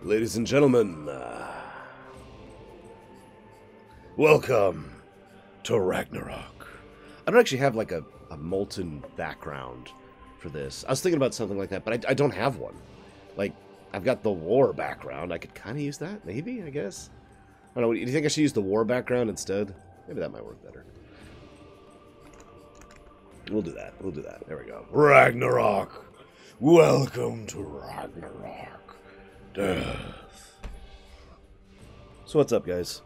Ladies and gentlemen, welcome to Ragnarok. I don't actually have like a molten background for this. I was thinking about something like that, but I don't have one. Like, I've got the war background. I could kind of use that, maybe, I guess. I don't know, do you think I should use the war background instead? Maybe that might work better. We'll do that. We'll do that. There we go. Ragnarok. Welcome to Ragnarok. Death. So what's up, guys?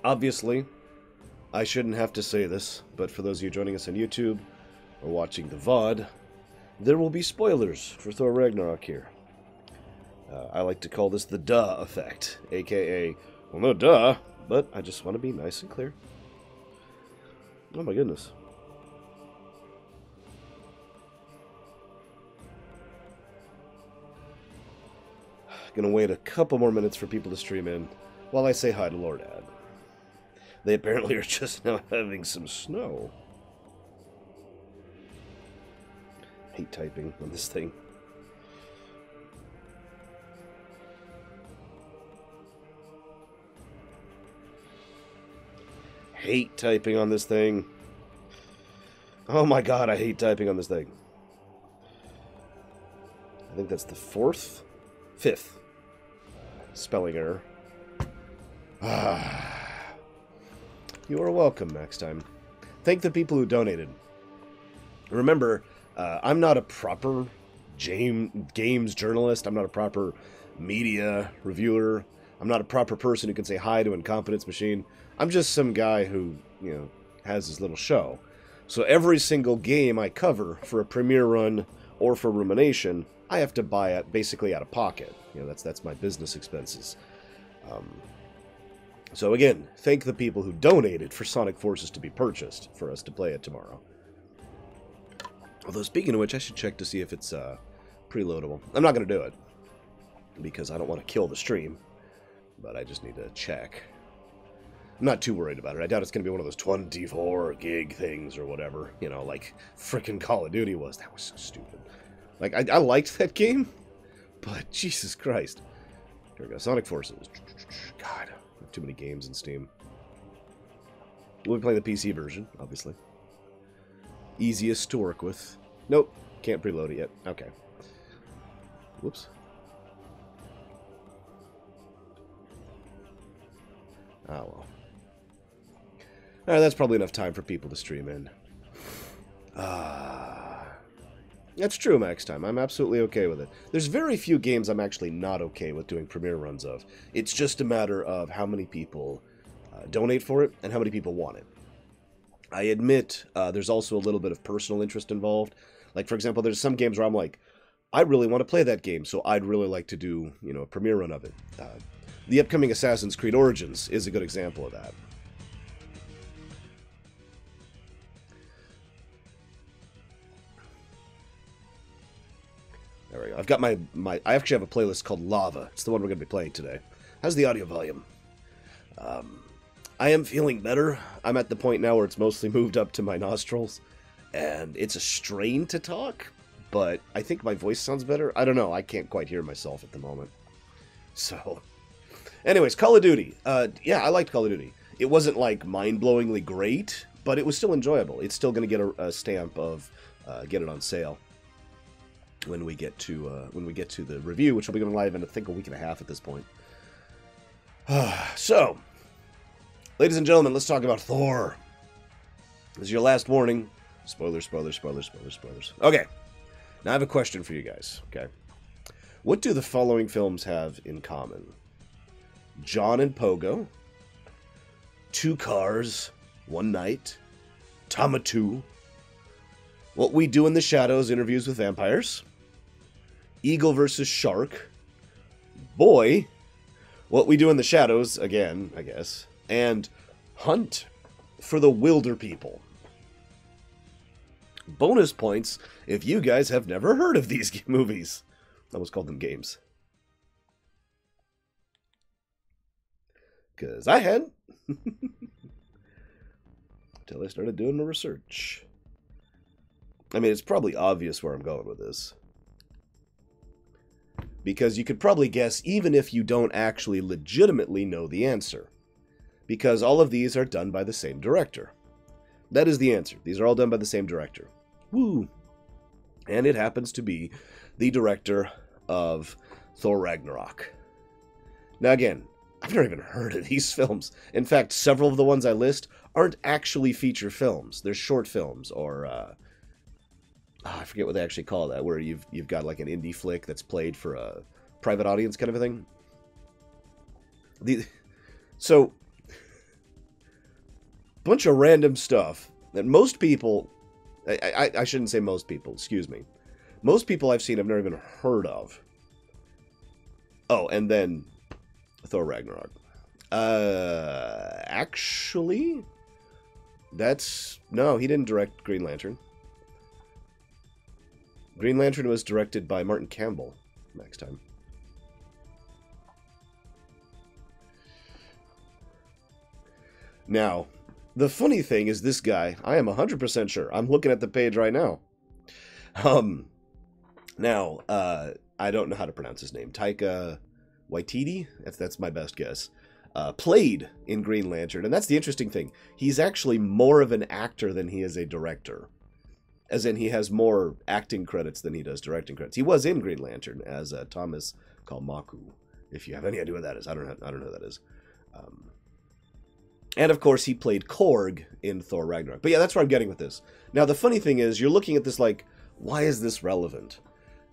Obviously, I shouldn't have to say this, but for those of you joining us on YouTube or watching the VOD, there will be spoilers for Thor Ragnarok here. I like to call this the duh effect, aka, well, no duh, but I just want to be nice and clear. Oh my goodness. Gonna wait a couple more minutes for people to stream in while I say hi to Lord Ad. They apparently are just now having some snow. Hate typing on this thing. Hate typing on this thing. Oh my god, I hate typing on this thing. I think that's the fifth spelling error. You are welcome next time. Thank the people who donated. Remember, I'm not a proper games journalist. I'm not a proper media reviewer. I'm not a proper person who can say hi to Incompetence Machine. I'm just some guy who, you know, has his little show. So every single game I cover for a premiere run or for rumination, I have to buy it basically out of pocket. You know, that's my business expenses. So again, thank the people who donated for Sonic Forces to be purchased for us to play it tomorrow. Although, speaking of which, I should check to see if it's preloadable. I'm not going to do it, because I don't want to kill the stream, but I just need to check. I'm not too worried about it. I doubt it's going to be one of those 24 gig things or whatever, you know, like frickin' Call of Duty was. That was so stupid. Like, I liked that game, but Jesus Christ. Here we go, Sonic Forces. God, I have too many games in Steam. We'll be playing the PC version, obviously. Easiest to work with. Nope, can't preload it yet. Okay. Whoops. Oh, well. Alright, that's probably enough time for people to stream in. That's true, Max Time. I'm absolutely okay with it. There's very few games I'm actually not okay with doing premiere runs of. It's just a matter of how many people donate for it and how many people want it. I admit there's also a little bit of personal interest involved. Like, for example, there's some games where I'm like, I really want to play that game, so I'd really like to do, you know, a premiere run of it. The upcoming Assassin's Creed Origins is a good example of that. There we go. I've got I actually have a playlist called Lava. It's the one we're going to be playing today. How's the audio volume? I am feeling better. I'm at the point now where it's mostly moved up to my nostrils, and it's a strain to talk, but I think my voice sounds better. I don't know. I can't quite hear myself at the moment. So, anyways, Call of Duty. Yeah, I liked Call of Duty. It wasn't, like, mind-blowingly great, but it was still enjoyable. It's still going to get a stamp of get it on sale when we get to the review, which will be going live in, I think, a week and a half at this point. So, ladies and gentlemen, let's talk about Thor. This is your last warning. Spoilers, spoilers, spoilers, spoilers, spoilers. Okay, now I have a question for you guys, okay? What do the following films have in common? John and Pogo, Two Cars, One Night, Tama 2, What We Do in the Shadows, Interviews with Vampires, Eagle vs. Shark, Boy, What We Do in the Shadows, again, I guess, and Hunt for the Wilder People. Bonus points if you guys have never heard of these movies. I almost called them games. Because I hadn't. Until I started doing my research. I mean, it's probably obvious where I'm going with this. Because you could probably guess even if you don't actually legitimately know the answer. Because all of these are done by the same director. That is the answer. These are all done by the same director. Woo! And it happens to be the director of Thor Ragnarok. Now again, I've never even heard of these films. In fact, several of the ones I list aren't actually feature films. They're short films, or I forget what they actually call that, where you've got like an indie flick that's played for a private audience kind of a thing. So, bunch of random stuff that most people, I shouldn't say most people, excuse me. Most people I've seen I've never even heard of. Oh, and then Thor Ragnarok. Actually, no, he didn't direct Green Lantern. Green Lantern was directed by Martin Campbell next time. Now, the funny thing is this guy, I am 100% sure. I'm looking at the page right now. Now, I don't know how to pronounce his name. Taika Waititi? That's my best guess. Played in Green Lantern, and that's the interesting thing. He's actually more of an actor than he is a director. As in, he has more acting credits than he does directing credits. He was in Green Lantern as Thomas Kalmaku, if you have any idea what that is. I don't know who that is. And of course, he played Korg in Thor Ragnarok. But yeah, that's where I'm getting with this. Now, the funny thing is, you're looking at this like, why is this relevant?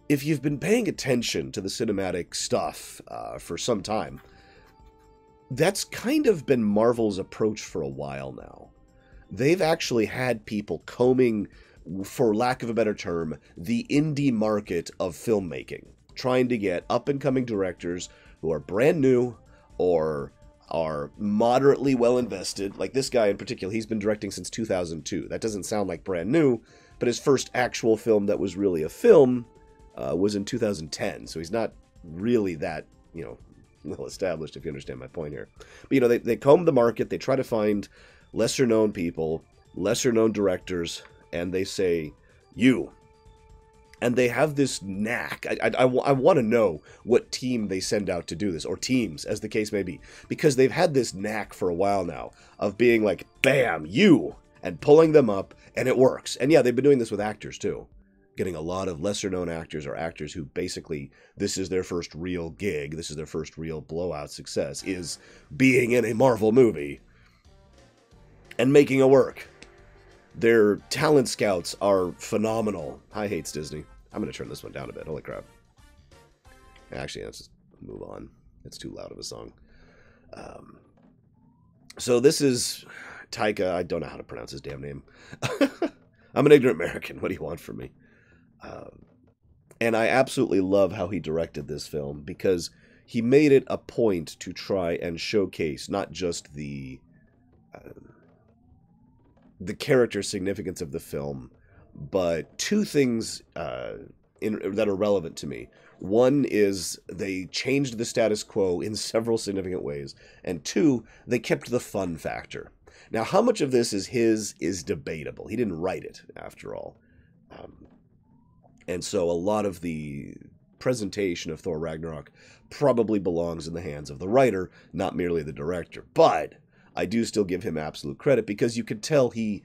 If you've been paying attention to the cinematic stuff for some time, that's kind of been Marvel's approach for a while now. They've actually had people combing, for lack of a better term, the indie market of filmmaking, trying to get up-and-coming directors who are brand new or are moderately well invested. Like this guy in particular, he's been directing since 2002. That doesn't sound like brand new, but his first actual film that was really a film was in 2010, so he's not really that, well established, if you understand my point here. But, they comb the market, they try to find lesser-known people, lesser-known directors, and they say, you. And they have this knack. I want to know what team they send out to do this, or teams, as the case may be. Because they've had this knack for a while now of being like, bam, you, and pulling them up, and it works. And yeah, they've been doing this with actors, too. Getting a lot of lesser-known actors, or actors who basically, this is their first real gig, this is their first real blowout success, is being in a Marvel movie and making it work. Their talent scouts are phenomenal. Hi, hates Disney. I'm going to turn this one down a bit. Holy crap. Actually, let's just move on. It's too loud of a song. So this is Taika. I don't know how to pronounce his damn name. I'm an ignorant American. What do you want from me? And I absolutely love how he directed this film, because he made it a point to try and showcase not just the character significance of the film, but two things that are relevant to me. One is they changed the status quo in several significant ways, and two, they kept the fun factor. Now, how much of this is debatable. He didn't write it, after all. And so a lot of the presentation of Thor Ragnarok probably belongs in the hands of the writer, not merely the director. But I do still give him absolute credit, because you could tell he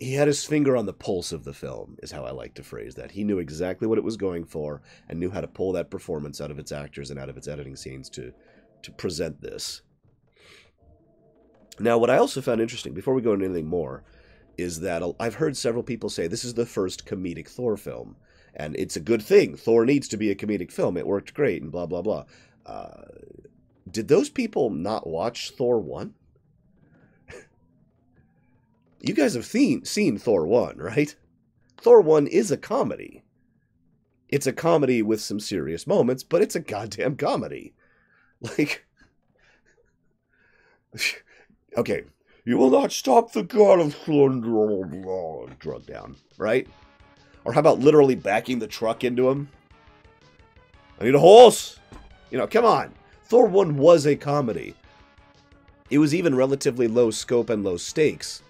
had his finger on the pulse of the film, is how I like to phrase that. He knew exactly what it was going for, and knew how to pull that performance out of its actors and out of its editing scenes to present this. Now, what I also found interesting, before we go into anything more, is that I've heard several people say this is the first comedic Thor film, and it's a good thing. Thor needs to be a comedic film. It worked great, and blah, blah, blah. Did those people not watch Thor 1? You guys have seen Thor 1, right? Thor 1 is a comedy. It's a comedy with some serious moments, but it's a goddamn comedy. Like, okay, you will not stop the God of Thunder, drug down, right? Or how about literally backing the truck into him? I need a horse! Come on. Thor 1 was a comedy. It was even relatively low scope and low stakes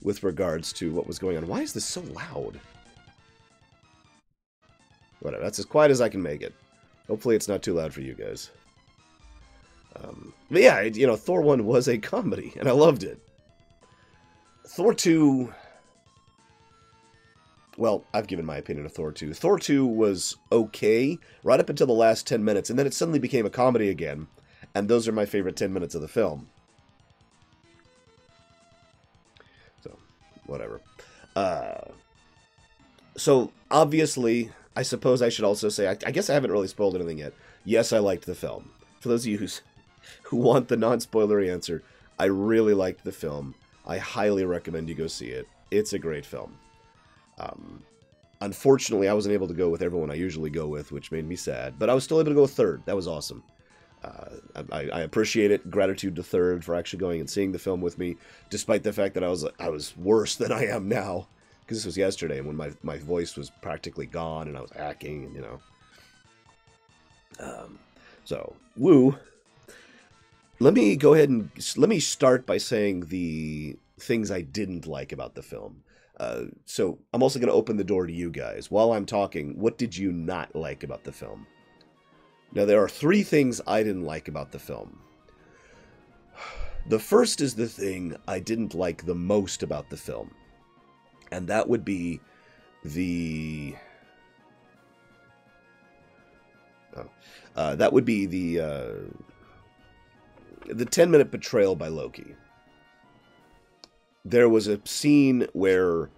with regards to what was going on. Why is this so loud? Whatever, that's as quiet as I can make it. Hopefully it's not too loud for you guys. But yeah, you know, Thor 1 was a comedy, and I loved it. Thor 2... Well, I've given my opinion of Thor 2. Thor 2 was okay right up until the last 10 minutes, and then it suddenly became a comedy again. And those are my favorite 10 minutes of the film. So, whatever. So, obviously, I suppose I should also say, I guess I haven't really spoiled anything yet. Yes, I liked the film. For those of you who want the non-spoilery answer, I really liked the film. I highly recommend you go see it. It's a great film. Unfortunately, I wasn't able to go with everyone I usually go with, which made me sad. But I was still able to go with Third. That was awesome. I appreciate it. Gratitude to Third for actually going and seeing the film with me, despite the fact that I was worse than I am now. Because this was yesterday, when my voice was practically gone, and I was hacking, and, you know. So, woo. Let me go ahead and let me start by saying the things I didn't like about the film. So I'm also going to open the door to you guys. While I'm talking, what did you not like about the film? Now, there are 3 things I didn't like about the film. The first is the thing I didn't like the most about the film. And that would be the... that would be the 10-minute betrayal by Loki. There was a scene where,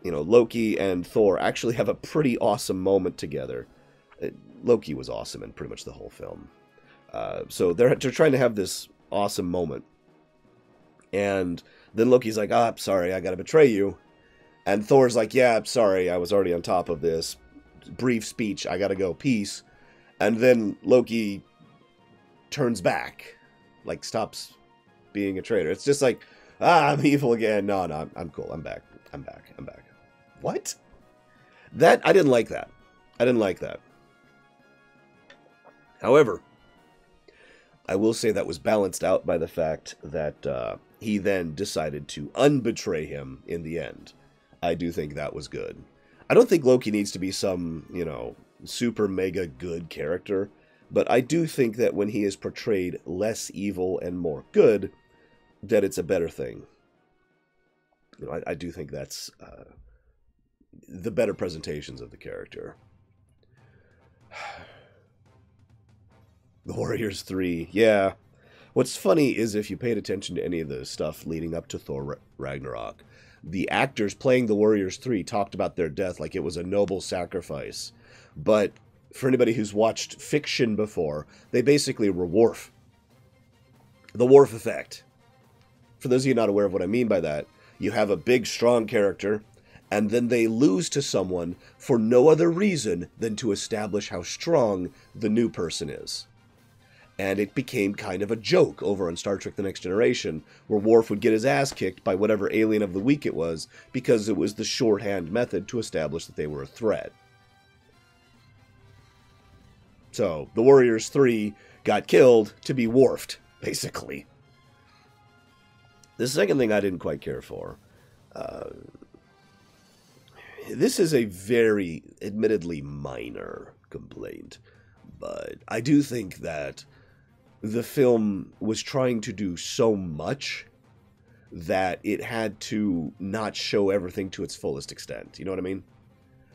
you know, Loki and Thor actually have a pretty awesome moment together. Loki was awesome in pretty much the whole film. So they're trying to have this awesome moment. And then Loki's like, I'm sorry, I gotta betray you. And Thor's like, yeah, I'm sorry, I was already on top of this. Brief speech, I gotta go, peace. And then Loki turns back. Like, stops being a traitor. It's just like, I'm evil again. No, I'm cool. I'm back. What? I didn't like that. I didn't like that. However, I will say that was balanced out by the fact that he then decided to unbetray him in the end. I do think that was good. I don't think Loki needs to be some, you know, super mega good character, but I do think that when he is portrayed less evil and more good, that it's a better thing. You know, I do think that's the better presentations of the character. The Warriors 3, yeah. What's funny is if you paid attention to any of the stuff leading up to Thor Ragnarok, the actors playing the Warriors 3 talked about their death like it was a noble sacrifice. But for anybody who's watched fiction before, they basically were Worf. The Worf effect. For those of you not aware of what I mean by that, you have a big, strong character, and then they lose to someone for no other reason than to establish how strong the new person is. And it became kind of a joke over on Star Trek The Next Generation, where Worf would get his ass kicked by whatever alien of the week it was, because it was the shorthand method to establish that they were a threat. So, the Warriors 3 got killed to be Worfed, basically. The second thing I didn't quite care for, this is a very, admittedly minor complaint, but I do think that the film was trying to do so much that it had to not show everything to its fullest extent. You know what I mean?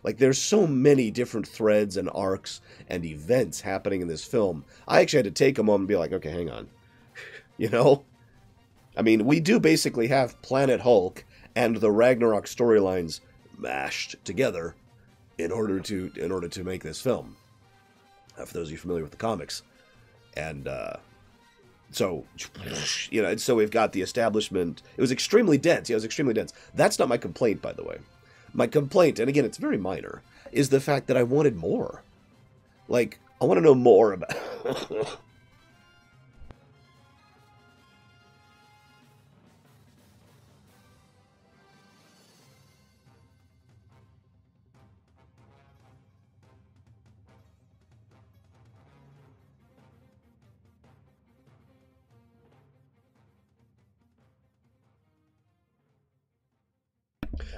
Like, there's so many different threads and arcs and events happening in this film. I actually had to take a moment and be like, okay, hang on. You know? I mean, we do basically have Planet Hulk and the Ragnarok storylines mashed together in order to make this film. For those of you familiar with the comics. And, so, you know, so we've got the establishment. It was extremely dense. Yeah, it was extremely dense. That's not my complaint, by the way. My complaint, and again, it's very minor, is the fact that I wanted more. Like, I want to know more about...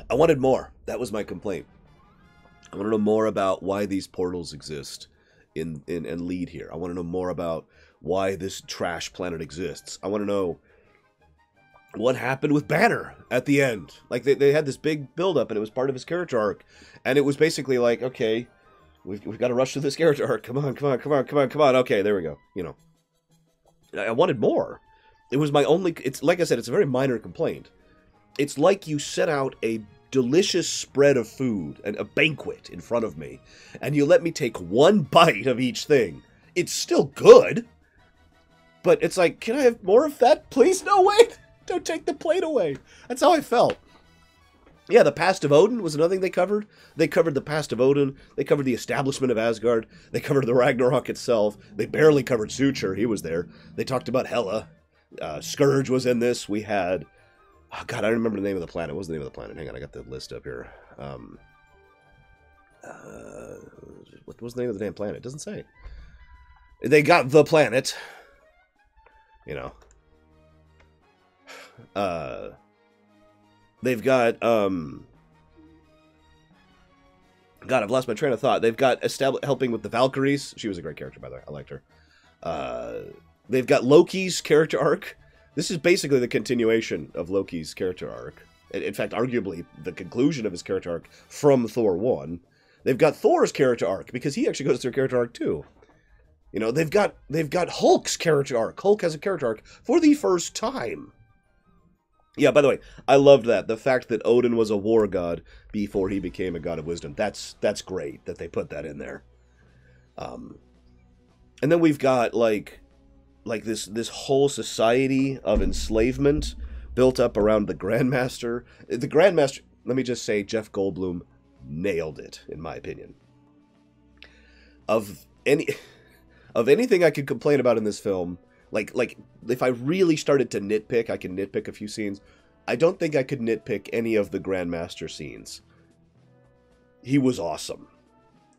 I wanted more. That was my complaint. I want to know more about why these portals exist and lead here. I want to know more about why this trash planet exists. I want to know what happened with Banner at the end. Like, they had this big build-up, and it was part of his character arc. And it was basically like, okay, we've got to rush through this character arc. Come on, come on, come on, come on, come on. Okay, there we go. You know. I wanted more. It was my only... It's like I said, it's a very minor complaint. It's like you set out a delicious spread of food, and a banquet in front of me, and you let me take one bite of each thing. It's still good, but it's like, can I have more of that, please? No, wait! Don't take the plate away. That's how I felt. Yeah, the past of Odin was another thing they covered. They covered the past of Odin. They covered the establishment of Asgard. They covered the Ragnarok itself. They barely covered Suture. He was there. They talked about Hela. Scourge was in this. We had... Oh, God, I don't remember the name of the planet. What was the name of the planet? Hang on, I got the list up here. What was the name of the damn planet? It doesn't say. They got the planet. You know. They've got, God, I've lost my train of thought. They've got helping with the Valkyries. She was a great character, by the way. I liked her. They've got Loki's character arc. This is basically the continuation of Loki's character arc. In fact, arguably the conclusion of his character arc from Thor 1. They've got Thor's character arc, because he actually goes through a character arc too. You know, they've got Hulk's character arc. Hulk has a character arc for the first time. Yeah, by the way, I loved that. The fact that Odin was a war god before he became a god of wisdom. That's great that they put that in there. And then we've got like this whole society of enslavement built up around the Grandmaster. The Grandmaster, let me just say, Jeff Goldblum nailed it, in my opinion. Of anything I could complain about in this film, like if I really started to nitpick, I can nitpick a few scenes. I don't think I could nitpick any of the Grandmaster scenes. He was awesome.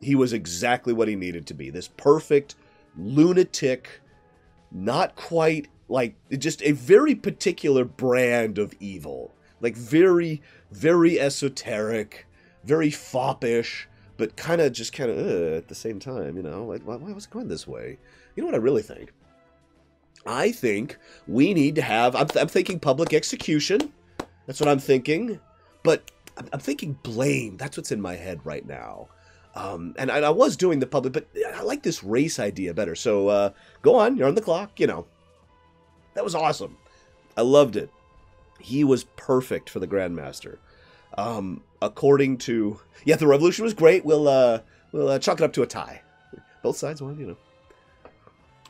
He was exactly what he needed to be. This perfect lunatic, not quite, like, just a very particular brand of evil. Like, very, very esoteric, very foppish, but kind of at the same time, you know? Like, why was it going this way? You know what I really think? I think we need to have... I'm thinking public execution. That's what I'm thinking. But I'm thinking blame. That's what's in my head right now. And I was doing the public, but I like this race idea better. So go on. You're on the clock. You know. That was awesome. I loved it. He was perfect for the Grandmaster. According to... Yeah, the revolution was great. We'll chalk it up to a tie. Both sides won, you know.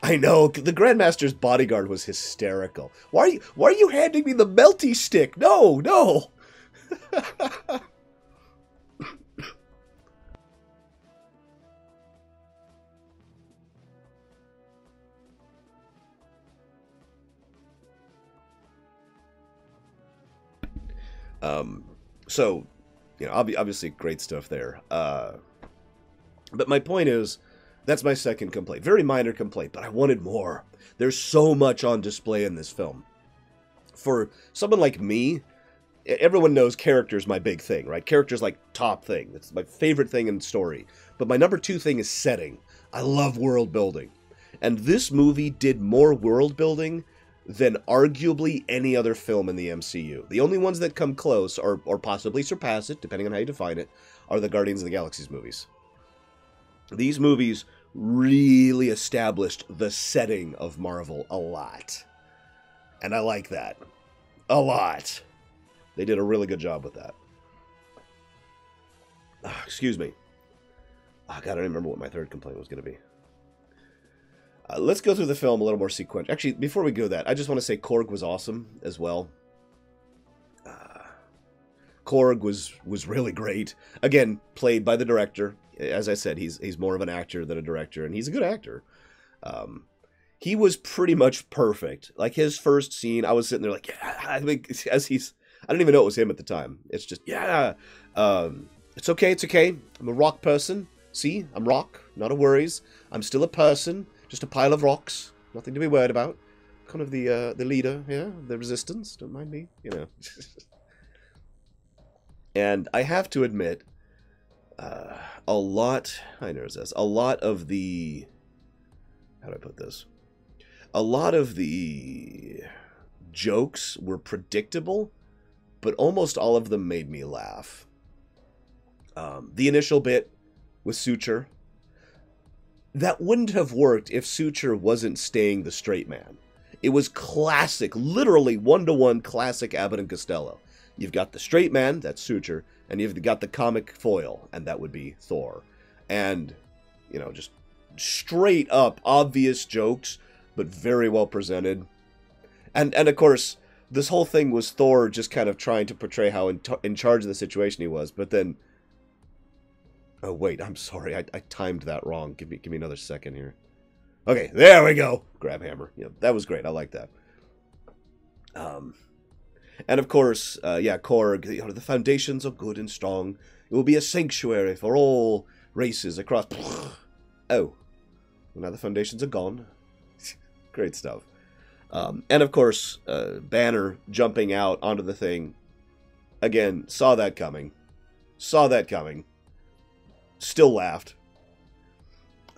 I know, the Grandmaster's bodyguard was hysterical. Why are you handing me the melty stick? No, no! So, you know, obviously great stuff there. But my point is, that's my second complaint. Very minor complaint, but I wanted more. There's so much on display in this film. For someone like me, everyone knows character's my big thing, right? Character's like top thing. That's my favorite thing in story. But my number two thing is setting. I love world building. And this movie did more world building than arguably any other film in the MCU. The only ones that come close, or possibly surpass it, depending on how you define it, are the Guardians of the Galaxy movies. These movies really established the setting of Marvel a lot. And I like that. A lot. They did a really good job with that. Excuse me. Oh, God, I don't remember what my third complaint was going to be. Let's go through the film a little more sequential. Actually, before we go that, I just want to say Korg was awesome as well. Korg was really great. Again, played by the director. As I said, he's more of an actor than a director, and he's a good actor. He was pretty much perfect. Like, his first scene, I was sitting there like, yeah, I think I didn't even know it was him at the time. It's just, yeah, it's okay, it's okay. I'm a rock person. See, I'm rock, not a worries. I'm still a person, just a pile of rocks. Nothing to be worried about. Kind of the leader, yeah, the resistance. Don't mind me, you know. And I have to admit, a lot, I know this, a lot of the, how do I put this? A lot of the jokes were predictable, but almost all of them made me laugh. The initial bit with Suture, that wouldn't have worked if Suture wasn't staying the straight man. It was classic, literally one-to-one classic Abbott and Costello. You've got the straight man, that's Suture, and you've got the comic foil, and that would be Thor. And, you know, just straight up obvious jokes, but very well presented. And of course, this whole thing was Thor just kind of trying to portray how in charge of the situation he was, but then... Oh, wait, I'm sorry, I timed that wrong. Give me another second here. Okay, there we go! Grab hammer. Yeah, that was great, I like that. And of course, yeah, Korg, you know, the foundations are good and strong. It will be a sanctuary for all races across... Oh. Well, now the foundations are gone. Great stuff. And of course, Banner jumping out onto the thing. Again, saw that coming. Saw that coming. Still laughed.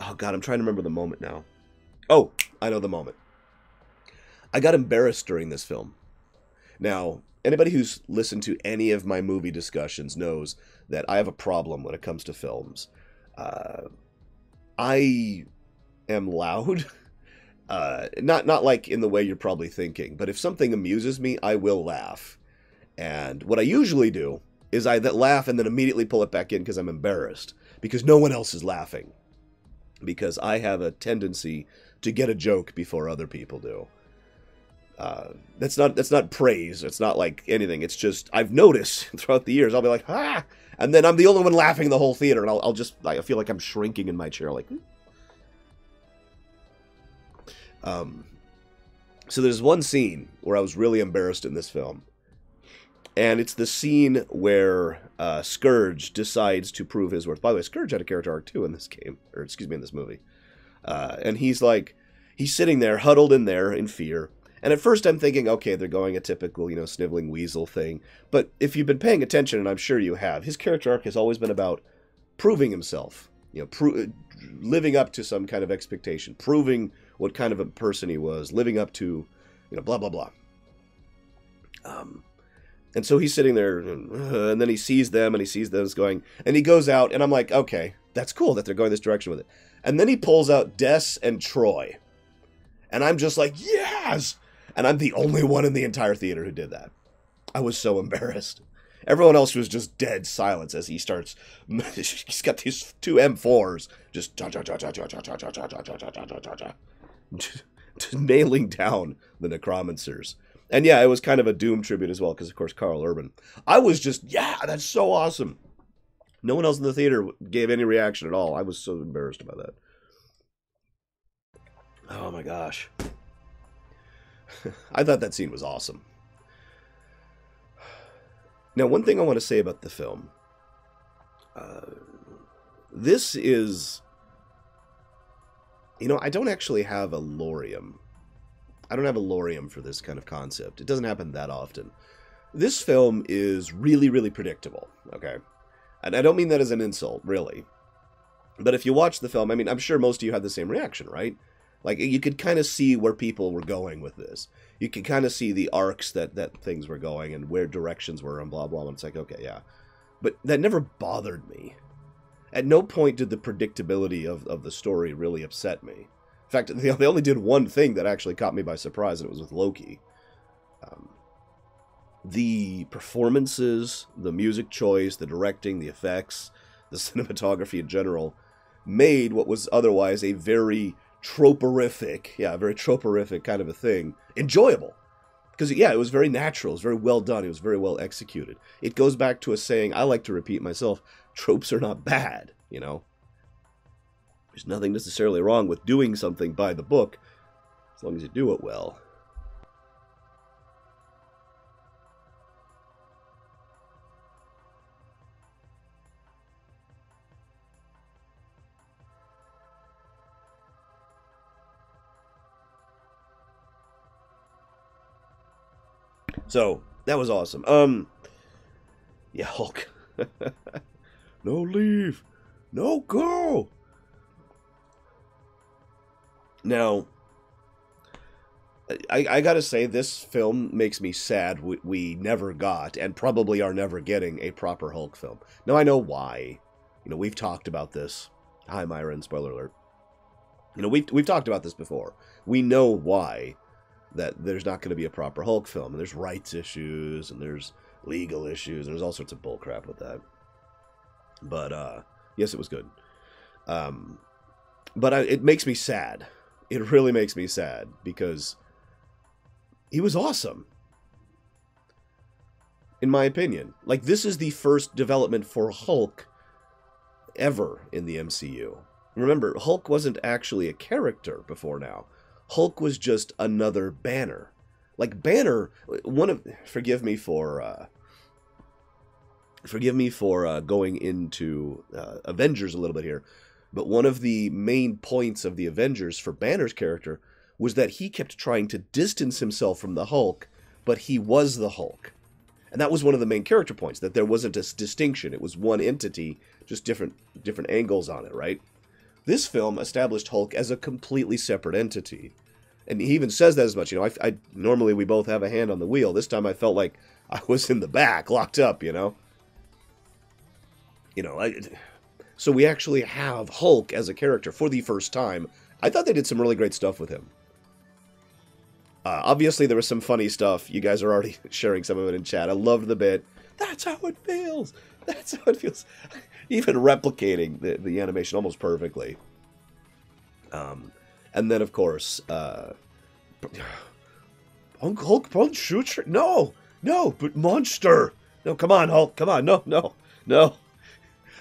Oh god, I'm trying to remember the moment now. Oh, I know the moment. I got embarrassed during this film. Now, anybody who's listened to any of my movie discussions knows that I have a problem when it comes to films. I am loud. Not like in the way you're probably thinking, but if something amuses me, I will laugh. And what I usually do is I laugh and then immediately pull it back in because I'm embarrassed. Because no one else is laughing. Because I have a tendency to get a joke before other people do. That's not praise. It's not like anything. It's just, I've noticed throughout the years, I'll be like, ah! And then I'm the only one laughing in the whole theater, and I feel like I'm shrinking in my chair, like, So there's one scene where I was really embarrassed in this film. And it's the scene where Scourge decides to prove his worth. By the way, Scourge had a character arc too in this game, or excuse me, in this movie. And he's sitting there, huddled in there in fear. And at first I'm thinking, okay, they're going a typical, you know, sniveling weasel thing. But if you've been paying attention, and I'm sure you have, his character arc has always been about proving himself. You know, living up to some kind of expectation. Proving what kind of a person he was. Living up to, you know, blah, blah, blah. And so he's sitting there, and then he sees them, and he sees those going, and he goes out, and I'm like, okay, that's cool that they're going this direction with it. And then he pulls out Des and Troy. And I'm just like, yes! And I'm the only one in the entire theater who did that. I was so embarrassed. Everyone else was just dead silence as he starts, he's got these two M4s, just nailing down the necromancers. And yeah, it was kind of a Doom tribute as well, because of course Carl Urban. I was just, yeah, that's so awesome. No one else in the theater gave any reaction at all. I was so embarrassed about that. Oh my gosh. I thought that scene was awesome. Now, one thing I want to say about the film. This is... You know, I don't actually have a lorium. I don't have a lorium for this kind of concept. It doesn't happen that often. This film is really, really predictable, okay? And I don't mean that as an insult, really. But if you watch the film, I mean, I'm sure most of you had the same reaction, right? Like, you could kind of see where people were going with this. You could kind of see the arcs that things were going and where directions were and blah, blah, and it's like, okay, yeah. But that never bothered me. At no point did the predictability of the story really upset me. In fact, they only did one thing that actually caught me by surprise, and it was with Loki. The performances, the music choice, the directing, the effects, the cinematography in general, made what was otherwise a very troporific, very troporific kind of a thing, enjoyable. Because, yeah, it was very natural, it was very well done, it was very well executed. It goes back to a saying I like to repeat myself, tropes are not bad, you know? There's nothing necessarily wrong with doing something by the book, as long as you do it well. So, that was awesome. Yeah, Hulk. No leave. No, go! Now, I gotta say, this film makes me sad we never got, and probably are never getting, a proper Hulk film. Now, I know why. You know, we've talked about this. Hi, Myron, spoiler alert. You know, we've talked about this before. We know why that there's not going to be a proper Hulk film. And there's rights issues, and there's legal issues, and there's all sorts of bullcrap with that. But, yes, it was good. But it makes me sad. It really makes me sad, because he was awesome. In my opinion. Like, this is the first development for Hulk ever in the MCU. Remember, Hulk wasn't actually a character before now. Hulk was just another Banner. Like, Banner, forgive me for going into Avengers a little bit here, but one of the main points of the Avengers for Banner's character was that he kept trying to distance himself from the Hulk, but he was the Hulk. And that was one of the main character points, that there wasn't a distinction. It was one entity, just different angles on it, right? This film established Hulk as a completely separate entity. And he even says that as much. You know, I normally we both have a hand on the wheel. This time I felt like I was in the back, locked up, you know? So we actually have Hulk as a character for the first time. I thought they did some really great stuff with him. Obviously, there was some funny stuff. You guys are already sharing some of it in chat. I loved the bit. That's how it feels. That's how it feels. Even replicating the animation almost perfectly. And then, of course, Hulk punch shooter? No, but monster. No, come on, Hulk. Come on. No.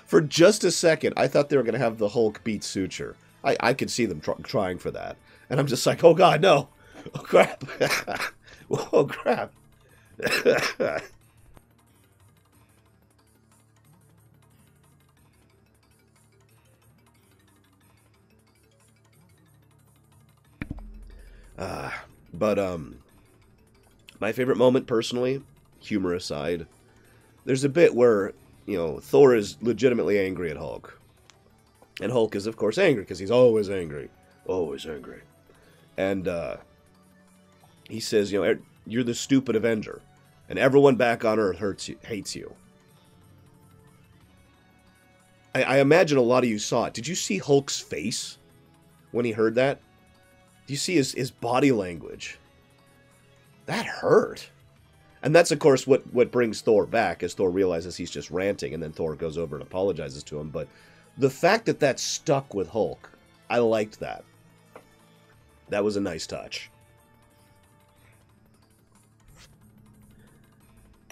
For just a second, I thought they were going to have the Hulk beat Suture. I could see them trying for that. And I'm just like, oh, God, no. Oh, crap. Oh, crap. My favorite moment, personally, humor aside, there's a bit where, you know, Thor is legitimately angry at Hulk. And Hulk is, of course, angry, because he's always angry. Always angry. And, he says, you know, you're the stupid Avenger, and everyone back on Earth hates you. I imagine a lot of you saw it. Did you see Hulk's face when he heard that? Do you see his body language? That hurt. And that's, of course, what brings Thor back, as Thor realizes he's just ranting, and then Thor goes over and apologizes to him. But the fact that stuck with Hulk, I liked that. That was a nice touch.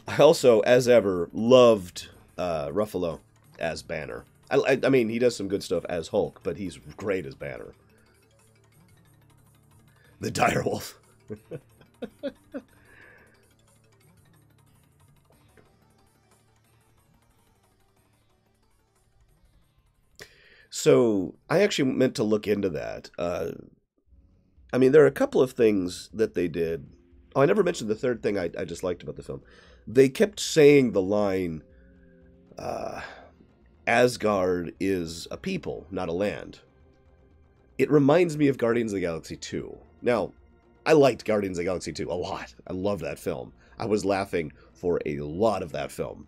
I also, as ever, loved Ruffalo as Banner. I mean, he does some good stuff as Hulk, but he's great as Banner. The direwolf. So, I actually meant to look into that. I mean, there are a couple of things that they did. Oh, I never mentioned the third thing I just liked about the film. They kept saying the line, Asgard is a people, not a land. It reminds me of Guardians of the Galaxy 2. Now, I liked Guardians of the Galaxy 2 a lot. I love that film. I was laughing for a lot of that film.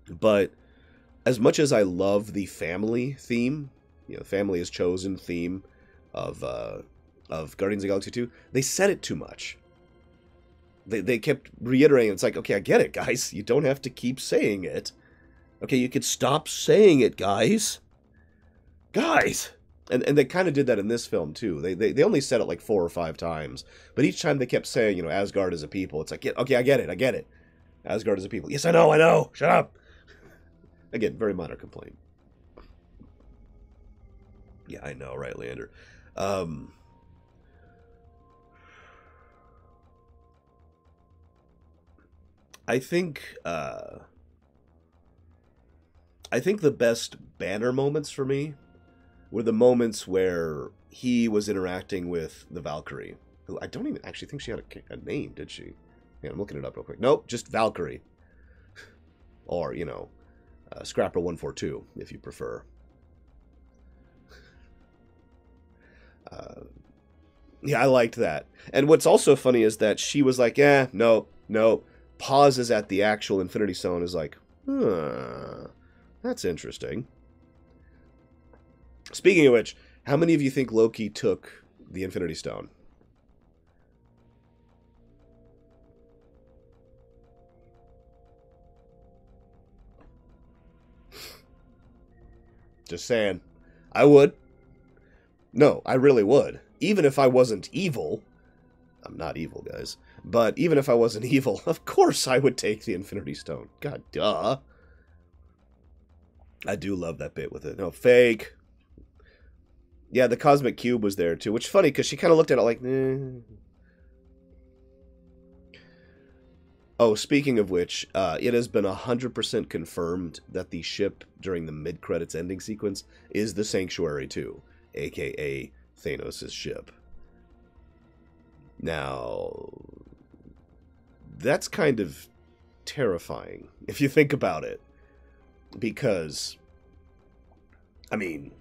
But as much as I love the family theme, you know, family is chosen theme of Guardians of the Galaxy 2, they said it too much. They kept reiterating. It's like, okay, I get it, guys. You don't have to keep saying it. Okay, you could stop saying it, guys. Guys! And they kind of did that in this film, too. They only said it like 4 or 5 times. But each time they kept saying, you know, Asgard is a people. It's like, yeah, okay, I get it. Asgard is a people. Yes, I know. Shut up. Again, very minor complaint. Yeah, I know, right, Leander? I think the best Banner moments for me were the moments where he was interacting with the Valkyrie, who I don't even actually think she had a name, did she? Yeah, I'm looking it up real quick. Nope, just Valkyrie. Or, you know, Scrapper 142, if you prefer. Yeah, I liked that. And what's also funny is that she was like, no. Pauses at the actual Infinity Stone is like, that's interesting. Speaking of which, how many of you think Loki took the Infinity Stone? Just saying. I would. No, I really would. Even if I wasn't evil. I'm not evil, guys. But even if I wasn't evil, of course I would take the Infinity Stone. God, duh. I do love that bit with it. No, fake. Yeah, the Cosmic Cube was there, too. Which is funny, because she kind of looked at it like, Oh, speaking of which, it has been 100% confirmed that the ship during the mid-credits ending sequence is the Sanctuary 2, a.k.a. Thanos' ship. Now, that's kind of terrifying, if you think about it. Because, I mean,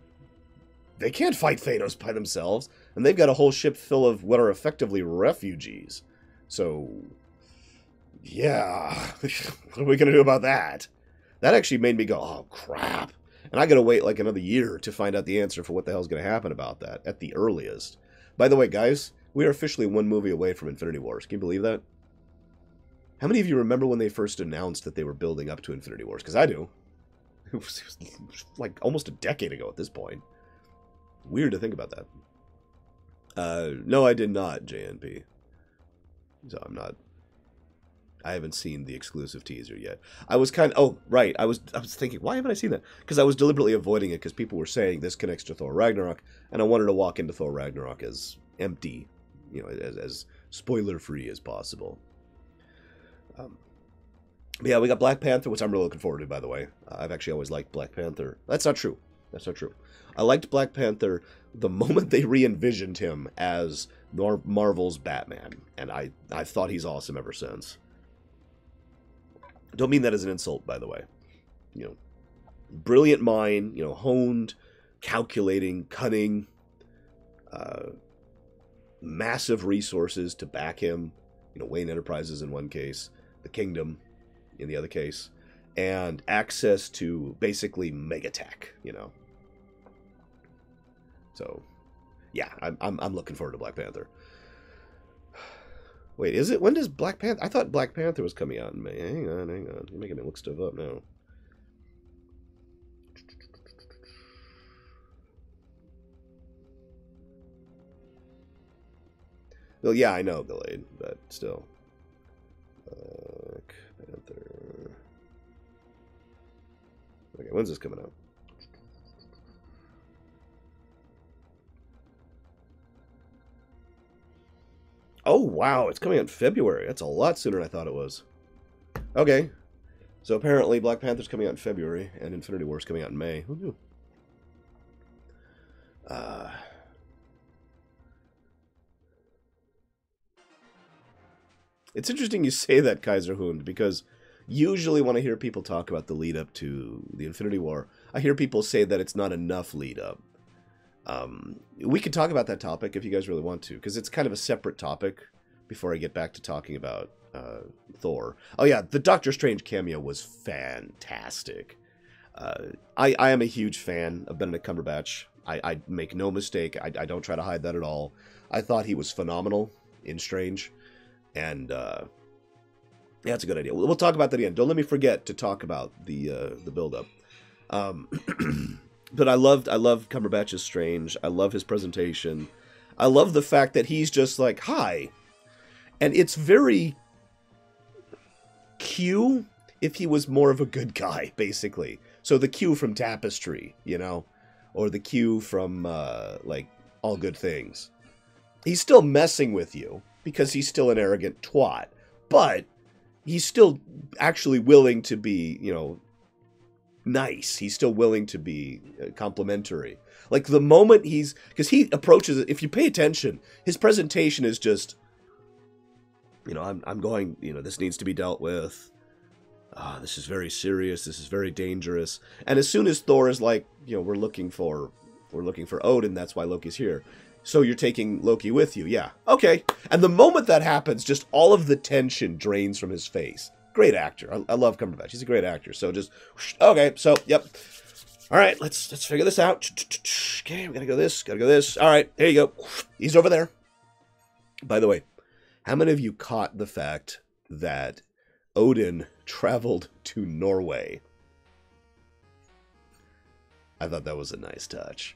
they can't fight Thanos by themselves, and they've got a whole ship full of what are effectively refugees. So, yeah, what are we going to do about that? That actually made me go, oh, crap. And I got to wait like another year to find out the answer for what the hell's going to happen about that, at the earliest. By the way, guys, we are officially one movie away from Infinity Wars. Can you believe that? How many of you remember when they first announced that they were building up to Infinity Wars? Because I do. It was like almost a decade ago at this point. Weird to think about that. No, I did not, JNP. So I'm not... I haven't seen the exclusive teaser yet. I was kind of... Oh, right. I was thinking, why haven't I seen that? Because I was deliberately avoiding it because people were saying this connects to Thor Ragnarok, and I wanted to walk into Thor Ragnarok as empty, you know, as spoiler-free as possible. But yeah, we got Black Panther, which I'm really looking forward to, by the way. I've actually always liked Black Panther. That's not true. That's not true. I liked Black Panther the moment they re-envisioned him as Marvel's Batman, and I've thought he's awesome ever since. Don't mean that as an insult, by the way. You know, brilliant mind, you know, honed, calculating, cunning, massive resources to back him. You know, Wayne Enterprises in one case, the Kingdom in the other case, and access to basically mega tech, you know. So, yeah, I'm looking forward to Black Panther. Wait, is it? When does Black Panther... I thought Black Panther was coming out in May. Hang on. You're making me look stuff up now. Well, yeah, I know, delayed, but still. Black Panther... Okay, when's this coming out? Oh, wow, it's coming out in February. That's a lot sooner than I thought it was. Okay. So apparently Black Panther's coming out in February, and Infinity War's coming out in May. Who knew? It's interesting you say that, Kaiser Hund, because usually when I hear people talk about the lead-up to the Infinity War, I hear people say that it's not enough lead-up. We could talk about that topic if you guys really want to, because it's kind of a separate topic before I get back to talking about Thor. Oh yeah, the Doctor Strange cameo was fantastic. I am a huge fan of Benedict Cumberbatch. I make no mistake. I don't try to hide that at all. I thought he was phenomenal in Strange, and yeah, it's a good idea. We'll talk about that again. Don't let me forget to talk about the build-up. But I loved Cumberbatch's Strange. I love his presentation. I love the fact that he's just like, hi. And it's very Q if he was more of a good guy, basically. So the Q from Tapestry, you know? Or the Q from, like, All Good Things. He's still messing with you because he's still an arrogant twat. But he's still actually willing to be, you know, nice. He's still willing to be complimentary. Like the moment because he approaches it, if you pay attention, his presentation is just, you know, I'm going, you know, this needs to be dealt with. This is very serious. This is very dangerous. And as soon as Thor is like, you know, we're looking for Odin. That's why Loki's here. So you're taking Loki with you. Yeah. Okay. And the moment that happens, just all of the tension drains from his face. Great actor. I love Cumberbatch. He's a great actor. So just, okay. So, yep. All right, let's figure this out. Okay, we gotta go this. All right, there you go. He's over there. By the way, how many of you caught the fact that Odin traveled to Norway? I thought that was a nice touch.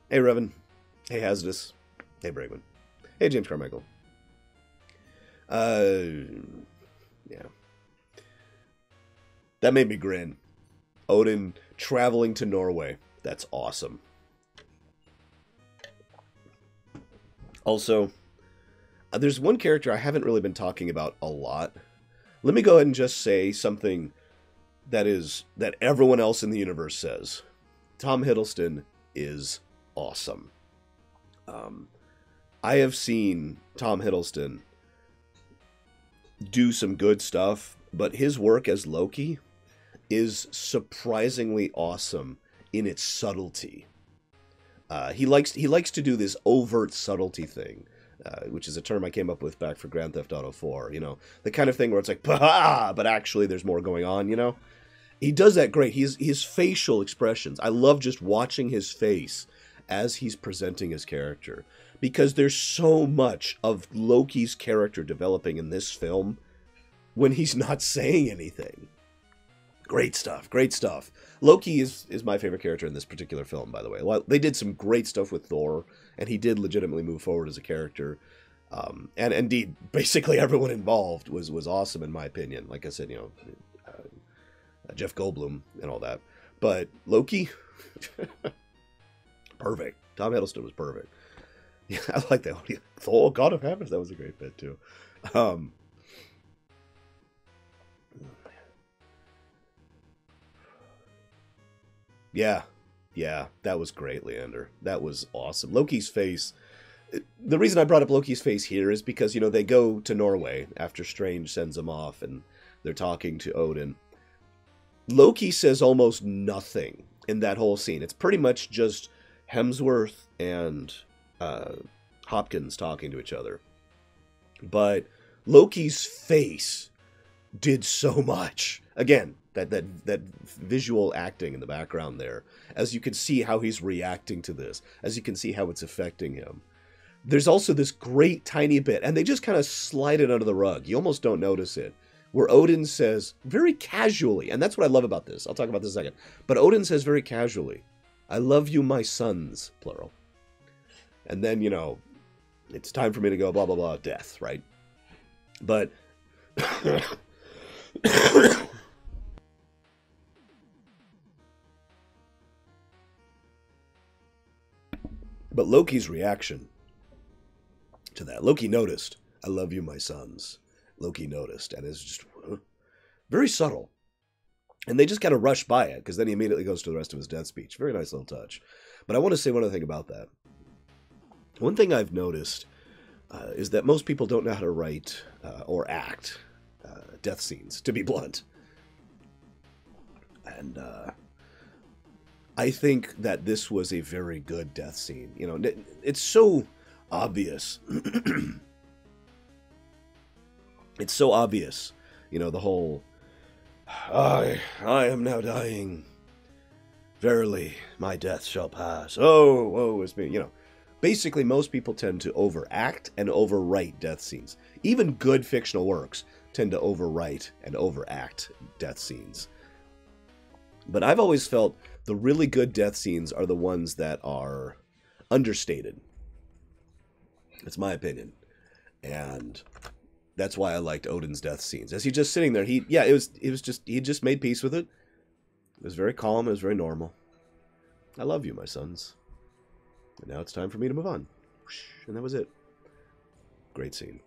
Hey, Revan. Hey, Hazardous. Hey, Bregman. Hey, James Carmichael. Yeah. That made me grin. Odin traveling to Norway. That's awesome. Also, there's one character I haven't really been talking about a lot. Let me go ahead and just say something that everyone else in the universe says. Tom Hiddleston is awesome. I have seen Tom Hiddleston do some good stuff, but his work as Loki is surprisingly awesome in its subtlety. He likes to do this overt subtlety thing, which is a term I came up with back for Grand Theft Auto 4. You know, the kind of thing where it's like, bah! But actually there's more going on. You know, he does that great. His facial expressions. I love just watching his face as he's presenting his character, because there's so much of Loki's character developing in this film when he's not saying anything. Great stuff, great stuff. Loki is my favorite character in this particular film, by the way. Well, they did some great stuff with Thor, and he did legitimately move forward as a character. And indeed, basically everyone involved was awesome, in my opinion. Like I said, you know, Jeff Goldblum and all that. But Loki, perfect. Tom Hiddleston was perfect. Yeah, I like that. Thor, God of Heavens, that was a great bit, too. Yeah, that was great, Leander. That was awesome. Loki's face. The reason I brought up Loki's face here is because, you know, they go to Norway after Strange sends them off, and they're talking to Odin. Loki says almost nothing in that whole scene. It's pretty much just Hemsworth and Hopkins talking to each other. But Loki's face did so much. Again, that visual acting in the background there, as you can see how he's reacting to this, as you can see how it's affecting him. There's also this great tiny bit, and they just kind of slide it under the rug. You almost don't notice it, where Odin says very casually, and that's what I love about this. I'll talk about this in a second. But Odin says very casually, "I love you, my sons," plural. And then, you know, it's time for me to go, blah, blah, blah, death, right? But but Loki's reaction to that, Loki noticed, "I love you, my sons." Loki noticed, and it's just very subtle. And they just kind of rush by it, because then he immediately goes to the rest of his death speech. Very nice little touch. But I want to say one other thing about that. One thing I've noticed is that most people don't know how to write or act death scenes, to be blunt. And I think that this was a very good death scene. You know, it's so obvious. It's so obvious. You know, the whole, I am now dying. Verily, my death shall pass. Oh, woe is me. You know, basically most people tend to overact and overwrite death scenes. Even good fictional works tend to overwrite and overact death scenes. But I've always felt the really good death scenes are the ones that are understated. That's my opinion. And that's why I liked Odin's death scenes. As he's just sitting there, he just made peace with it. It was very calm, it was very normal. I love you, my sons. And now it's time for me to move on. And that was it. Great scene.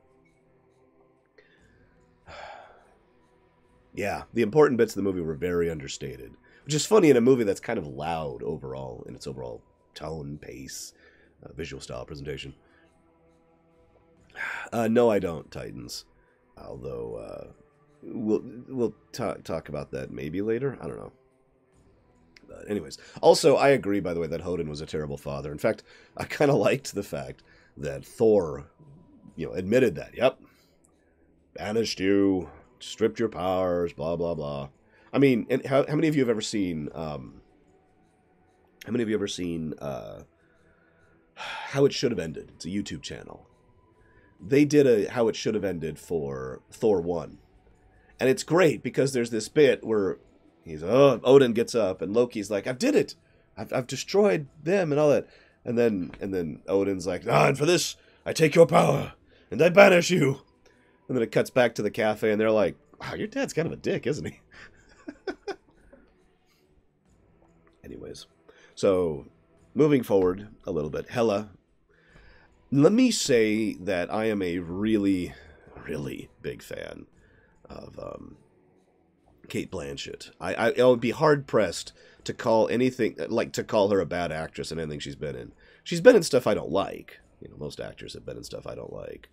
Yeah, the important bits of the movie were very understated. Which is funny in a movie that's kind of loud overall, in its overall tone, pace, visual style, presentation. No, I don't, Titans. Although, we'll talk about that maybe later. I don't know. But anyways. Also, I agree, by the way, that Odin was a terrible father. In fact, I kind of liked the fact that Thor, admitted that. Yep. Banished you, stripped your powers, blah, blah, blah. I mean, and how many of you have ever seen, How It Should Have Ended? It's a YouTube channel. They did a How It Should Have Ended for Thor 1. And it's great because there's this bit where Odin gets up and Loki's like, I did it. I've destroyed them and all that. And then Odin's like, and for this, I take your power and I banish you. And then it cuts back to the cafe and they're like, wow, your dad's kind of a dick, isn't he? Anyways, so moving forward a little bit, Hela. Let me say that I am a really, really big fan of Cate Blanchett. I would be hard pressed to call her a bad actress in anything she's been in. She's been in stuff I don't like. Most actors have been in stuff I don't like,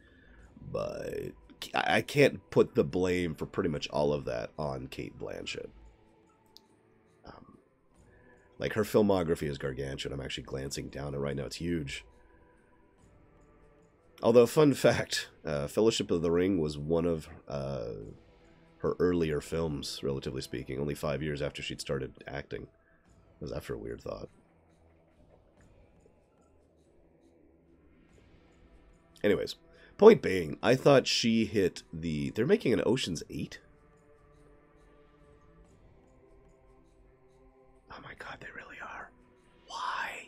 but I can't put the blame for pretty much all of that on Cate Blanchett. Like, her filmography is gargantuan. I'm actually glancing down it right now. It's huge. Although, fun fact, Fellowship of the Ring was one of her earlier films, relatively speaking, only 5 years after she'd started acting. What was that for a weird thought? Anyways, point being, I thought she hit the... They're making an Ocean's 8? Oh my god, they really are. Why?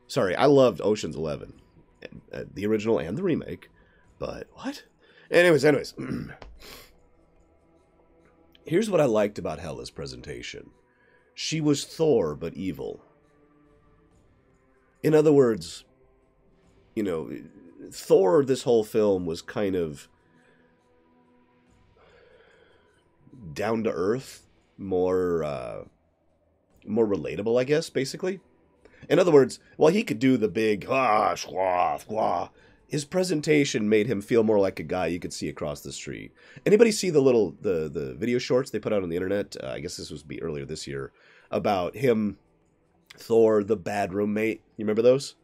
Sorry, I loved Ocean's 11. The original and the remake. But, what? Anyways. Here's what I liked about Hela's presentation. She was Thor, but evil. In other words, Thor, this whole film, was kind of down to earth, more relatable, I guess, basically. In other words, while he could do the big, his presentation made him feel more like a guy you could see across the street. Anybody see the video shorts they put out on the internet? I guess this was earlier this year, about him, Thor, the bad roommate. You remember those?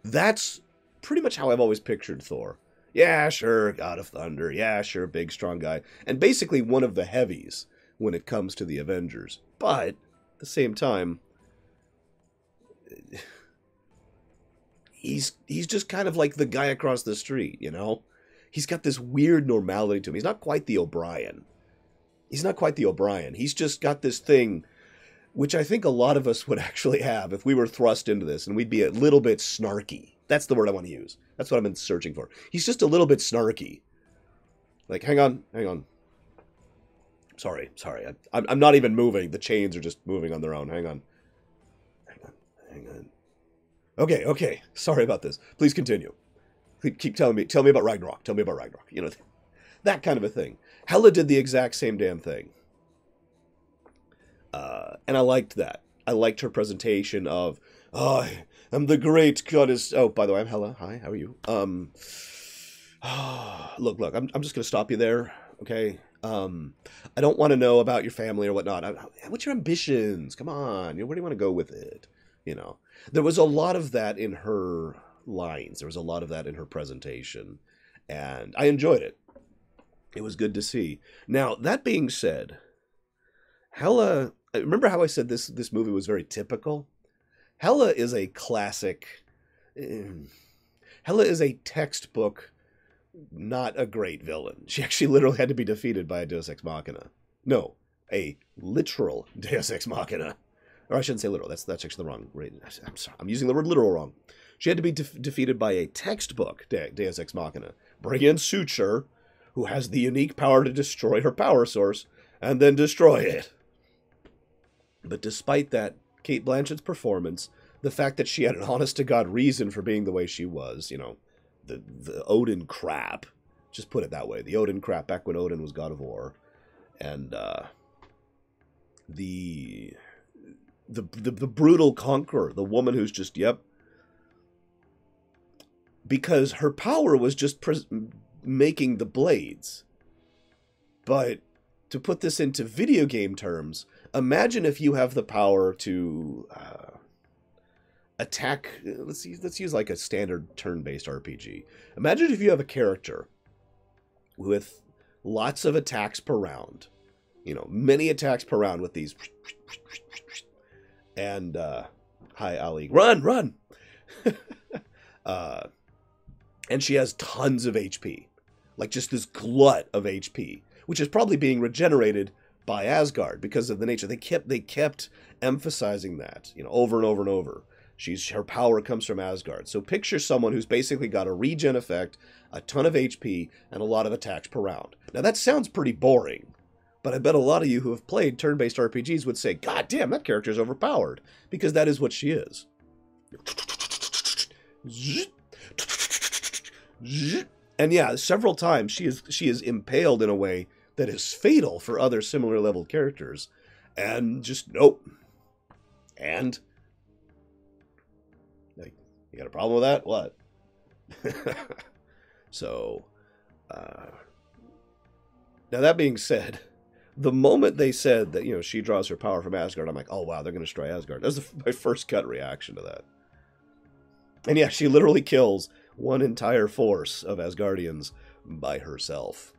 That's pretty much how I've always pictured Thor. Yeah, sure, God of Thunder. Yeah, sure, big, strong guy. And basically one of the heavies when it comes to the Avengers. But, at the same time, he's just kind of like the guy across the street, He's got this weird normality to him. He's not quite the O'Brien. He's just got this thing, which I think a lot of us would actually have if we were thrust into this, and we'd be a little bit snarky. That's the word I want to use. That's what I've been searching for. He's just a little bit snarky. Like, hang on. Sorry. I'm not even moving. The chains are just moving on their own. Hang on. Okay. Sorry about this. Please continue. Keep telling me. Tell me about Ragnarok. That kind of a thing. Hela did the exact same damn thing. And I liked that. I liked her presentation of, I'm the great goddess. Oh, by the way, I'm Hela. Hi, how are you? Look, I'm just going to stop you there, okay? I don't want to know about your family or whatnot. What's your ambitions? Come on, where do you want to go with it? There was a lot of that in her lines. There was a lot of that in her presentation, and I enjoyed it. It was good to see. Now, that being said, Hela, remember how I said this movie was very typical? Hela is a classic. Hela is a textbook, not a great villain. She actually literally had to be defeated by a Deus Ex Machina. No, a literal Deus Ex Machina. Or I shouldn't say literal. That's actually the wrong. I'm sorry. I'm using the word literal wrong. She had to be defeated by a textbook Deus Ex Machina. Bring in Suture, who has the unique power to destroy her power source, and then destroy it. But despite that, Cate Blanchett's performance, the fact that she had an honest-to-God reason for being the way she was, the Odin crap, just put it that way, the Odin crap back when Odin was God of War, and the brutal conqueror, the woman who's just, because her power was just making the blades, but to put this into video game terms, imagine if you have the power to attack. Let's use like a standard turn-based RPG. Imagine if you have a character with lots of attacks per round. You know, many attacks per round with these. And, hi, Ali. Run! And she has tons of HP. Like, just this glut of HP. Which is probably being regenerated by Asgard because of the nature. They kept emphasizing that, you know, over and over and over. Her power comes from Asgard. So picture someone who's basically got a regen effect, a ton of HP, and a lot of attacks per round. Now, that sounds pretty boring. But I bet a lot of you who have played turn-based RPGs would say, God damn, that character is overpowered. Because that is what she is. And yeah, several times she is impaled in a way that is fatal for other similar level characters. And just, nope. And? Like, you got a problem with that? What? So, now that being said, the moment they said that, you know, she draws her power from Asgard, I'm like, oh, wow, they're going to destroy Asgard. That was my first gut reaction to that. And yeah, she literally kills one entire force of Asgardians by herself.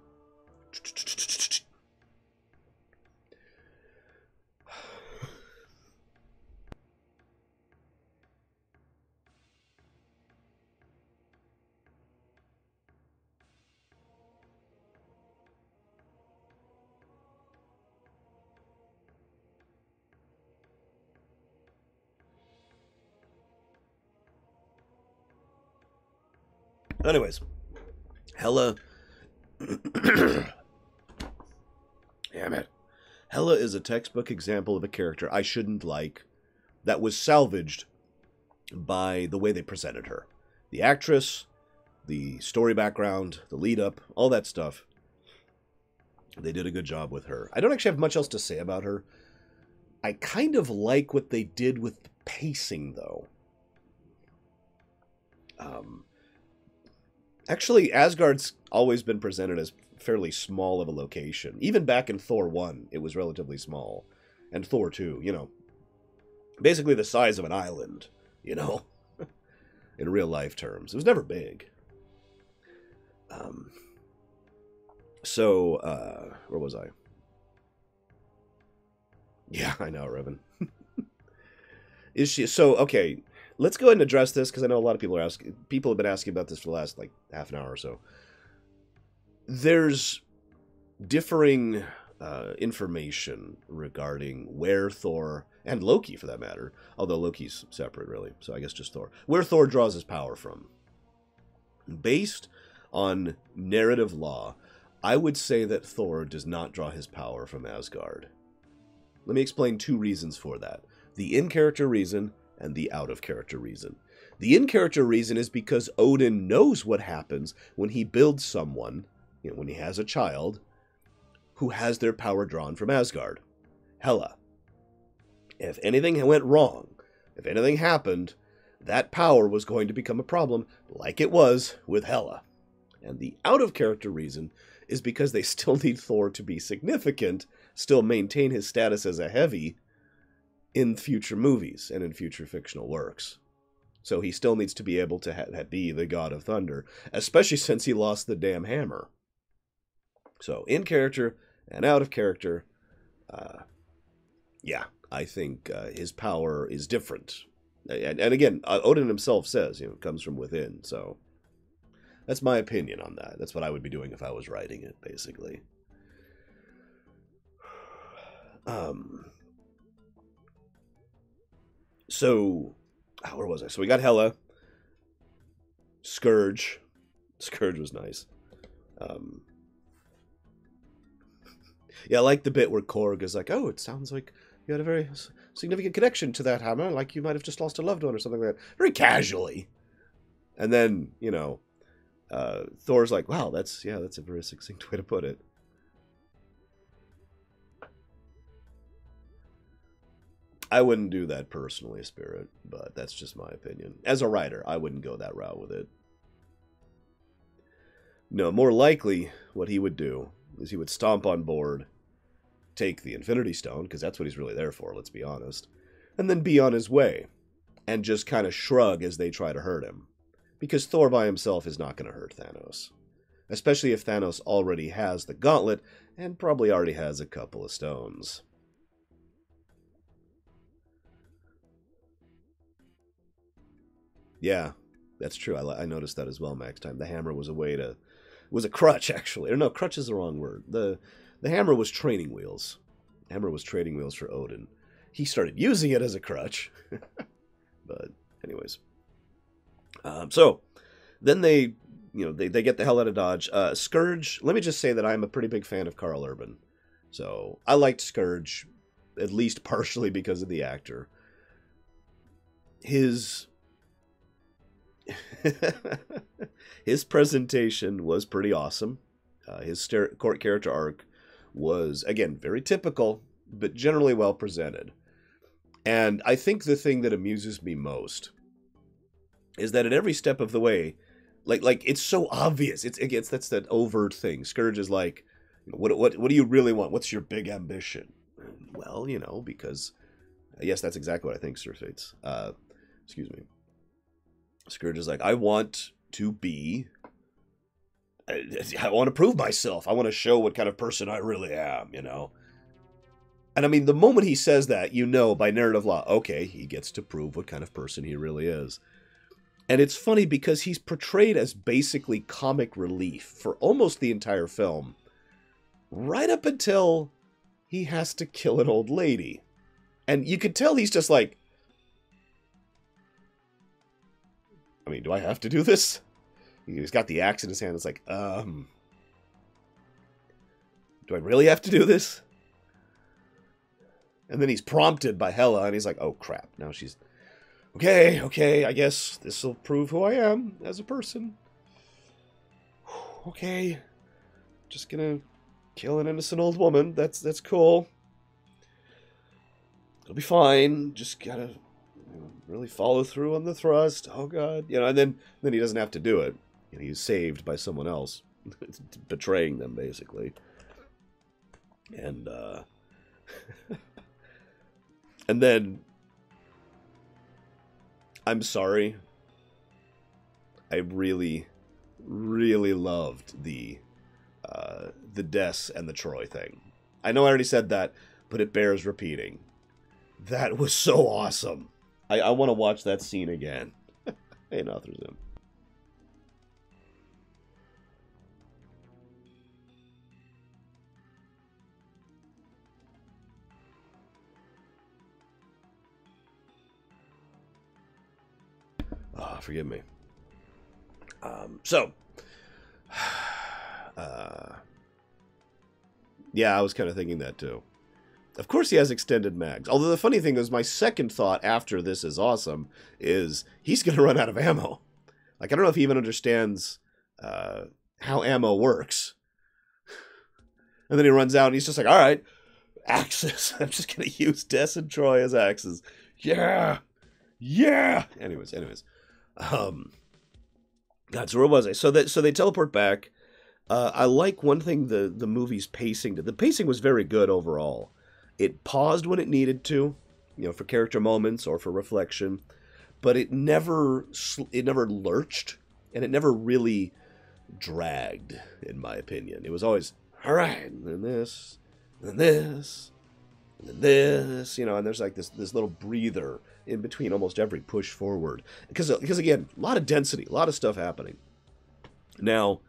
Anyways, Hela. Damn it. Hela is a textbook example of a character I shouldn't like that was salvaged by the way they presented her. The actress, the story background, the lead up, all that stuff. They did a good job with her. I don't actually have much else to say about her. I kind of like what they did with the pacing, though. Actually, Asgard's always been presented as fairly small of a location. Even back in Thor 1, it was relatively small. And Thor 2, you know. Basically the size of an island, you know. In real life terms. It was never big. Where was I? Yeah, I know, Revan. Is she... So, okay... Let's go ahead and address this, because I know a lot of people have been asking about this for the last, like, half an hour or so. There's differing information regarding where Thor, and Loki for that matter, although Loki's separate, really, so I guess just Thor, where Thor draws his power from. Based on narrative law, I would say that Thor does not draw his power from Asgard. Let me explain two reasons for that. The in-character reason and the out-of-character reason. The in-character reason is because Odin knows what happens when he builds someone, you know, when he has a child, who has their power drawn from Asgard. Hela. If anything went wrong, if anything happened, that power was going to become a problem, like it was with Hela. And the out-of-character reason is because they still need Thor to be significant, still maintain his status as a heavy, in future movies and in future fictional works. So he still needs to be able to be the god of thunder, especially since he lost the damn hammer. So in character and out of character, yeah, I think his power is different. And again, Odin himself says, you know, it comes from within. So that's my opinion on that. That's what I would be doing if I was writing it, basically. So, where was I? So we got Hela, Scourge. Scourge was nice. Yeah, I like the bit where Korg is like, oh, it sounds like you had a very significant connection to that hammer, like you might have just lost a loved one or something like that. Very casually. And then, you know, Thor's like, wow, that's a very succinct way to put it. I wouldn't do that personally, Spirit, but that's just my opinion. As a writer, I wouldn't go that route with it. No, more likely, what he would do is he would stomp on board take the Infinity Stone, because that's what he's really there for, let's be honest, and then be on his way, and just kind of shrug as they try to hurt him. Because Thor by himself is not going to hurt Thanos. Especially if Thanos already has the gauntlet, and probably already has a couple of stones. Yeah, that's true. I noticed that as well, Max Time. The hammer was a way to... was a crutch, actually. Or no, crutch is the wrong word. The hammer was training wheels. The hammer was training wheels for Odin. He started using it as a crutch. But, anyways. So, then they get the hell out of Dodge. Scourge, let me just say that I'm a pretty big fan of Karl Urban. So, I liked Scourge, at least partially because of the actor. His presentation was pretty awesome. His court character arc was, again, very typical, but generally well presented. And I think the thing that amuses me most is that at every step of the way, like it's so obvious. That's that overt thing. Scourge is like, what do you really want? What's your big ambition? Well, because yes, that's exactly what I think, Sir Fates. Excuse me. Scourge is like, I want to prove myself. I want to show what kind of person I really am, And I mean, the moment he says that, by narrative law, okay, he gets to prove what kind of person he really is. And it's funny because he's portrayed as basically comic relief for almost the entire film, right up until he has to kill an old lady. And you could tell he's just like, I mean, do I have to do this? He's got the axe in his hand. It's like, do I really have to do this? And then he's prompted by Hela, and he's like, oh, crap. Now she's, okay, I guess this will prove who I am as a person. Okay. Just gonna kill an innocent old woman. That's cool. It'll be fine. Just gotta really follow through on the thrust. Oh, God. And then he doesn't have to do it. He's saved by someone else. Betraying them, basically. And, and then, I'm sorry, I really, really loved the Des and the Troy thing. I know I already said that, but it bears repeating. That was so awesome. I want to watch that scene again. Hey, author's in. Oh, forgive me. Yeah, I was kind of thinking that too. Of course he has extended mags. Although the funny thing is, my second thought after this is awesome is he's going to run out of ammo. Like, I don't know if he even understands how ammo works. And then he runs out and he's just like, all right, axes. I'm just going to use Des and Troy as axes. Yeah. Anyways. God, so where was I? So they teleport back. I like one thing the movie's pacing did. The pacing was very good overall. It paused when it needed to, for character moments or for reflection, but it never lurched, and it never really dragged, in my opinion. It was always, all right, and then this, and then this, and then this, and there's like this little breather in between almost every push forward. Because again, a lot of density, a lot of stuff happening. Now,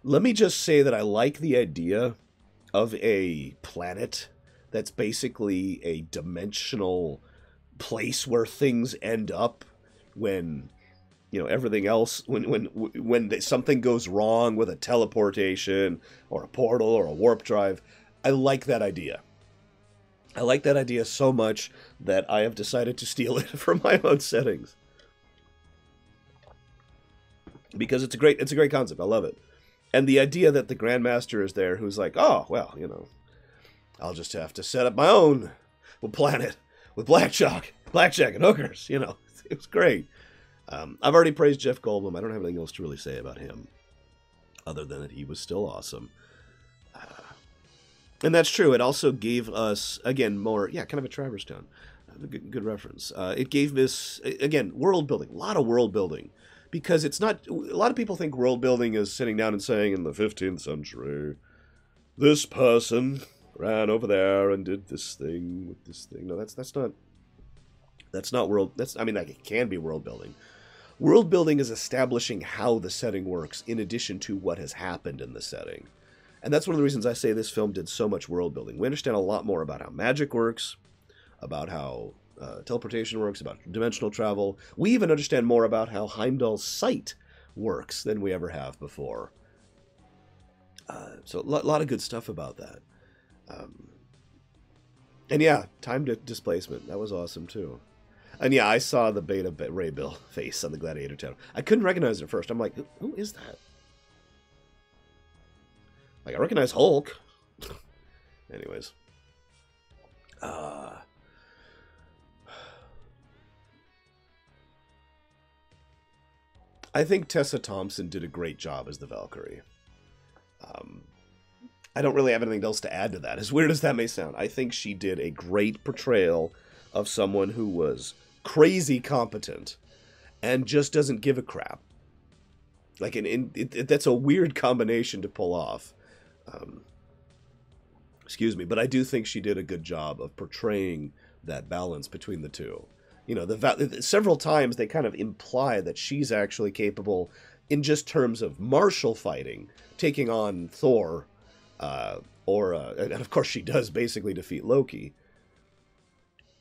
let me just say that I like the idea of a planet that's basically a dimensional place where things end up when, everything else, when something goes wrong with a teleportation or a portal or a warp drive. I like that idea. I like that idea so much that I have decided to steal it for my own settings. Because it's a great concept. I love it. And the idea that the Grandmaster is there who's like, oh, well, I'll just have to set up my own planet with blackjack and hookers, It was great. I've already praised Jeff Goldblum. I don't have anything else to really say about him, other than that he was still awesome. And that's true. It also gave us, again, more, yeah, kind of a Traverse Town. Good reference. It gave us, again, world building, a lot of world building. Because it's not, a lot of people think world building is sitting down and saying, in the 15th century, this person ran over there and did this thing with this thing. No, that's not world, I mean, like, it can be world building. World building is establishing how the setting works in addition to what has happened in the setting. And that's one of the reasons I say this film did so much world building. We understand a lot more about how magic works, about how teleportation works, about dimensional travel. We even understand more about how Heimdall's sight works than we ever have before. So a lot of good stuff about that. And yeah, time to displacement. That was awesome too. And yeah, I saw the Beta Ray Bill face on the Gladiator Town. I couldn't recognize it at first. I'm like, who is that? Like, I recognize Hulk. Anyways. I think Tessa Thompson did a great job as the Valkyrie. I don't really have anything else to add to that. As weird as that may sound, I think she did a great portrayal of someone who was crazy competent and just doesn't give a crap. Like, that's a weird combination to pull off. Excuse me, but I do think she did a good job of portraying that balance between the two. You know, several times they kind of imply that she's actually capable, in just terms of martial fighting, taking on Thor, and of course she does basically defeat Loki.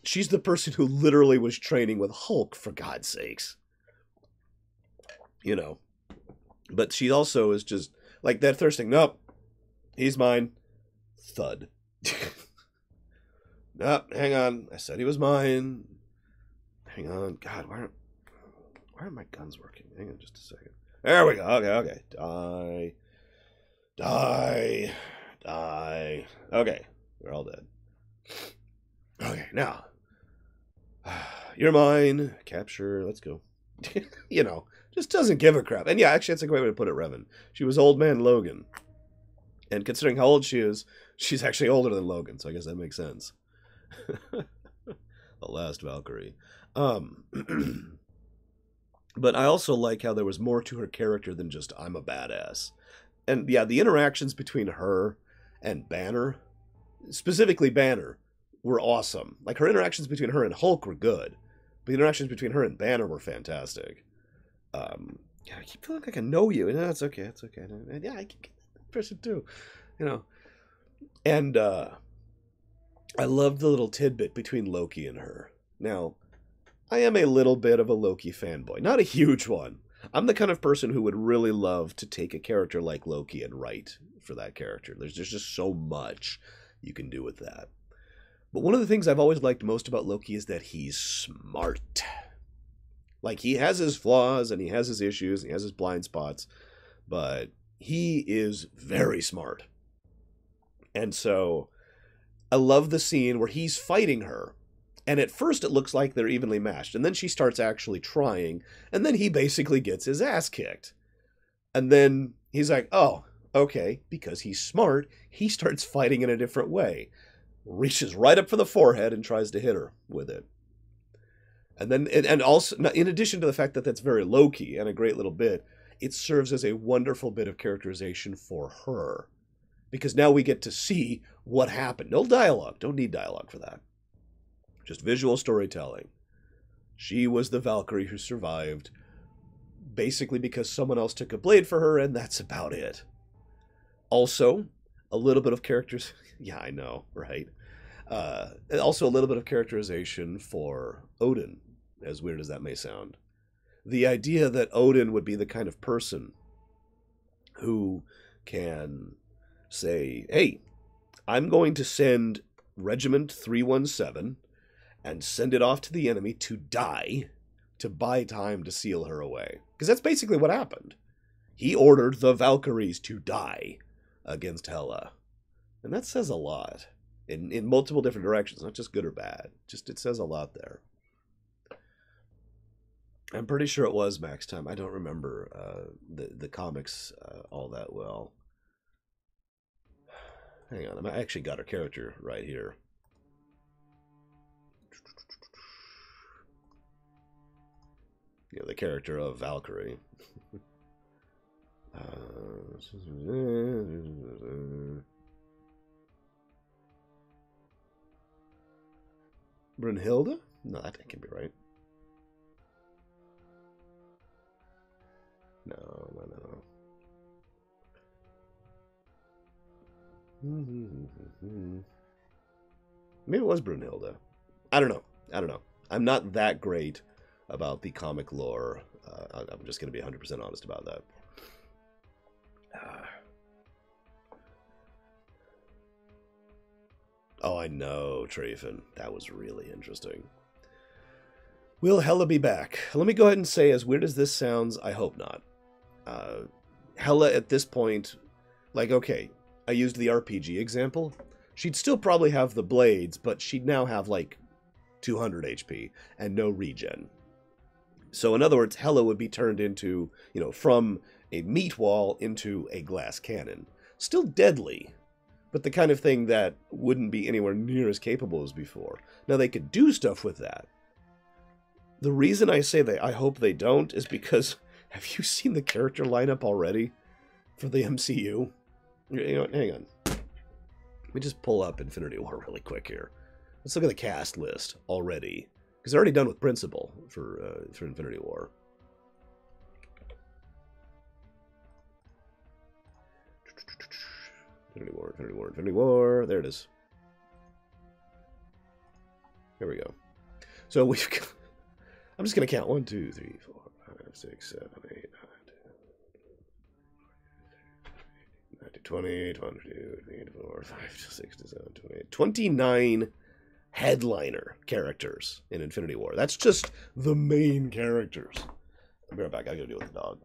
She's the person who literally was training with Hulk, for God's sakes. You know. But she also is just, like, that first thing, nope, he's mine. Thud. Nope, hang on, I said he was mine. Hang on, God, why aren't my guns working? Hang on just a second. There we go, okay. Die. Okay, we're all dead. Okay, now. You're mine. Capture, let's go. You know, just doesn't give a crap. And yeah, actually, that's a great way to put it, Revan. She was Old Man Logan. And considering how old she is, she's actually older than Logan, so I guess that makes sense. The last Valkyrie. But I also like how there was more to her character than just, I'm a badass. And yeah, the interactions between her and Banner, specifically Banner, were awesome. Like, her interactions between her and Hulk were good, but the interactions between her and Banner were fantastic. Yeah, I keep feeling like I know you. No, it's okay. It's okay. Yeah, I keep getting that impression too. You know. And I loved the little tidbit between Loki and her. Now, I am a little bit of a Loki fanboy. Not a huge one. I'm the kind of person who would really love to take a character like Loki and write for that character. There's just so much you can do with that. But one of the things I've always liked most about Loki is that he's smart. Like, he has his flaws and he has his issues and he has his blind spots, but he is very smart. And so I love the scene where he's fighting her. And at first it looks like they're evenly matched. And then she starts actually trying. And then he basically gets his ass kicked. And then he's like, oh, okay. Because he's smart, he starts fighting in a different way. Reaches right up for the forehead and tries to hit her with it. And then, and also, in addition to the fact that that's very low-key and a great little bit, it serves as a wonderful bit of characterization for her. Because now we get to see what happened. No dialogue. Don't need dialogue for that. Just visual storytelling. She was the Valkyrie who survived, basically because someone else took a blade for her, and that's about it. Also, a little bit of characters... Yeah, I know, right? Also, a little bit of characterization for Odin, as weird as that may sound. The idea that Odin would be the kind of person who can say, hey, I'm going to send Regiment 317 and send it off to the enemy to die to buy time to seal her away. Because that's basically what happened. He ordered the Valkyries to die against Hela. And that says a lot in multiple different directions, not just good or bad. Just it says a lot there. I'm pretty sure it was Max Time. I don't remember the comics all that well. hang on. I actually got her character right here. You know, the character of Valkyrie. Brunhilde? No, that can't be right. No. Maybe it was Brunhilde. I don't know. I'm not that great about the comic lore. I'm just going to be 100% honest about that. Oh, I know, Trafen. That was really interesting. Will Hela be back? Let me go ahead and say, as weird as this sounds, I hope not. Hela at this point, like, okay, I used the RPG example. She'd still probably have the blades, but she'd now have, like, 200 HP and no regen. So, in other words, Hela would be turned into, you know, from a meat wall into a glass cannon. Still deadly, but the kind of thing that wouldn't be anywhere near as capable as before. Now, they could do stuff with that. The reason I say that I hope they don't is because, have you seen the character lineup already for the MCU? You know, hang on. Let me just pull up Infinity War really quick here. Let's look at the cast list already. Because they're already done with Principal for Infinity War. Infinity War. There it is. Here we go. So we've got... I'm just going to count. 1, 2, 3, 4, 5, 6, 7, 8, 9, 10, 20, 22, 24, 5, 6, 7, 28, 29 headliner characters in Infinity War. That's just the main characters. I'll be right back. I gotta deal with the dog.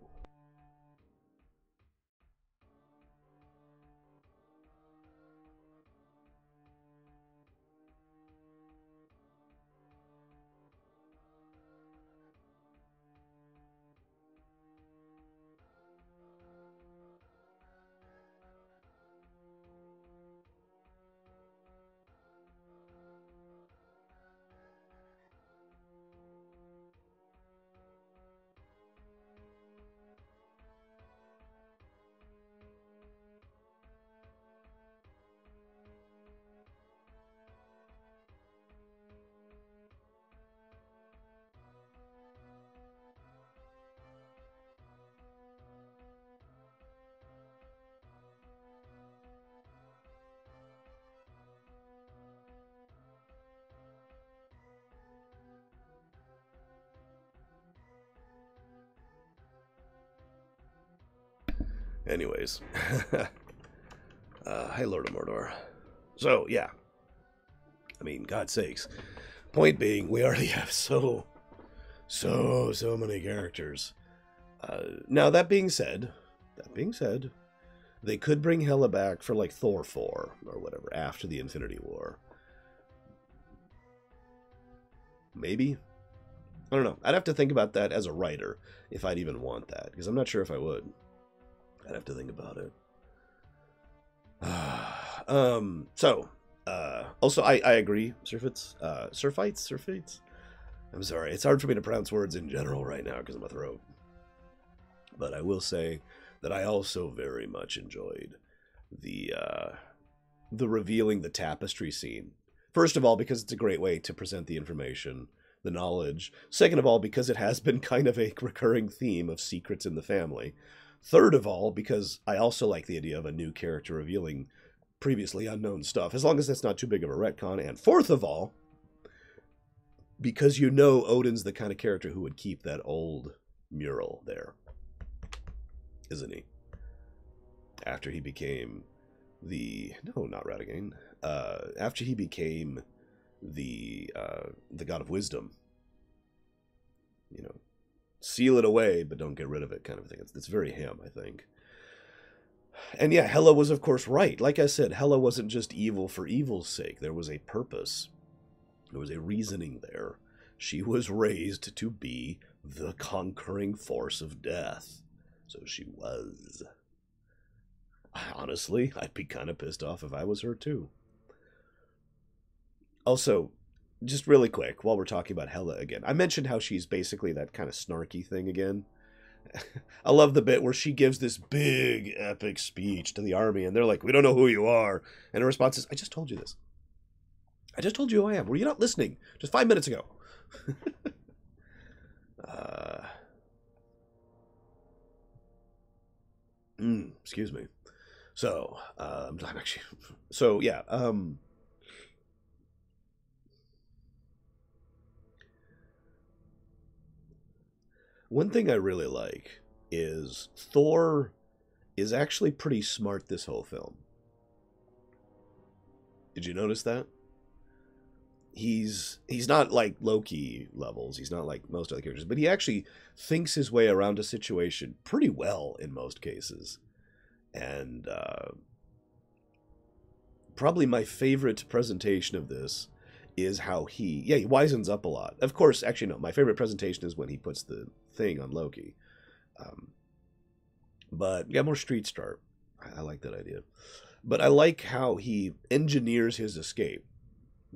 Anyways. Hi, Lord of Mordor. So, yeah. I mean, God's sakes. Point being, we already have so many characters. Now, that being said, they could bring Hela back for, like, Thor 4 or whatever, after the Infinity War. Maybe? I don't know. I'd have to think about that as a writer, if I'd even want that, because I'm not sure if I would. I'd have to think about it. Also, I agree, Surfites? I'm sorry, it's hard for me to pronounce words in general right now because of my throat. But I will say that I also very much enjoyed the revealing the tapestry scene. First of all, because it's a great way to present the information, the knowledge. Second of all, because it has been kind of a recurring theme of secrets in the family. Third of all, because I also like the idea of a new character revealing previously unknown stuff, as long as that's not too big of a retcon. And fourth of all, because you know Odin's the kind of character who would keep that old mural there, isn't he? After he became the... No, not Radagain. After he became the god of wisdom. You know, seal it away, but don't get rid of it kind of thing. It's very him, I think. And yeah, Hela was, of course, right. Like I said, Hela wasn't just evil for evil's sake. There was a purpose. There was a reasoning there. She was raised to be the conquering force of death. So she was. Honestly, I'd be kind of pissed off if I was her too. Also, just really quick, while we're talking about Hela again, I mentioned how she's basically that kind of snarky thing again. I love the bit where she gives this big, epic speech to the army, and they're like, we don't know who you are. And her response is, I just told you this. I just told you who I am. Were you not listening? Just 5 minutes ago. Excuse me. So, I'm actually... So, yeah, one thing I really like is Thor is actually pretty smart this whole film. Did you notice that? He's not like Loki levels. He's not like most other characters, but he actually thinks his way around a situation pretty well in most cases. And probably my favorite presentation of this is how he wisens up a lot. Of course, actually, no, my favorite presentation is when he puts the thing on Loki. But yeah, more street start. I like that idea. But I like how he engineers his escape.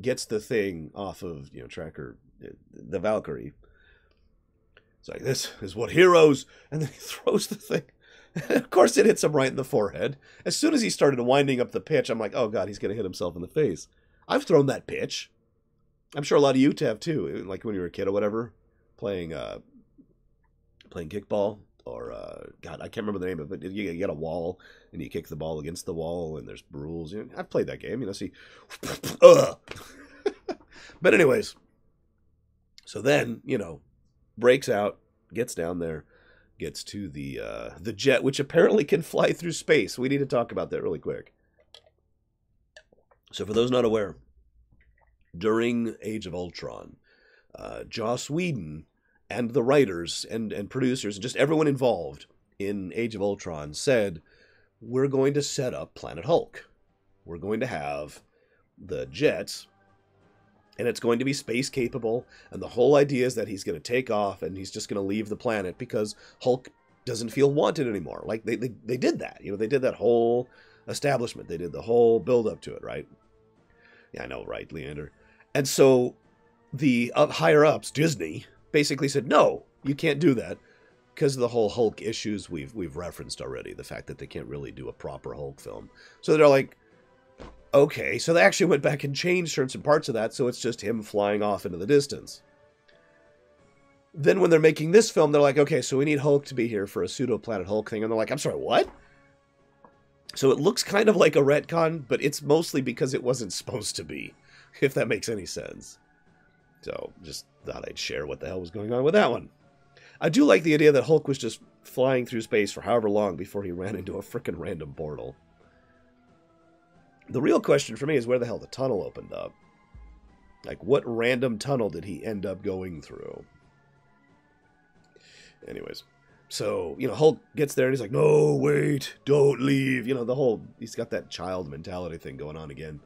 Gets the thing off of, Tracker, the Valkyrie. It's like, this is what heroes... And then he throws the thing. And of course, it hits him right in the forehead. As soon as he started winding up the pitch, I'm like, oh god, he's going to hit himself in the face. I've thrown that pitch. I'm sure a lot of you have too. Like when you were a kid or whatever. Playing kickball. Or, God, I can't remember the name of it. You get a wall, and you kick the ball against the wall, and there's rules. I've played that game, see. But anyways, so then, breaks out, gets down there, gets to the jet, which apparently can fly through space. We need to talk about that really quick. So for those not aware, during Age of Ultron, Joss Whedon and the writers and producers and just everyone involved in Age of Ultron said, we're going to set up Planet Hulk. We're going to have the jets, and it's going to be space capable, and the whole idea is that he's going to take off and he's just going to leave the planet because Hulk doesn't feel wanted anymore. Like, they did that. They did that whole establishment. They did the whole build-up to it, right? Yeah, I know, right, Leander? And so the higher-ups, Disney, basically said, no, you can't do that, because of the whole Hulk issues we've referenced already, the fact that they can't really do a proper Hulk film. So they're like, okay, so they actually went back and changed certain parts of that, so it's just him flying off into the distance. Then when they're making this film, they're like, okay, so we need Hulk to be here for a pseudo-Planet Hulk thing, and they're like, I'm sorry, what? So it looks kind of like a retcon, but it's mostly because it wasn't supposed to be, if that makes any sense. So, just thought I'd share what the hell was going on with that one. I do like the idea that Hulk was just flying through space for however long before he ran into a frickin' random portal. The real question for me is where the hell the tunnel opened up. Like, what random tunnel did he end up going through? Anyways, so, Hulk gets there and he's like, no, wait, don't leave. He's got that child mentality thing going on again.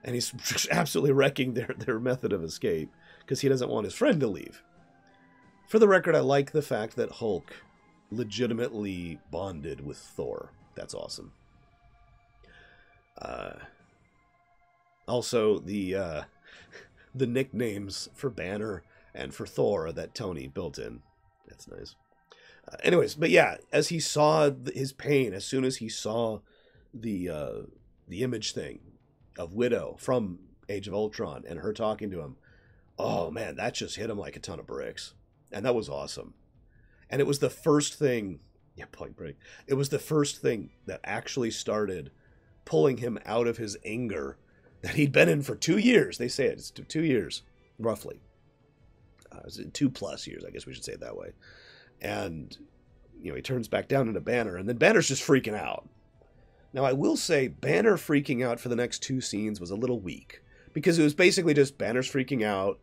And he's absolutely wrecking their method of escape because he doesn't want his friend to leave. For the record, I like the fact that Hulk legitimately bonded with Thor. That's awesome. Also, the nicknames for Banner and for Thor that Tony built in. That's nice. Anyways, but yeah, as he saw his pain, as soon as he saw the image thing of Widow from Age of Ultron and her talking to him, oh man, that just hit him like a ton of bricks. And that was awesome. And it was the first thing, point break. It was the first thing that actually started pulling him out of his anger that he'd been in for 2 years. They say it's 2 years, roughly. 2+ years, I guess we should say it that way. And, he turns back down into Banner, and then Banner's just freaking out. Now, I will say Banner freaking out for the next 2 scenes was a little weak, because it was basically just Banner's freaking out,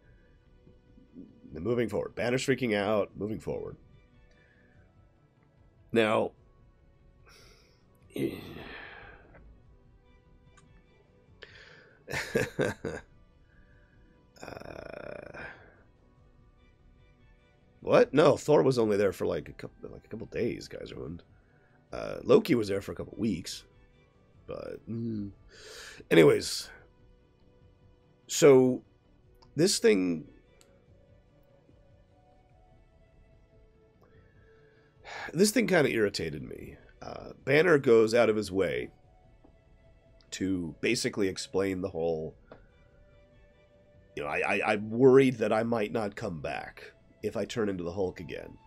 and moving forward. Banner's freaking out, moving forward. Now, what? No, Thor was only there for like a couple days, guys. Loki was there for a couple weeks. But, anyways. So, this thing... This thing kind of irritated me. Banner goes out of his way to basically explain the whole... You know, I'm worried that I might not come back if I turn into the Hulk again.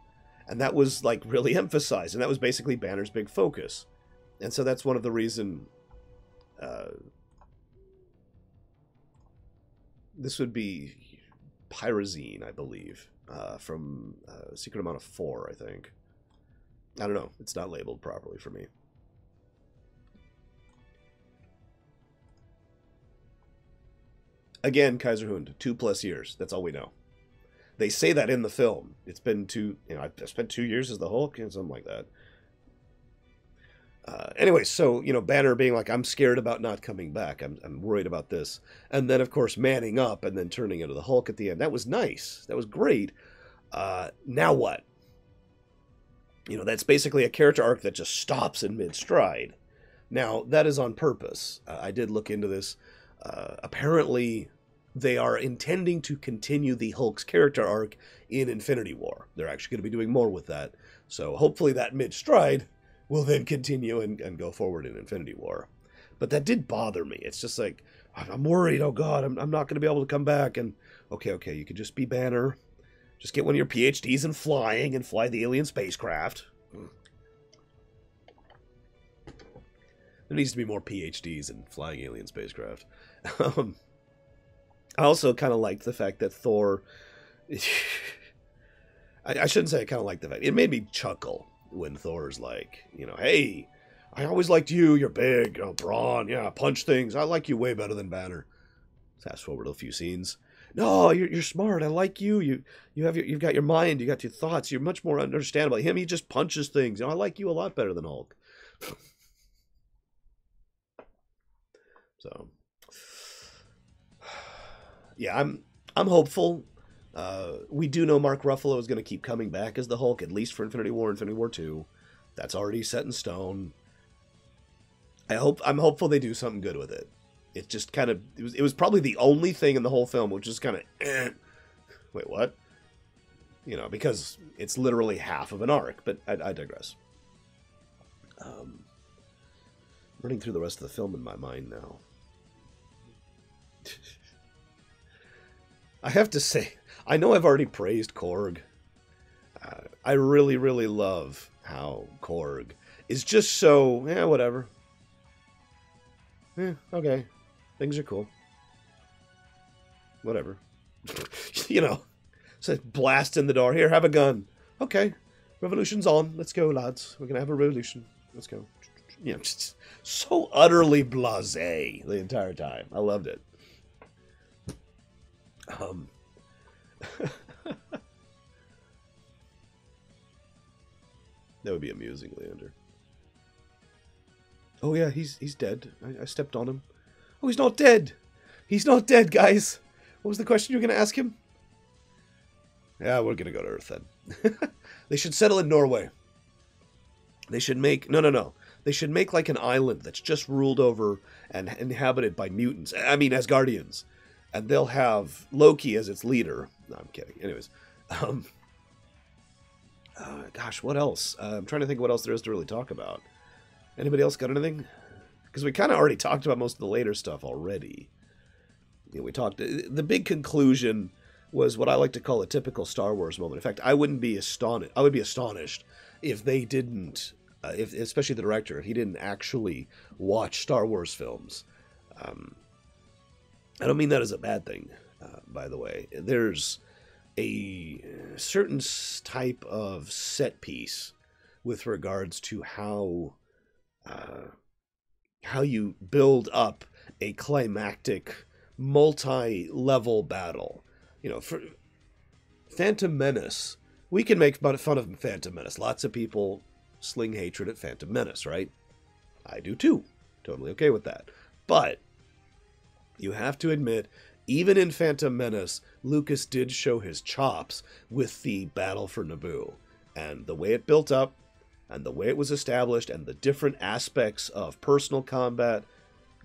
And that was, like, really emphasized. And that was basically Banner's big focus. And so that's one of the reason... this would be Pyrazine, I believe. From Secret Amount of 4, I think. I don't know. It's not labeled properly for me. Again, Kaiserhund, 2+ years. That's all we know. They say that in the film. It's been I spent 2 years as the Hulk, and something like that. Anyway, so, Banner being like, I'm scared about not coming back. I'm worried about this. And then, of course, manning up and then turning into the Hulk at the end. That was nice. That was great. Now what? That's basically a character arc that just stops in mid-stride. Now, that is on purpose. I did look into this. Apparently, they are intending to continue the Hulk's character arc in Infinity War. They're actually going to be doing more with that. So hopefully that mid-stride will then continue and go forward in Infinity War. But that did bother me. It's just like, I'm worried, oh god, I'm not going to be able to come back. And okay, you could just be Banner. Just get one of your PhDs in flying and fly the alien spacecraft. There needs to be more PhDs in flying alien spacecraft. I also kind of liked the fact that Thor... I shouldn't say I kind of liked the fact. It made me chuckle when Thor's like, hey, I always liked you. You're big, brawn, yeah, punch things. I like you way better than Banner. Fast forward a few scenes. No, you're smart. I like you. You've got your mind. You got your thoughts. You're much more understandable. Him, he just punches things. I like you a lot better than Hulk. So, yeah, I'm hopeful. We do know Mark Ruffalo is going to keep coming back as the Hulk, at least for Infinity War, Infinity War 2. That's already set in stone. I'm hopeful they do something good with it. It just kind of, it was probably the only thing in the whole film which is kind of, wait, what? Because it's literally half of an arc, but I digress. Running through the rest of the film in my mind now. I have to say, I know I've already praised Korg. I really, really love how Korg is just so, whatever. Okay. Things are cool. Whatever. So blast in the door. Here, have a gun. Okay. Revolution's on. Let's go, lads. We're going to have a revolution. Let's go. Just so utterly blasé the entire time. I loved it. That would be amusing, Leander. Oh yeah, he's dead. I stepped on him. Oh, he's not dead. He's not dead, guys. What was the question you were going to ask him? Yeah, we're going to go to Earth then. They should settle in Norway. They should make... No. They should make like an island that's just ruled over and inhabited by mutants. I mean, Asgardians. And they'll have Loki as its leader. No, I'm kidding. Anyways. Gosh, what else? I'm trying to think what else there is to really talk about. Anybody else got anything? Because we kind of already talked about most of the later stuff already. We talked... The big conclusion was what I like to call a typical Star Wars moment. In fact, I would be astonished if they didn't... especially the director, if he didn't actually watch Star Wars films. I don't mean that as a bad thing, by the way. There's a certain type of set piece with regards to how you build up a climactic, multi-level battle. For Phantom Menace, we can make fun of Phantom Menace. Lots of people sling hatred at Phantom Menace, right? I do too. Totally okay with that. But you have to admit, even in Phantom Menace, Lucas did show his chops with the battle for Naboo. And the way it built up, and the way it was established and the different aspects of personal combat,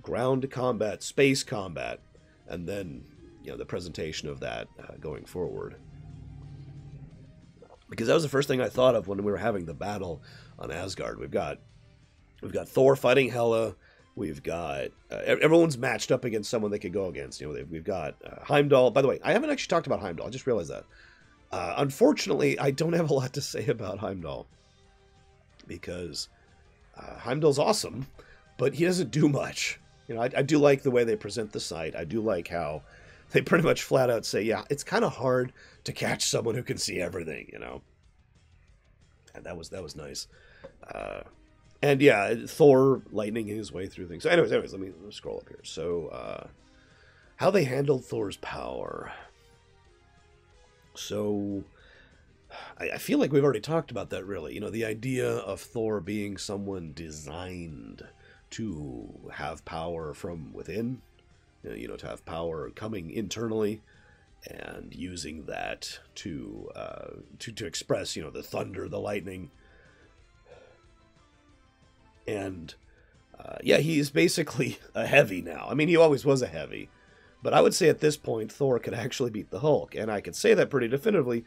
ground combat, space combat, and then, you know, the presentation of that going forward. Because that was the first thing I thought of when we were having the battle on Asgard. We've got Thor fighting Hela. We've got everyone's matched up against someone they could go against. You know, we've got Heimdall. By the way, I haven't actually talked about Heimdall. I just realized that. Unfortunately, I don't have a lot to say about Heimdall because Heimdall's awesome, but he doesn't do much. You know, I do like the way they present the site. I do like how they pretty much flat out say, yeah, it's kind of hard to catch someone who can see everything, you know. And that was nice. And yeah, Thor lightning his way through things. So anyways, let me scroll up here. So, how they handled Thor's power. So, I feel like we've already talked about that, really. You know, the idea of Thor being someone designed to have power from within, you know, to have power coming internally, and using that to express, you know, the thunder, the lightning. And, yeah, he's basically a heavy now. I mean, he always was a heavy. But I would say at this point, Thor could actually beat the Hulk. And I could say that pretty definitively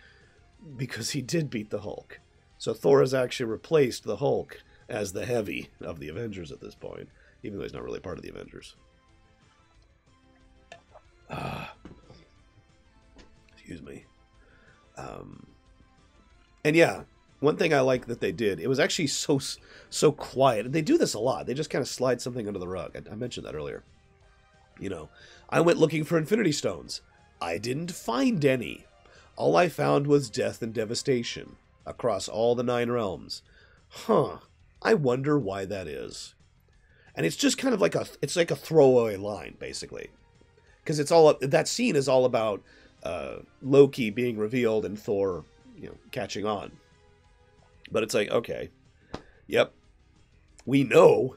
because he did beat the Hulk. So Thor has actually replaced the Hulk as the heavy of the Avengers at this point. Even though he's not really part of the Avengers. Excuse me. And yeah, one thing I like that they did, it was actually so quiet. And they do this a lot. They just kind of slide something under the rug. I mentioned that earlier. You know, I went looking for Infinity Stones. I didn't find any. All I found was death and devastation across all the 9 realms. Huh. I wonder why that is. And it's just kind of like it's like a throwaway line, basically. Because it's all, that scene is all about Loki being revealed and Thor, you know, catching on. But it's like, okay, yep, we know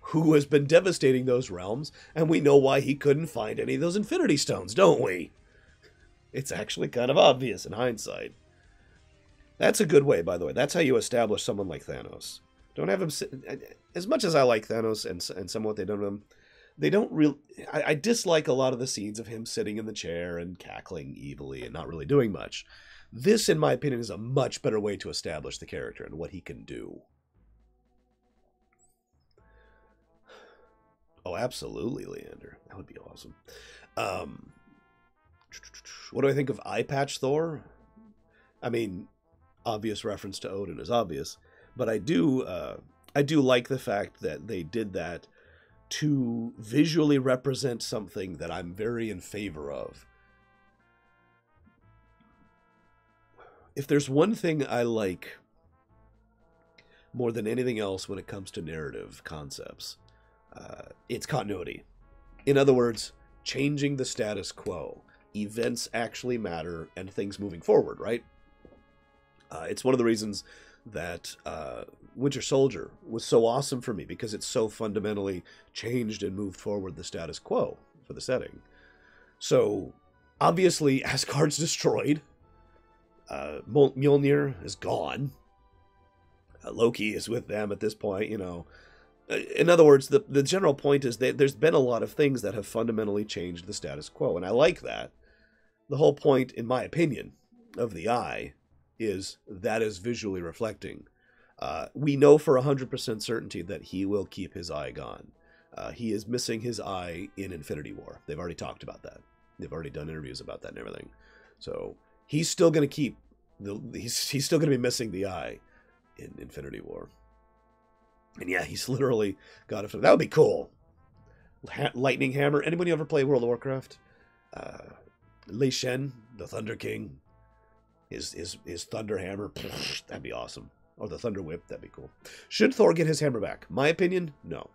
who has been devastating those realms, and we know why he couldn't find any of those Infinity Stones, don't we? It's actually kind of obvious in hindsight. That's a good way, by the way. That's how you establish someone like Thanos. Don't have him sit, as much as I like Thanos and some of what they've done to him, they don't really... I dislike a lot of the scenes of him sitting in the chair and cackling evilly and not really doing much. This, in my opinion, is a much better way to establish the character and what he can do. Oh, absolutely, Leander. That would be awesome. What do I think of Eye Patch Thor? I mean, obvious reference to Odin is obvious, but I do like the fact that they did that to visually represent something that I'm very in favor of. If there's one thing I like more than anything else when it comes to narrative concepts, it's continuity. In other words, changing the status quo. Events actually matter and things moving forward, right? It's one of the reasons that Winter Soldier was so awesome for me, because it's so fundamentally changed and moved forward the status quo for the setting. So, obviously, Asgard's destroyed. Mjolnir is gone. Loki is with them at this point, you know. In other words, the general point is that there's been a lot of things that have fundamentally changed the status quo, and I like that. The whole point, in my opinion, of the eye is that is visually reflecting. We know for 100% certainty that he will keep his eye gone. He is missing his eye in Infinity War. They've already talked about that. They've already done interviews about that and everything. So he's still going to keep he's still going to be missing the eye in Infinity War. And yeah, he's literally got it. That would be cool. Lightning Hammer. Anybody ever play World of Warcraft? Lei Shen, the Thunder King. His Thunder Hammer. That'd be awesome. Or the Thunder Whip. That'd be cool. Should Thor get his hammer back? My opinion, no.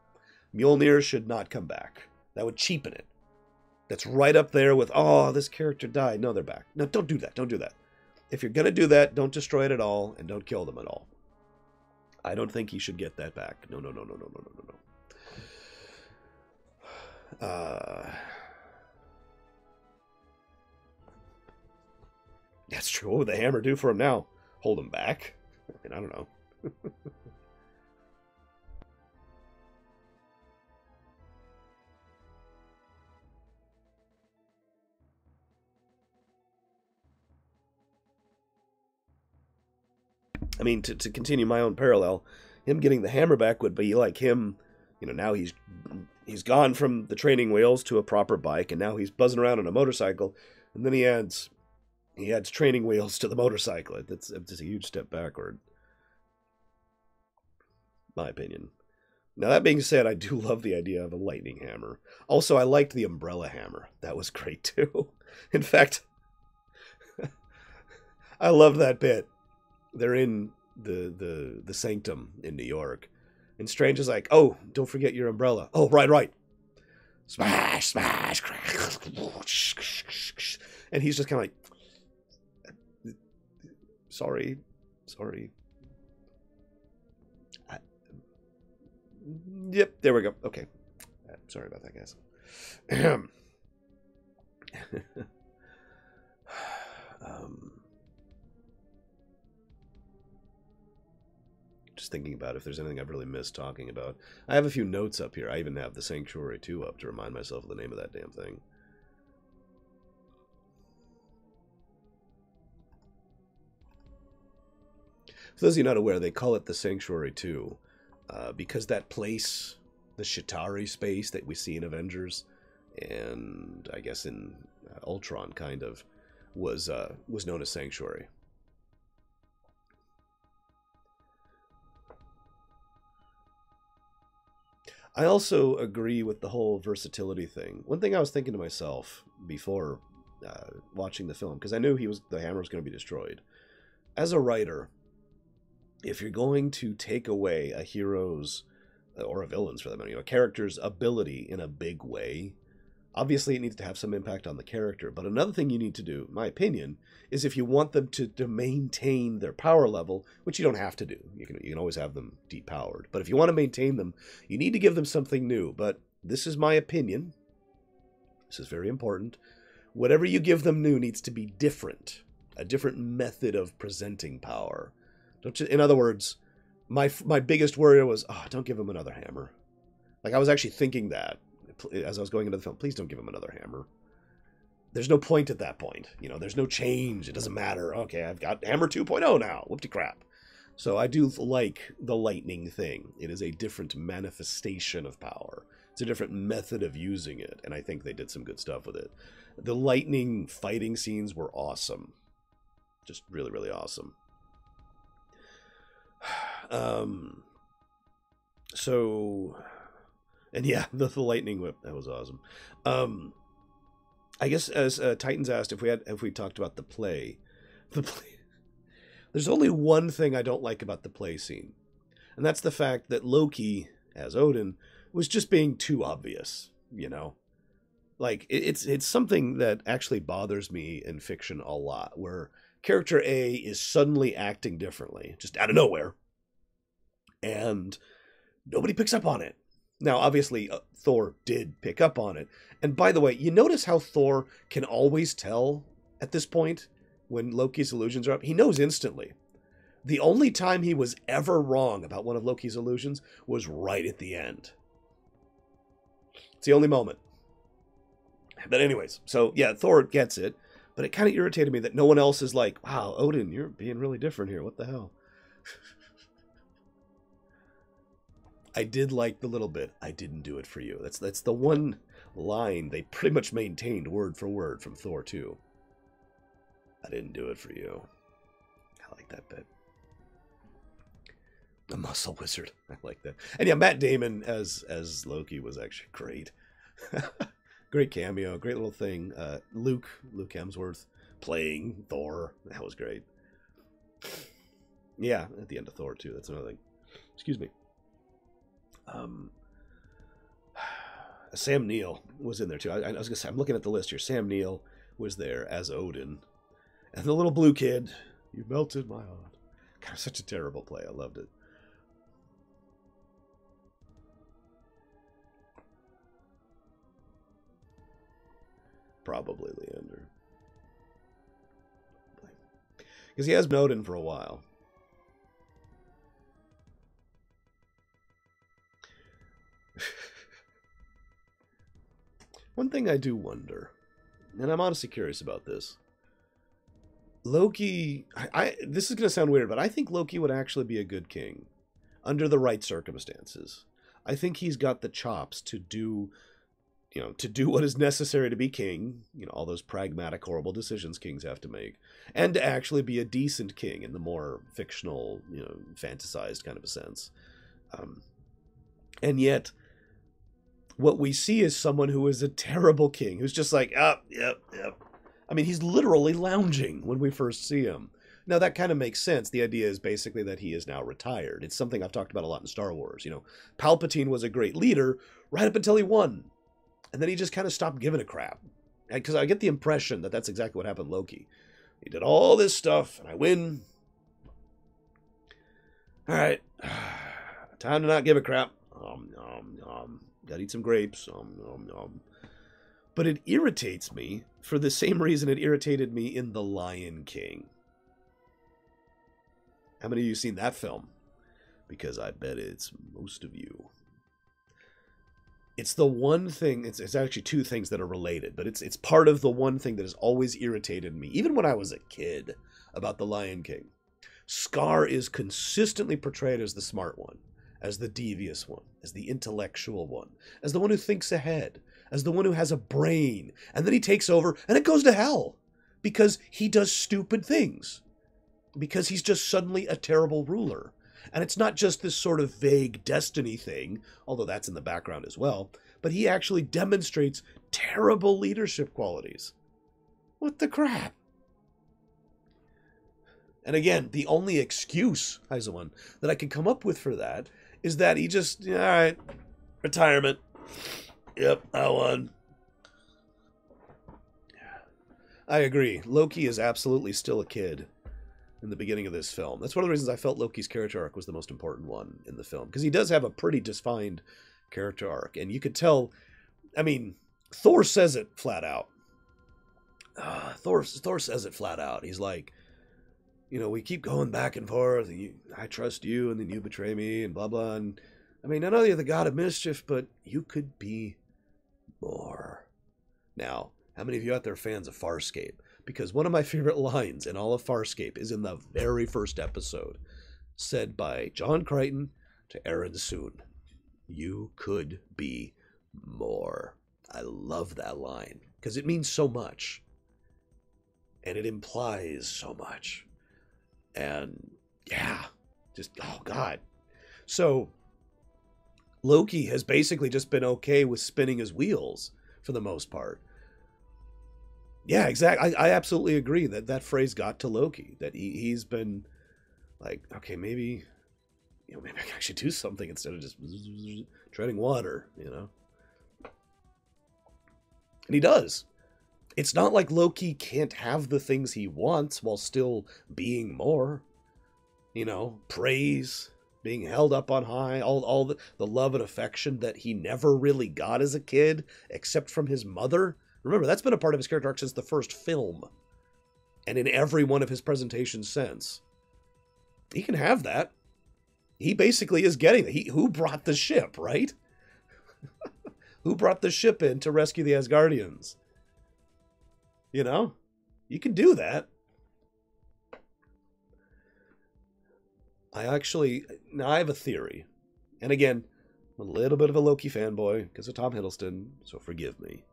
Mjolnir should not come back. That would cheapen it. That's right up there with, oh, this character died. No, they're back. No, don't do that. Don't do that. If you're going to do that, don't destroy it at all, and don't kill them at all. I don't think he should get that back. No, no, no, no, no, no, no, no. That's true. What would the hammer do for him now? Hold him back? I mean, I don't know. I mean, to continue my own parallel, him getting the hammer back would be like him, now he's gone from the training wheels to a proper bike, and now he's buzzing around on a motorcycle, and then he adds training wheels to the motorcycle. That's a huge step backward, my opinion. Now, that being said, I do love the idea of a lightning hammer. Also, I liked the umbrella hammer. That was great, too. In fact, I loved that bit. They're in the sanctum in New York, and Strange is like, "Oh, don't forget your umbrella." "Oh, right. Smash, smash, crack." And he's just kind of like, sorry. Yep, there we go. Okay. Sorry about that, guys. Just thinking about if there's anything I've really missed talking about. I have a few notes up here. I even have the Sanctuary 2 up to remind myself of the name of that damn thing. For those of you not aware, they call it the Sanctuary 2 because that place, the Chitauri space that we see in Avengers, and I guess in Ultron, kind of, was known as Sanctuary. I also agree with the whole versatility thing. One thing I was thinking to myself before watching the film, because I knew the hammer was going to be destroyed. As a writer, if you're going to take away a hero's, or a villain's for that matter, a character's ability in a big way, obviously it needs to have some impact on the character. But another thing you need to do, in my opinion, is if you want them to maintain their power level, which you don't have to do. You can always have them depowered. But if you want to maintain them, you need to give them something new. But this is my opinion. This is very important. Whatever you give them new needs to be different. A different method of presenting power. In other words, my biggest worry was, don't give him another hammer. Like, I was actually thinking that as I was going into the film. Please don't give him another hammer. There's no point at that point. There's no change. It doesn't matter. Okay, I've got hammer 2.0 now. Whoopty crap. So I do like the lightning thing. It is a different manifestation of power. It's a different method of using it, and I think they did some good stuff with it. The lightning fighting scenes were awesome. Just really, really awesome. And yeah, the lightning whip, that was awesome. I guess as Titans asked if we talked about the play. There's only one thing I don't like about the play scene, and that's the fact that Loki, as Odin, was just being too obvious. Like it's something that actually bothers me in fiction a lot, where character A is suddenly acting differently, just out of nowhere, and nobody picks up on it. Now, obviously, Thor did pick up on it. And by the way, you notice how Thor can always tell at this point when Loki's illusions are up? He knows instantly. The only time he was ever wrong about one of Loki's illusions was right at the end. It's the only moment. But anyways, so yeah, Thor gets it. But it kind of irritated me that no one else is like, wow, Odin, you're being really different here. What the hell? I did like the little bit, I didn't do it for you. That's the one line they pretty much maintained word for word from Thor 2. I didn't do it for you. I like that bit. The muscle wizard. I like that. And yeah, Matt Damon as Loki was actually great. Great cameo, great little thing. Luke Hemsworth playing Thor. That was great. Yeah, at the end of Thor 2. That's another thing. Excuse me. Sam Neill was in there too. I was gonna say, I'm looking at the list here. Sam Neill was there as Odin, and the little blue kid. You melted my heart. God, such a terrible play. I loved it. Probably Leander, because he has been Odin for a while. One thing I do wonder, and I'm honestly curious about this. Loki, this is going to sound weird, but I think Loki would actually be a good king under the right circumstances. I think he's got the chops to do, to do what is necessary to be king, all those pragmatic, horrible decisions kings have to make, and to actually be a decent king in the more fictional, fantasized kind of a sense. And yet, what we see is someone who is a terrible king, who's just like, yep. I mean, he's literally lounging when we first see him. Now, that kind of makes sense. The idea is basically that he is now retired. It's something I've talked about a lot in Star Wars. Palpatine was a great leader right up until he won. And then he just kind of stopped giving a crap. Because I get the impression that that's exactly what happened to Loki. He did all this stuff, and I win. All right. Time to not give a crap. Gotta eat some grapes. But it irritates me for the same reason it irritated me in The Lion King. How many of you seen that film? Because I bet it's most of you. It's the one thing, it's actually two things that are related, but it's part of the one thing that has always irritated me, even when I was a kid, about The Lion King. Scar is consistently portrayed as the smart one, as the devious one, as the intellectual one, as the one who thinks ahead, as the one who has a brain, and then he takes over, and it goes to hell, because he does stupid things, because he's just suddenly a terrible ruler. And it's not just this sort of vague destiny thing, although that's in the background as well, but he actually demonstrates terrible leadership qualities. What the crap? And again, the only excuse, Heisewan, that I can come up with for that is that he just, all right, retirement. Yep, I won. I agree. Loki is absolutely still a kid in the beginning of this film. That's one of the reasons I felt Loki's character arc was the most important one in the film, because he does have a pretty defined character arc, and you could tell, I mean, Thor says it flat out. Thor says it flat out. He's like, we keep going back and forth, and I trust you, and then you betray me, and blah, blah, and I mean, I know you're the god of mischief, but you could be more. Now, how many of you out there are fans of Farscape? Because one of my favorite lines in all of Farscape is in the very first episode, said by John Crichton to Aaron Soon. You could be more. I love that line, because it means so much. And it implies so much. And, yeah, just, oh, God. So, Loki has basically just been okay with spinning his wheels, for the most part. Yeah, exactly. I absolutely agree that phrase got to Loki. That he's been like, okay, maybe I should do something instead of just treading water, And he does. It's not like Loki can't have the things he wants while still being more. Praise, being held up on high, all the love and affection that he never really got as a kid, except from his mother. Remember, that's been a part of his character arc since the first film. And in every one of his presentations since. He can have that. He basically is getting that. Who brought the ship, right? Who brought the ship in to rescue the Asgardians? You can do that. I have a theory. And again, I'm a little bit of a Loki fanboy because of Tom Hiddleston, so forgive me.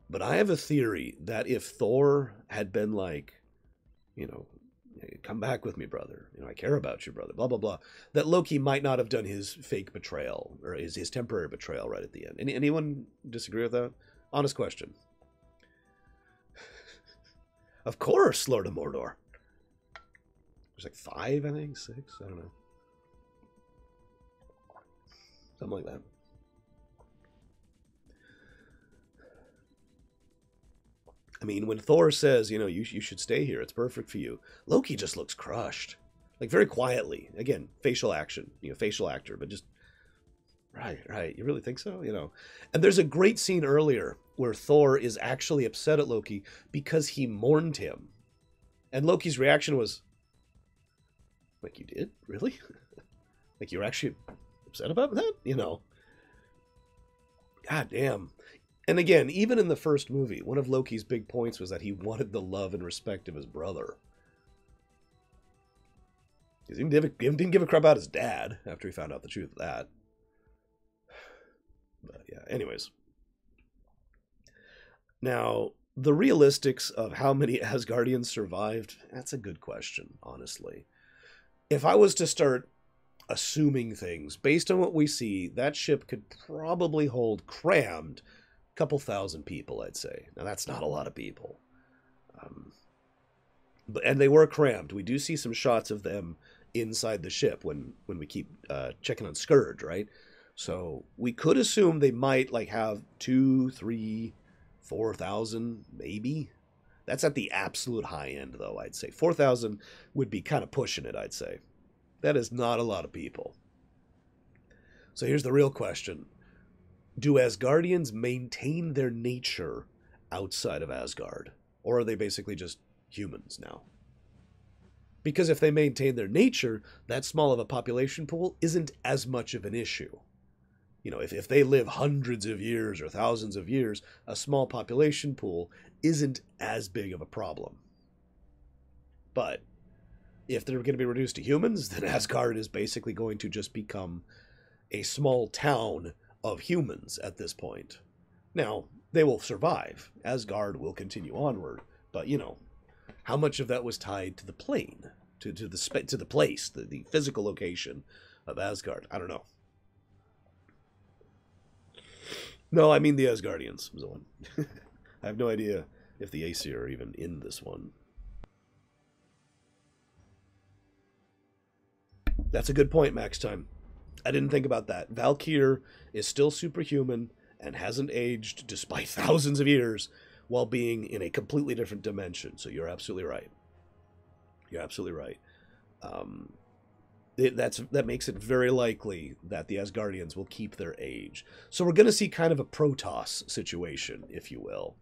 But I have a theory that if Thor had been like, come back with me, brother. I care about you, brother, blah, blah, blah. That Loki might not have done his fake betrayal, or his temporary betrayal right at the end. Anyone disagree with that? Honest question. Of course, Lord of Mordor. There's like 5, I think, 6, I don't know. Something like that. I mean, when Thor says, you should stay here, it's perfect for you, Loki just looks crushed. Like, very quietly. Again, facial action, facial actor, but just, right, you really think so? And there's a great scene earlier where Thor is actually upset at Loki because he mourned him. And Loki's reaction was, like, you did? Really? Like, you're actually upset about that? God damn. And again, even in the first movie, one of Loki's big points was that he wanted the love and respect of his brother. He didn't give a crap about his dad after he found out the truth of that. But yeah, anyways. Now, the realistics of how many Asgardians survived, that's a good question, honestly. If I was to start assuming things, based on what we see, that ship could probably hold crammed a couple thousand people, I'd say. Now, that's not a lot of people. And they were crammed. We do see some shots of them inside the ship when we keep checking on Scourge, right? So we could assume they might like have 2, 3, 4,000, maybe. That's at the absolute high end, though, I'd say. 4,000 would be kind of pushing it, I'd say. That is not a lot of people. So here's the real question. Do Asgardians maintain their nature outside of Asgard? Or are they basically just humans now? Because if they maintain their nature, that small of a population pool isn't as much of an issue. You know, if they live hundreds of years or thousands of years, a small population pool isn't as big of a problem. But if they're going to be reduced to humans, then Asgard is basically going to just become a small town of humans at this point. Now, they will survive. Asgard will continue onward. But, you know, how much of that was tied to the plane, to the place, the physical location of Asgard? I don't know. No, I mean the Asgardians was the one. I have no idea if the Aesir are even in this one. That's a good point, Max Time. I didn't think about that. Valkyrie is still superhuman and hasn't aged despite thousands of years while being in a completely different dimension. So you're absolutely right. You're absolutely right. That makes it very likely that the Asgardians will keep their age. So we're going to see kind of a Protoss situation, if you will.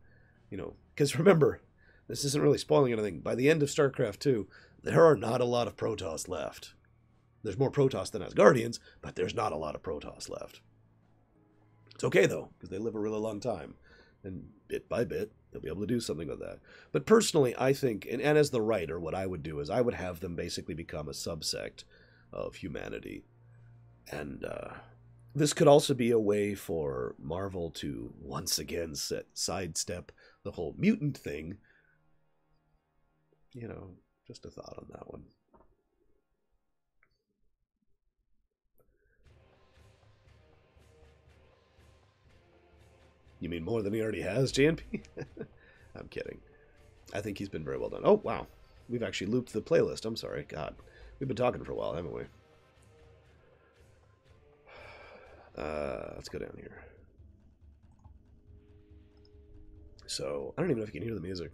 You know, because remember, this isn't really spoiling anything. By the end of StarCraft 2, there are not a lot of Protoss left. There's more Protoss than Asgardians, but there's not a lot of Protoss left. It's okay, though, because they live a really long time. And bit by bit, they'll be able to do something with that. But personally, I think, and as the writer, what I would do is I would have them basically become a subsect of humanity. And this could also be a way for Marvel to once again sidestep the whole mutant thing. You know, just a thought on that one. You mean more than he already has, JNP? I'm kidding. I think he's been very well done. Oh, wow. We've actually looped the playlist. I'm sorry. God. We've been talking for a while, haven't we? Let's go down here. So, I don't even know if you can hear the music.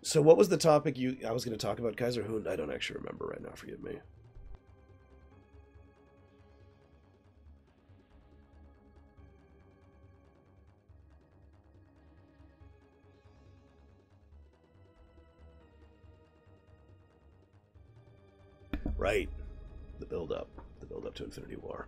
So what was the topic I was going to talk about, Kaiser Hund? I don't actually remember right now. Forgive me. Right. The build-up to Infinity War.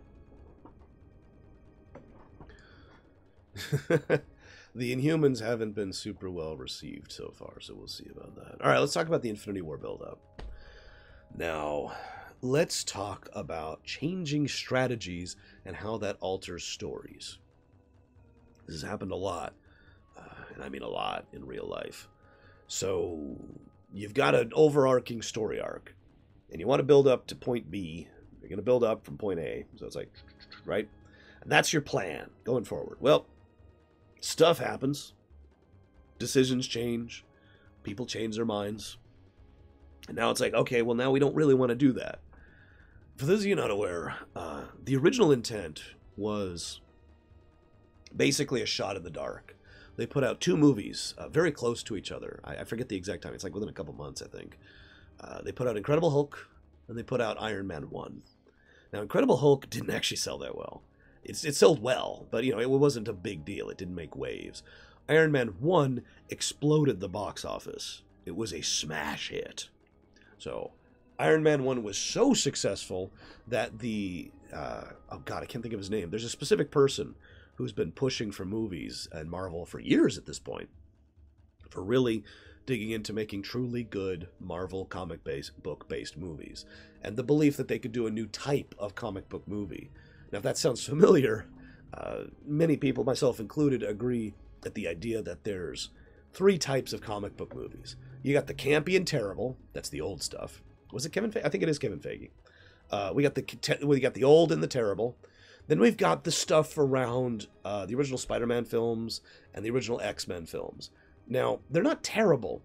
The Inhumans haven't been super well received so far, so we'll see about that. All right, let's talk about the Infinity War build-up. Now, let's talk about changing strategies and how that alters stories. This has happened a lot, and I mean a lot in real life. So, you've got an overarching story arc, and you want to build up to point B. You're going to build up from point A. So it's like, right? And that's your plan going forward. Well, stuff happens. Decisions change. People change their minds. And now it's like, okay, well, now we don't really want to do that. For those of you not aware, the original intent was basically a shot in the dark. They put out 2 movies very close to each other. I forget the exact time. It's like within a couple months, I think. They put out Incredible Hulk, and they put out Iron Man 1. Now, Incredible Hulk didn't actually sell that well. It sold well, but, you know, it wasn't a big deal. It didn't make waves. Iron Man 1 exploded the box office. It was a smash hit. So, Iron Man 1 was so successful that oh God, I can't think of his name. There's a specific person who's been pushing for movies and Marvel for years at this point, for really digging into making truly good Marvel comic book based movies, and the belief that they could do a new type of comic book movie. Now, if that sounds familiar, many people, myself included, agree that the idea that there's 3 types of comic book movies. You got the campy and terrible. That's the old stuff. Was it Kevin Feige? I think it is Kevin Feige. We got the old and the terrible. Then we've got the stuff around the original Spider-Man films and the original X-Men films. Now, they're not terrible,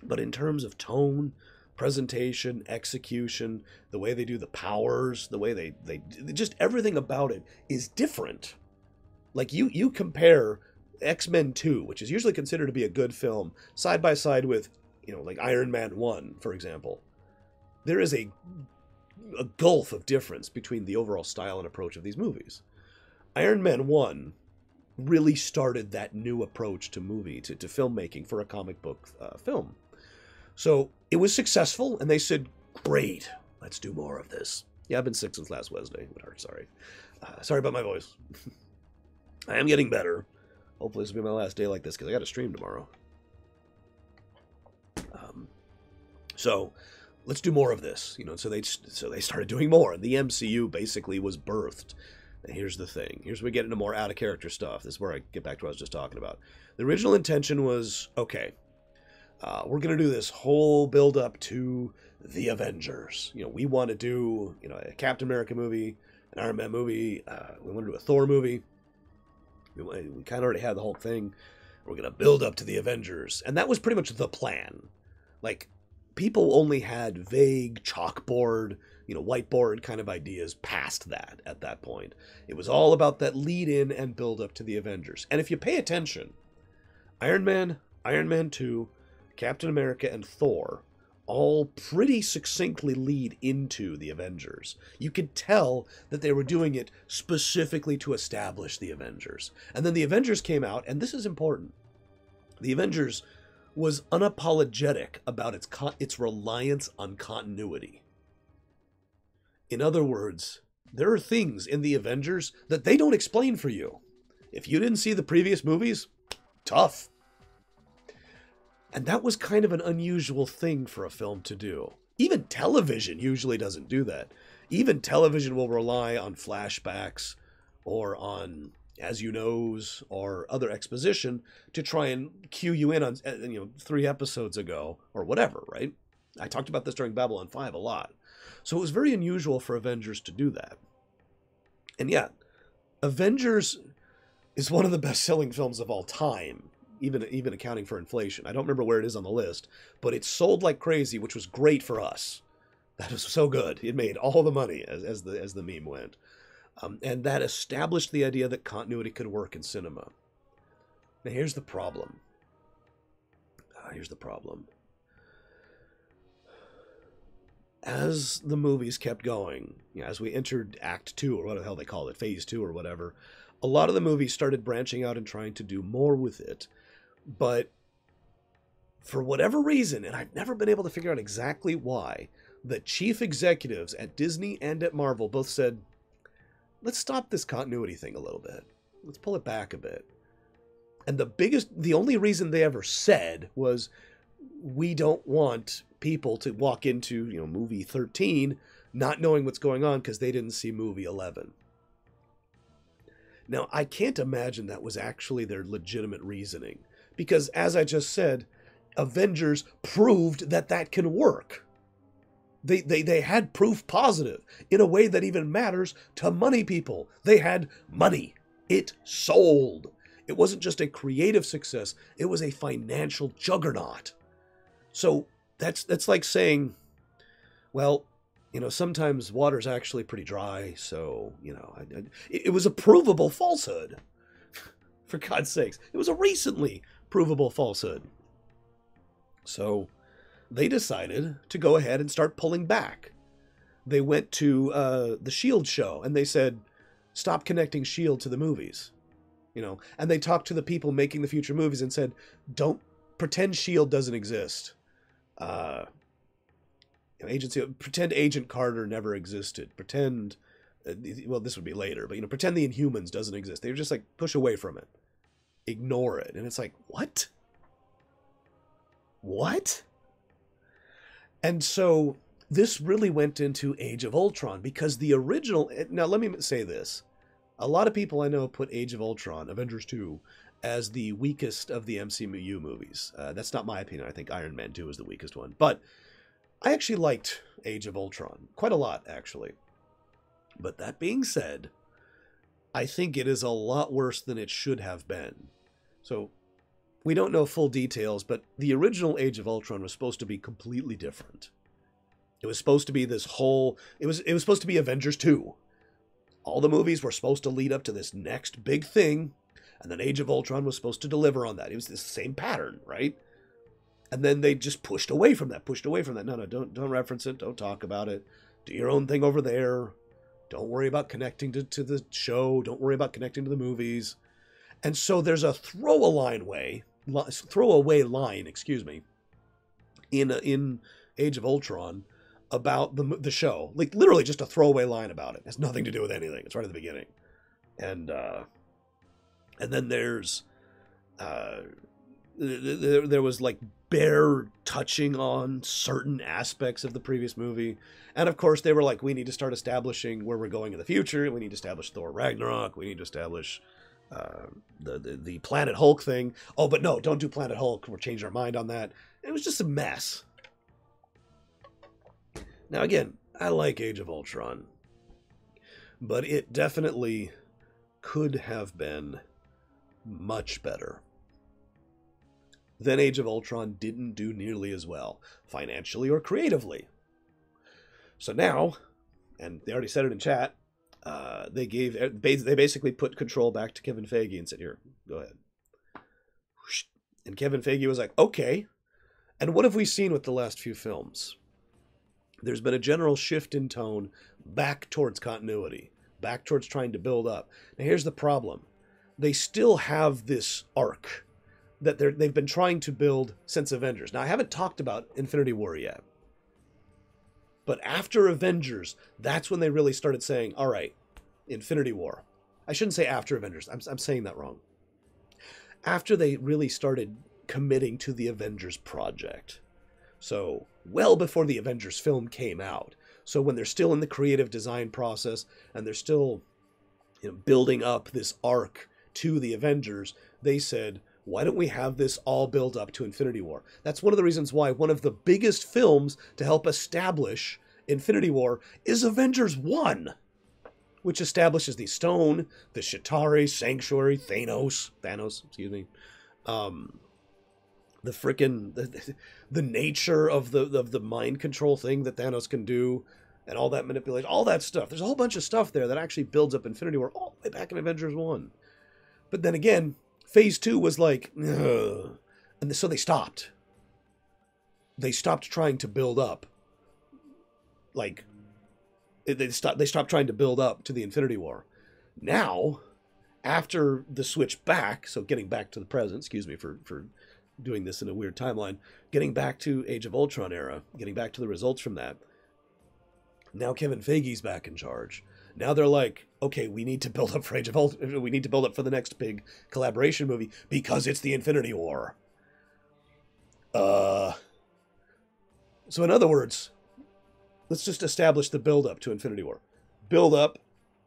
but in terms of tone, presentation, execution, the way they do the powers, the way they just everything about it is different. Like you compare X-Men 2, which is usually considered to be a good film, side by side with, like Iron Man 1, for example. There is a gulf of difference between the overall style and approach of these movies. Iron Man 1 really started that new approach to filmmaking for a comic book film. So it was successful, and they said, great, let's do more of this. Yeah, I've been sick since last Wednesday. Sorry. Sorry about my voice. I am getting better. Hopefully this will be my last day like this, because I got to stream tomorrow. So let's do more of this. So they started doing more, and the MCU basically was birthed. And here's the thing. Here's where we get into more out-of-character stuff. This is where I get back to what I was just talking about. The original intention was, okay, we're going to do this whole build-up to the Avengers. We want to do, a Captain America movie, an Iron Man movie. We want to do a Thor movie. We kind of already had the whole thing. We're going to build up to the Avengers. And that was pretty much the plan. Like, people only had vague chalkboard, whiteboard kind of ideas past that at that point. It was all about that lead in and build up to the Avengers. And if you pay attention, Iron Man 2, Captain America, and Thor all pretty succinctly lead into the Avengers. You could tell that they were doing it specifically to establish the Avengers. And then the Avengers came out, and this is important. The Avengers was unapologetic about its reliance on continuity. In other words, there are things in the Avengers that they don't explain for you. If you didn't see the previous movies, tough. And that was kind of an unusual thing for a film to do. Even television usually doesn't do that. Even television will rely on flashbacks or on as you knows or other exposition to try and cue you in on 3 episodes ago or whatever, right? I talked about this during Babylon 5 a lot. So it was very unusual for Avengers to do that. And yeah, Avengers is one of the best-selling films of all time, even accounting for inflation. I don't remember where it is on the list, but it sold like crazy, which was great for us. That was so good. It made all the money, as the meme went. And that established the idea that continuity could work in cinema. Now here's the problem. As the movies kept going, as we entered Act 2, or what the hell they call it, Phase 2 or whatever, a lot of the movies started branching out and trying to do more with it. But for whatever reason, and I've never been able to figure out exactly why, the chief executives at Disney and at Marvel both said, let's stop this continuity thing a little bit. Let's pull it back a bit. And the only reason they ever said was, we don't want people to walk into, movie 13 not knowing what's going on because they didn't see movie 11. Now, I can't imagine that was actually their legitimate reasoning, because as I just said, Avengers proved that can work. They had proof positive in a way that even matters to money people. They had money. It sold. It wasn't just a creative success. It was a financial juggernaut. So that's like saying, well, sometimes water's actually pretty dry. So, it was a provable falsehood. For God's sakes, it was a recently provable falsehood. So they decided to go ahead and start pulling back. They went to the S.H.I.E.L.D. show and they said, stop connecting S.H.I.E.L.D. to the movies. And they talked to the people making the future movies and said, don't pretend S.H.I.E.L.D. doesn't exist. Pretend Agent Carter never existed. Pretend well, this would be later, but, pretend the Inhumans doesn't exist. They just, like, push away from it. Ignore it. And it's like, what? What? And so this really went into Age of Ultron, because the original... Now, let me say this. A lot of people I know put Age of Ultron, Avengers 2, as the weakest of the MCU movies. That's not my opinion. I think Iron Man 2 is the weakest one. But I actually liked Age of Ultron. Quite a lot, actually. But that being said, I think it is a lot worse than it should have been. So, we don't know full details, but the original Age of Ultron was supposed to be completely different. It was supposed to be this whole... It was supposed to be Avengers 2. All the movies were supposed to lead up to this next big thing, and then Age of Ultron was supposed to deliver on that. It was the same pattern, right? And then they just pushed away from that. No, don't reference it. Don't talk about it. Do your own thing over there. Don't worry about connecting to the show. Don't worry about connecting to the movies. And so there's a throwaway line, in Age of Ultron about the show. Like, literally just a throwaway line about it. It has nothing to do with anything. It's right at the beginning. And then there's... there was, like, bare touching on certain aspects of the previous movie. And, of course, they were like, we need to start establishing where we're going in the future. We need to establish Thor Ragnarok. We need to establish the Planet Hulk thing. Oh, but no, don't do Planet Hulk. We're changing our mind on that. It was just a mess. Now, again, I like Age of Ultron. But it definitely could have been much better. Then Age of Ultron didn't do nearly as well, financially or creatively. So now, and they already said it in chat, they basically put control back to Kevin Feige and said, here, go ahead. And Kevin Feige was like, okay. And what have we seen with the last few films? There's been a general shift in tone back towards continuity, back towards trying to build up. Now here's the problem. They still have this arc that they've been trying to build since Avengers. Now, I haven't talked about Infinity War yet. But after Avengers, that's when they really started saying, all right, Infinity War. I shouldn't say after Avengers. I'm saying that wrong. After they really started committing to the Avengers project. So, well before the Avengers film came out. So when they're still in the creative design process, and they're still building up this arc to the Avengers, they said, why don't we have this all build up to Infinity War? That's one of the reasons why one of the biggest films to help establish Infinity War is Avengers 1, which establishes the Stone, the Chitauri, Sanctuary, Thanos, the frickin' the nature of the mind control thing that Thanos can do, and all that manipulation, all that stuff. There's a whole bunch of stuff there that actually builds up Infinity War all the way back in Avengers 1. But then again, Phase 2 was like, ugh. And so they stopped. They stopped trying to build up. Like, they stopped trying to build up to the Infinity War. Now, after the switch back, so getting back to the present, excuse me for doing this in a weird timeline, getting back to Age of Ultron era, getting back to the results from that, now Kevin Feige's back in charge. Now they're like, okay, we need to build up for Age of Ultron. We need to build up for the next big collaboration movie because it's the Infinity War. So in other words, let's just establish the build up to Infinity War. Build up,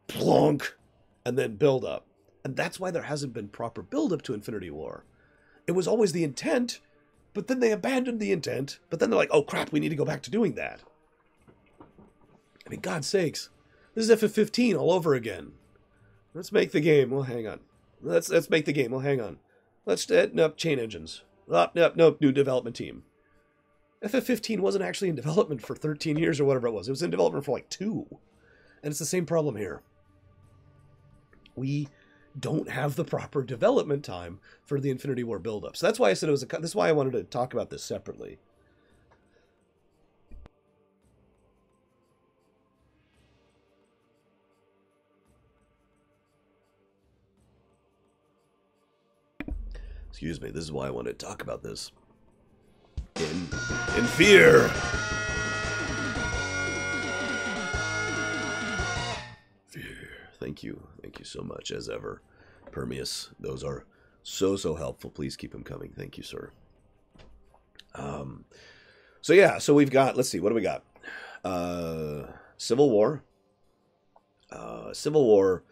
plonk, and then build up. And that's why there hasn't been proper build up to Infinity War. It was always the intent, but then they abandoned the intent. But then they're like, oh crap, we need to go back to doing that. I mean, God's sakes. This is FF15 all over again. Let's make the game. Well, hang on. Let's make the game. Well, hang on. Let's nope, chain engines. Nope, new development team. FF15 wasn't actually in development for 13 years or whatever it was. It was in development for like 2. And it's the same problem here. We don't have the proper development time for the Infinity War build-up. So that's why I said it was a... That's why I wanted to talk about this separately. Excuse me, this is why I wanted to talk about this. In fear. Thank you. Thank you so much, as ever. Permeus. Those are so helpful. Please keep them coming. Thank you, sir. So yeah, so we've got, let's see, what do we got? Civil War. Civil War.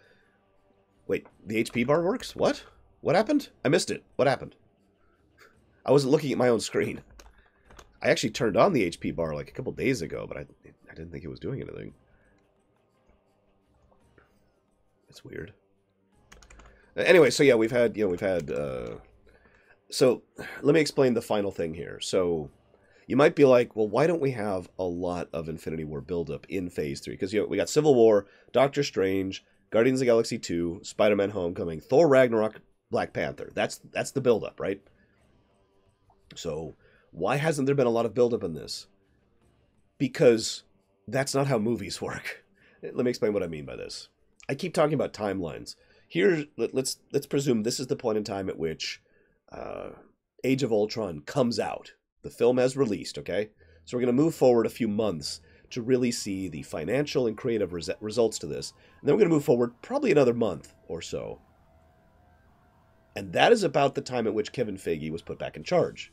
Wait, the HP bar works? What? What happened? I missed it. What happened? I wasn't looking at my own screen. I actually turned on the HP bar like a couple days ago, but I didn't think it was doing anything. It's weird. Anyway, so yeah, we've had, so let me explain the final thing here. So you might be like, well, why don't we have a lot of Infinity War buildup in Phase 3? Because, we got Civil War, Doctor Strange, Guardians of the Galaxy 2, Spider-Man Homecoming, Thor Ragnarok, Black Panther. That's the buildup, right? So why hasn't there been a lot of buildup in this? Because that's not how movies work. Let me explain what I mean by this. I keep talking about timelines. Here, let's presume this is the point in time at which Age of Ultron comes out. The film has released, okay? So we're going to move forward a few months to really see the financial and creative results to this. And then we're going to move forward probably another month or so. And that is about the time at which Kevin Feige was put back in charge.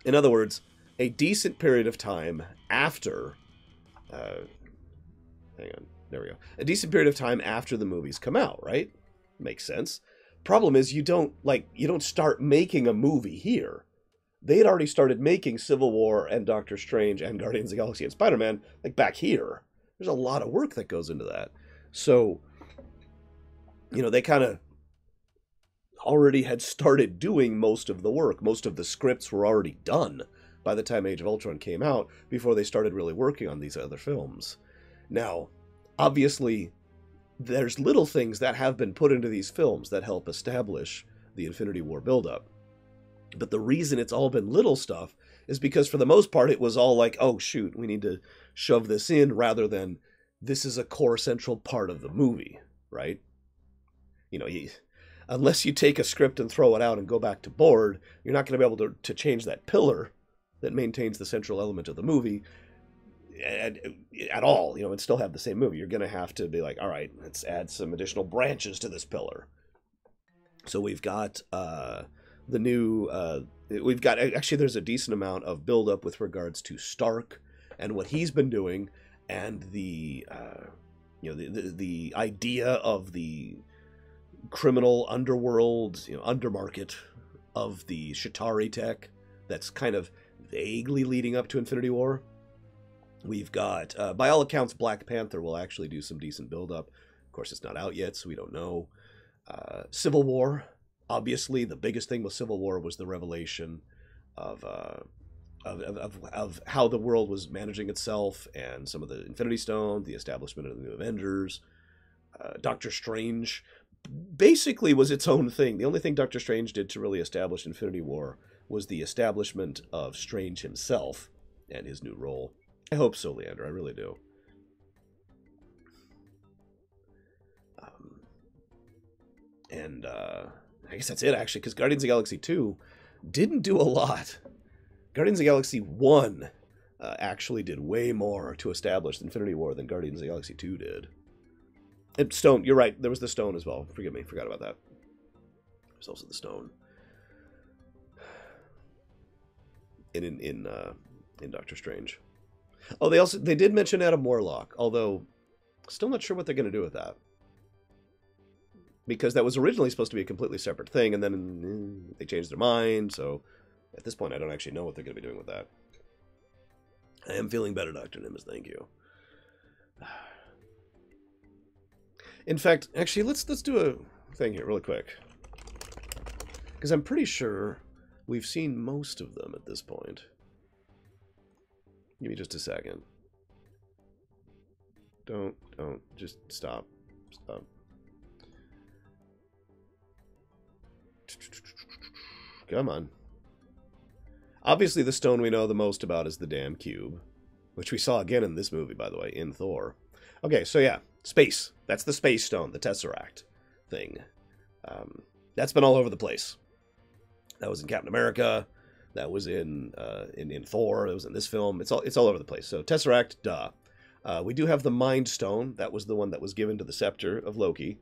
In other words, a decent period of time after... hang on. There we go. A decent period of time after the movies come out, right? Makes sense. Problem is, you don't start making a movie here. They had already started making Civil War and Doctor Strange and Guardians of the Galaxy and Spider-Man, like, back here. There's a lot of work that goes into that. So, they kind of already had started doing most of the work. Most of the scripts were already done by the time Age of Ultron came out, before they started really working on these other films. Now, obviously, there's little things that have been put into these films that help establish the Infinity War buildup. But the reason it's all been little stuff is because, for the most part, it was all like, oh, shoot, we need to shove this in, rather than this is a core central part of the movie, right? Unless you take a script and throw it out and go back to board, you're not going to be able to change that pillar that maintains the central element of the movie at all, and still have the same movie. You're going to have to be like, all right, let's add some additional branches to this pillar. So we've got actually, there's a decent amount of buildup with regards to Stark and what he's been doing, and the idea of the criminal underworld, undermarket of the Chitauri tech that's kind of vaguely leading up to Infinity War. We've got, by all accounts, Black Panther will actually do some decent build-up. Of course, it's not out yet, so we don't know. Civil War, obviously, the biggest thing with Civil War was the revelation of how the world was managing itself, and some of the Infinity Stone, the establishment of the new Avengers. Doctor Strange basically was its own thing. The only thing Doctor Strange did to really establish Infinity War was the establishment of Strange himself and his new role. I hope so, Leander. I really do. I guess that's it, actually, because Guardians of the Galaxy 2 didn't do a lot. Guardians of the Galaxy 1 actually did way more to establish Infinity War than Guardians of the Galaxy 2 did. And Stone, you're right, there was the Stone as well. Forgive me, forgot about that. There's also the Stone. In Doctor Strange. Oh, they did mention Adam Warlock, although still not sure what they're going to do with that. Because that was originally supposed to be a completely separate thing, and then they changed their mind, so at this point I don't actually know what they're going to be doing with that. I am feeling better, Dr. Nimbus, thank you. In fact, actually, let's do a thing here really quick. Because I'm pretty sure we've seen most of them at this point. Give me just a second. Don't, just stop. Stop. Come on. Obviously, the stone we know the most about is the damn cube, which we saw again in this movie, by the way, in Thor. Okay, so yeah, space. That's the space stone, the Tesseract thing. That's been all over the place. That was in Captain America. That was in Thor. That was in this film. It's all over the place. So Tesseract, duh. We do have the Mind Stone. That was the one that was given to the Scepter of Loki.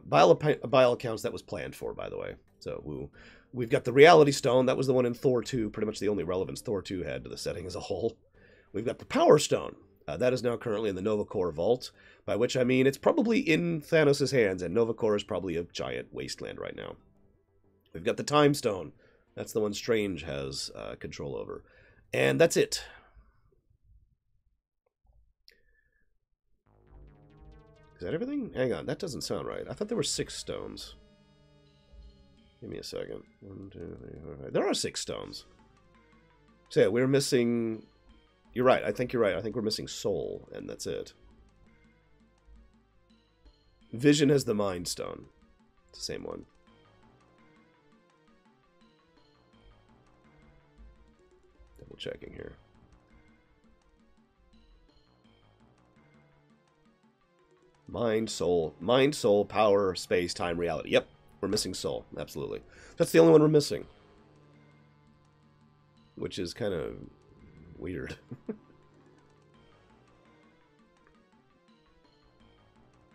By all accounts, that was planned for, by the way. So we've got the Reality Stone. That was the one in Thor 2, pretty much the only relevance Thor 2 had to the setting as a whole. We've got the Power Stone. That is now currently in the Nova Corps vault, by which I mean it's probably in Thanos' hands, and Nova Corps is probably a giant wasteland right now. We've got the Time Stone. That's the one Strange has control over. And that's it. Is that everything? Hang on, that doesn't sound right. I thought there were 6 stones. Give me a second. 1, 2, 3, 4, 5. There are 6 stones. So yeah, we're missing... You're right. I think you're right. I think we're missing Soul, and that's it. Vision has the Mind Stone. It's the same one. Double checking here. Mind, Soul, Power, Space, Time, Reality. Yep, we're missing Soul. Absolutely. That's the only one we're missing. Which is kind of weird.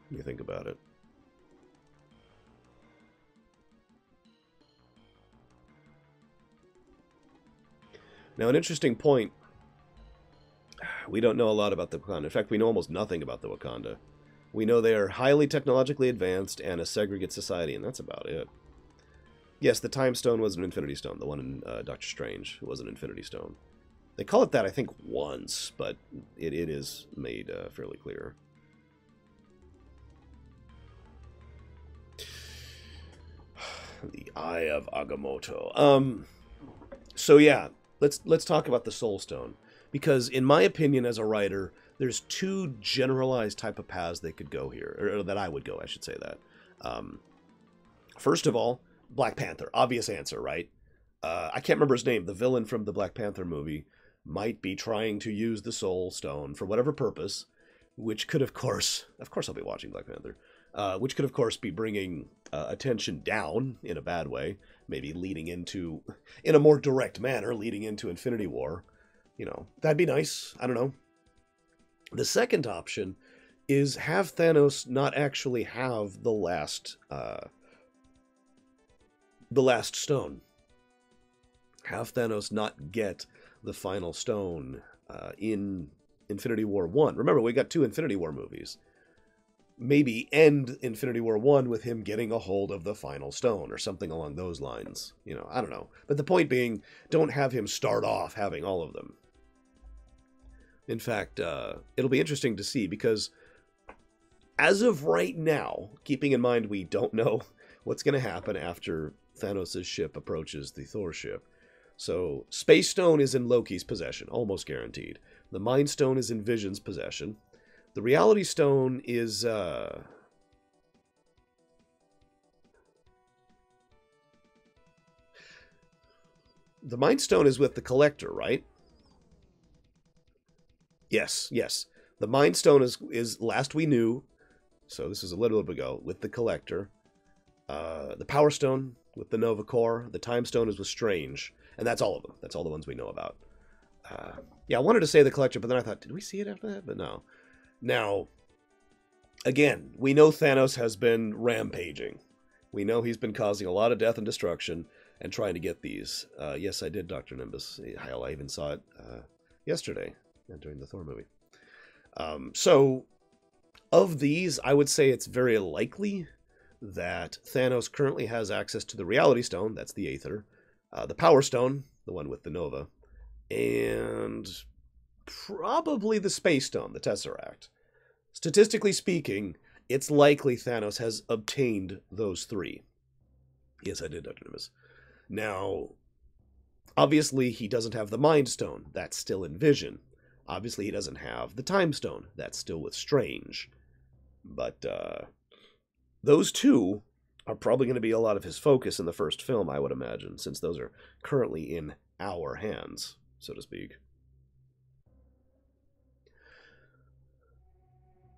You think about it. Now, an interesting point. We don't know a lot about the Wakanda. In fact, we know almost nothing about the Wakanda. We know they are highly technologically advanced and a segregate society, and that's about it. Yes, the Time Stone was an Infinity Stone. The one in Doctor Strange was an Infinity Stone. They call it that, I think, once, but it is made fairly clear. The Eye of Agamotto. So yeah, let's talk about the Soul Stone, because in my opinion, as a writer, there's 2 generalized type of paths they could go here, or that I would go. I should say that. First of all, Black Panther, obvious answer, right? I can't remember his name. The villain from the Black Panther movie might be trying to use the Soul Stone for whatever purpose, which could, of course I'll be watching Black Panther, which could, of course, be bringing attention down in a bad way, maybe leading into, in a more direct manner, leading into Infinity War. You know, that'd be nice. I don't know. The second option is have Thanos not actually have the last stone. Have Thanos not get the final stone in Infinity War 1. Remember, we got 2 Infinity War movies. Maybe end Infinity War 1 with him getting a hold of the final stone or something along those lines. You know, I don't know. But the point being, don't have him start off having all of them. In fact, it'll be interesting to see, because as of right now, keeping in mind we don't know what's going to happen after Thanos' ship approaches the Thor ship. So, Space Stone is in Loki's possession, almost guaranteed. The Mind Stone is in Vision's possession. The Reality Stone is, the Mind Stone is with the Collector, right? Yes. The Mind Stone is last we knew, so this is a little bit ago, with the Collector. The Power Stone with the Nova Corps. The Time Stone is with Strange. And that's all of them. That's all the ones we know about. Yeah, I wanted to say the Collector, but then I thought, did we see it after that? But no. Now, again, we know Thanos has been rampaging. We know he's been causing a lot of death and destruction and trying to get these. Yes, I did, Dr. Nimbus. Hell, I even saw it yesterday during the Thor movie. So, of these, I would say it's very likely that Thanos currently has access to the Reality Stone, that's the Aether, the Power Stone, the one with the Nova, and probably the Space Stone, the Tesseract. Statistically speaking, it's likely Thanos has obtained those 3. Yes, I did, Dr. Nimbus. Now, obviously, he doesn't have the Mind Stone. That's still in Vision. Obviously, he doesn't have the Time Stone. That's still with Strange. But, those 2 are probably going to be a lot of his focus in the first film, I would imagine, since those are currently in our hands, so to speak.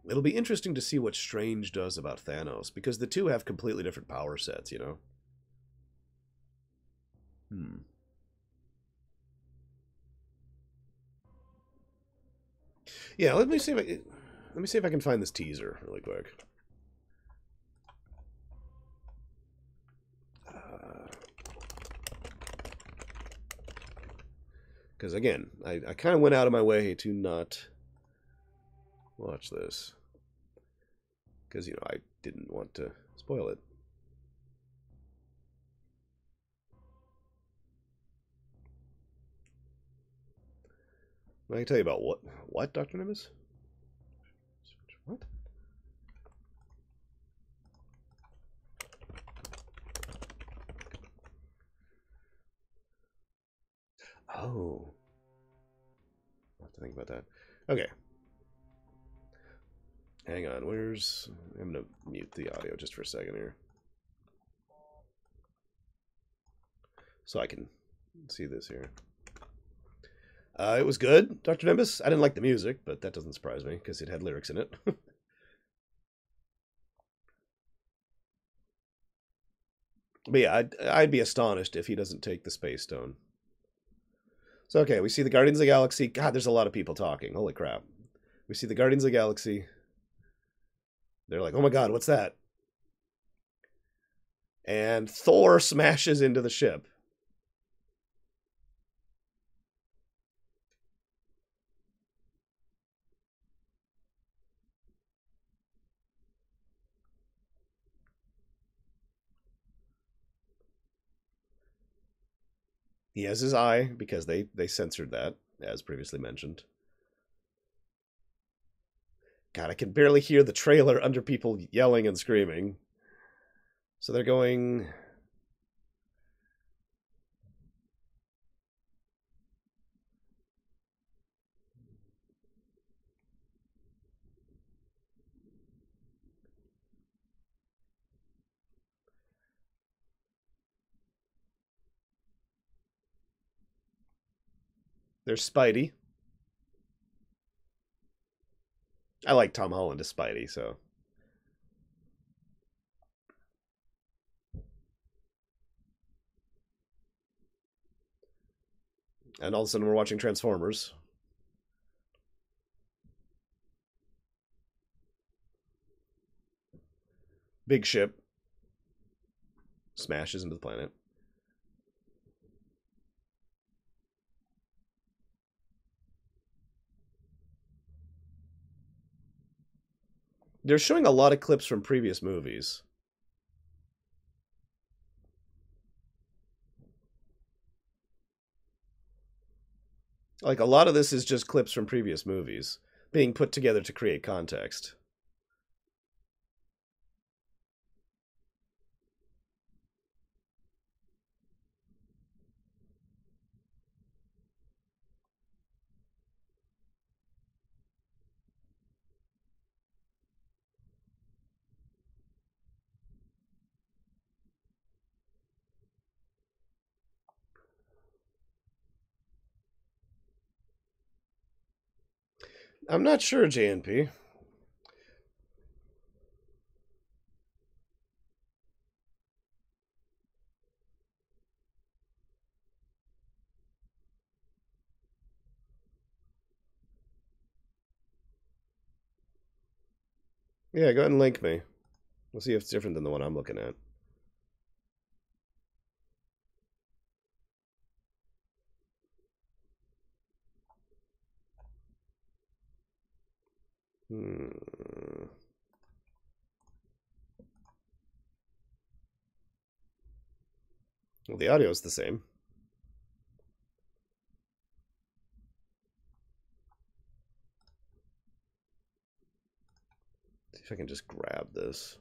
It'll be interesting to see what Strange does about Thanos, because the 2 have completely different power sets, you know? Yeah, let me see if I can find this teaser really quick. Because again, I kind of went out of my way to not watch this. Because, you know, I didn't want to spoil it. I can tell you about what? What, Dr. Nimbus? What? Oh. I'll have to think about that. Okay. Hang on, where's... I'm going to mute the audio just for a second here. So I can see this here. It was good, Dr. Nimbus. I didn't like the music, but that doesn't surprise me, because it had lyrics in it. But yeah, I'd be astonished if he doesn't take the Space Stone. So, okay, we see the Guardians of the Galaxy. God, there's a lot of people talking. Holy crap. We see the Guardians of the Galaxy. They're like, oh my god, what's that? And Thor smashes into the ship. He has his eye, because they censored that, as previously mentioned. God, I can barely hear the trailer under people yelling and screaming. So they're going... There's Spidey. I like Tom Holland as Spidey, so... And all of a sudden we're watching Transformers. Big ship. Smashes into the planet. They're showing a lot of clips from previous movies. Like, a lot of this is just clips from previous movies being put together to create context. I'm not sure, JNP. Yeah, go ahead and link me. We'll see if it's different than the one I'm looking at. Well, the audio is the same. See if I can just grab this.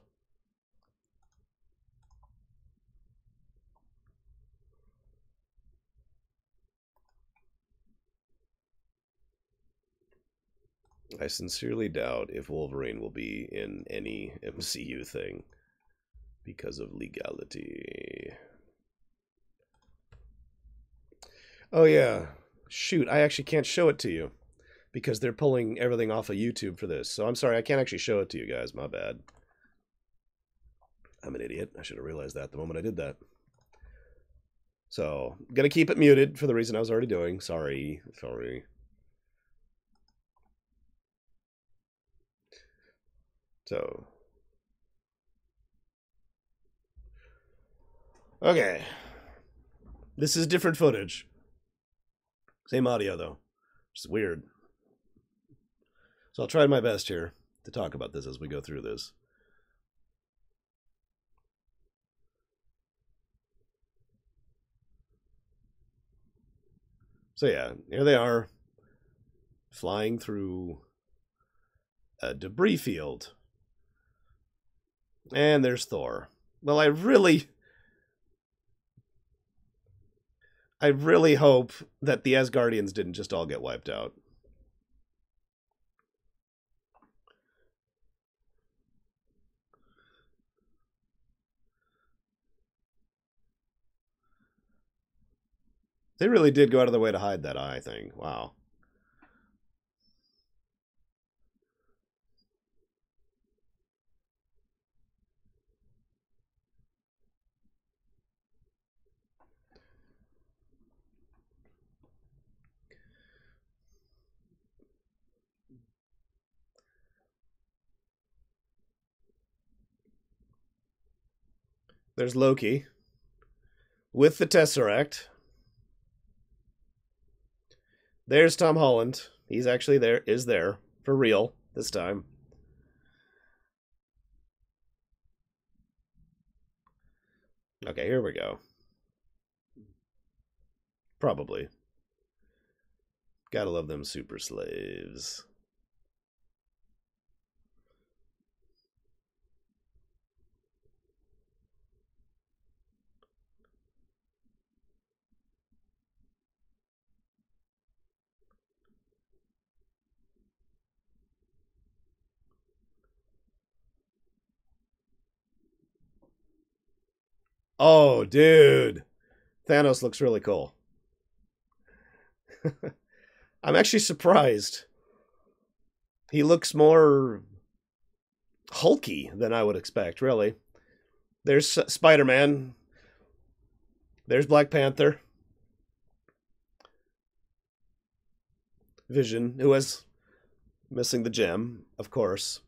I sincerely doubt if Wolverine will be in any MCU thing because of legality. Oh yeah, shoot, I actually can't show it to you because they're pulling everything off of YouTube for this. So I'm sorry, I can't actually show it to you guys. My bad. I'm an idiot. I should have realized that the moment I did that. So, gonna keep it muted for the reason I was already doing. Sorry. So, okay. This is different footage. Same audio, though. It's weird. So I'll try my best here to talk about this as we go through this. So yeah, here they are, flying through a debris field. And there's Thor. Well, I really hope that the Asgardians didn't just all get wiped out. They really did go out of their way to hide that eye thing. Wow. There's Loki with the Tesseract. There's Tom Holland. He's actually there for real this time. Okay, here we go. Probably. Gotta love them super slaves. Oh, dude. Thanos looks really cool. I'm actually surprised. He looks more hulky than I would expect, really. There's Spider-Man. There's Black Panther. Vision, who was missing the gem, of course.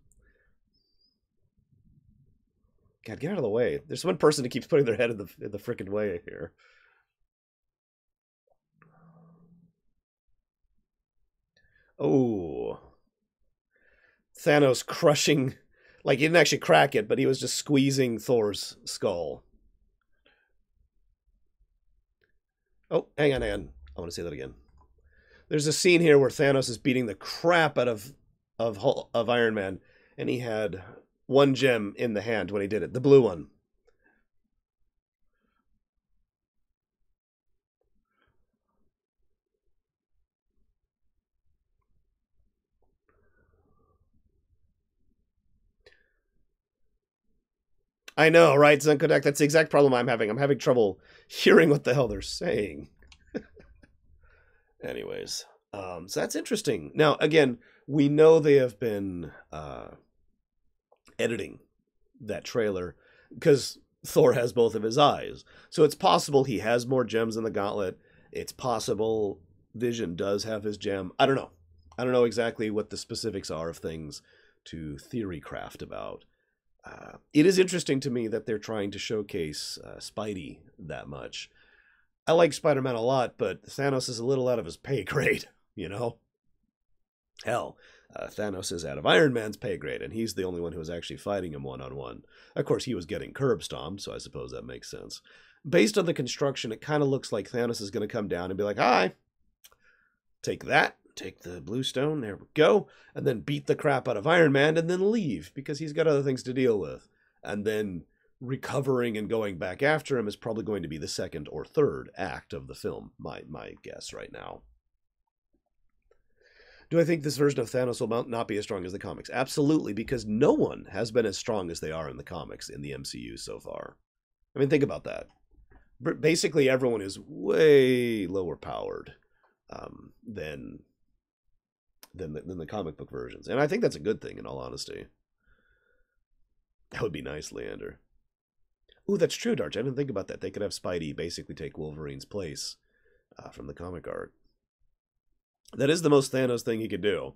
God, get out of the way. There's one person who keeps putting their head in the frickin' way here. Oh. Thanos crushing... Like, he didn't actually crack it, but he was just squeezing Thor's skull. Oh, hang on. I want to say that again. There's a scene here where Thanos is beating the crap out of Iron Man, and he had one gem in the hand when he did it, the blue one. I know, right, Zenkodak? That's the exact problem I'm having. I'm having trouble hearing what the hell they're saying. Anyways, so that's interesting. Now, again, we know they have been editing that trailer because Thor has both of his eyes. So it's possible he has more gems in the gauntlet. It's possible Vision does have his gem. I don't know. I don't know exactly what the specifics are of things to theory craft about. It is interesting to me that they're trying to showcase Spidey that much. I like Spider-Man a lot, but Thanos is a little out of his pay grade, you know? Hell, Thanos is out of Iron Man's pay grade, and he's the only one who was actually fighting him one-on-one. Of course, he was getting curb stomped, so I suppose that makes sense. Based on the construction, it kind of looks like Thanos is going to come down and be like, hi, take that. Take the blue stone, there we go, and then beat the crap out of Iron Man and then leave because he's got other things to deal with. And then recovering and going back after him is probably going to be the second or third act of the film, my guess right now. Do I think this version of Thanos will not be as strong as the comics? Absolutely, because no one has been as strong as they are in the comics in the MCU so far. I mean, think about that. Basically, everyone is way lower powered than the comic book versions. And I think that's a good thing, in all honesty. That would be nice, Leander. Ooh, that's true, Darch. I didn't think about that. They could have Spidey basically take Wolverine's place from the comic art. That is the most Thanos thing he could do.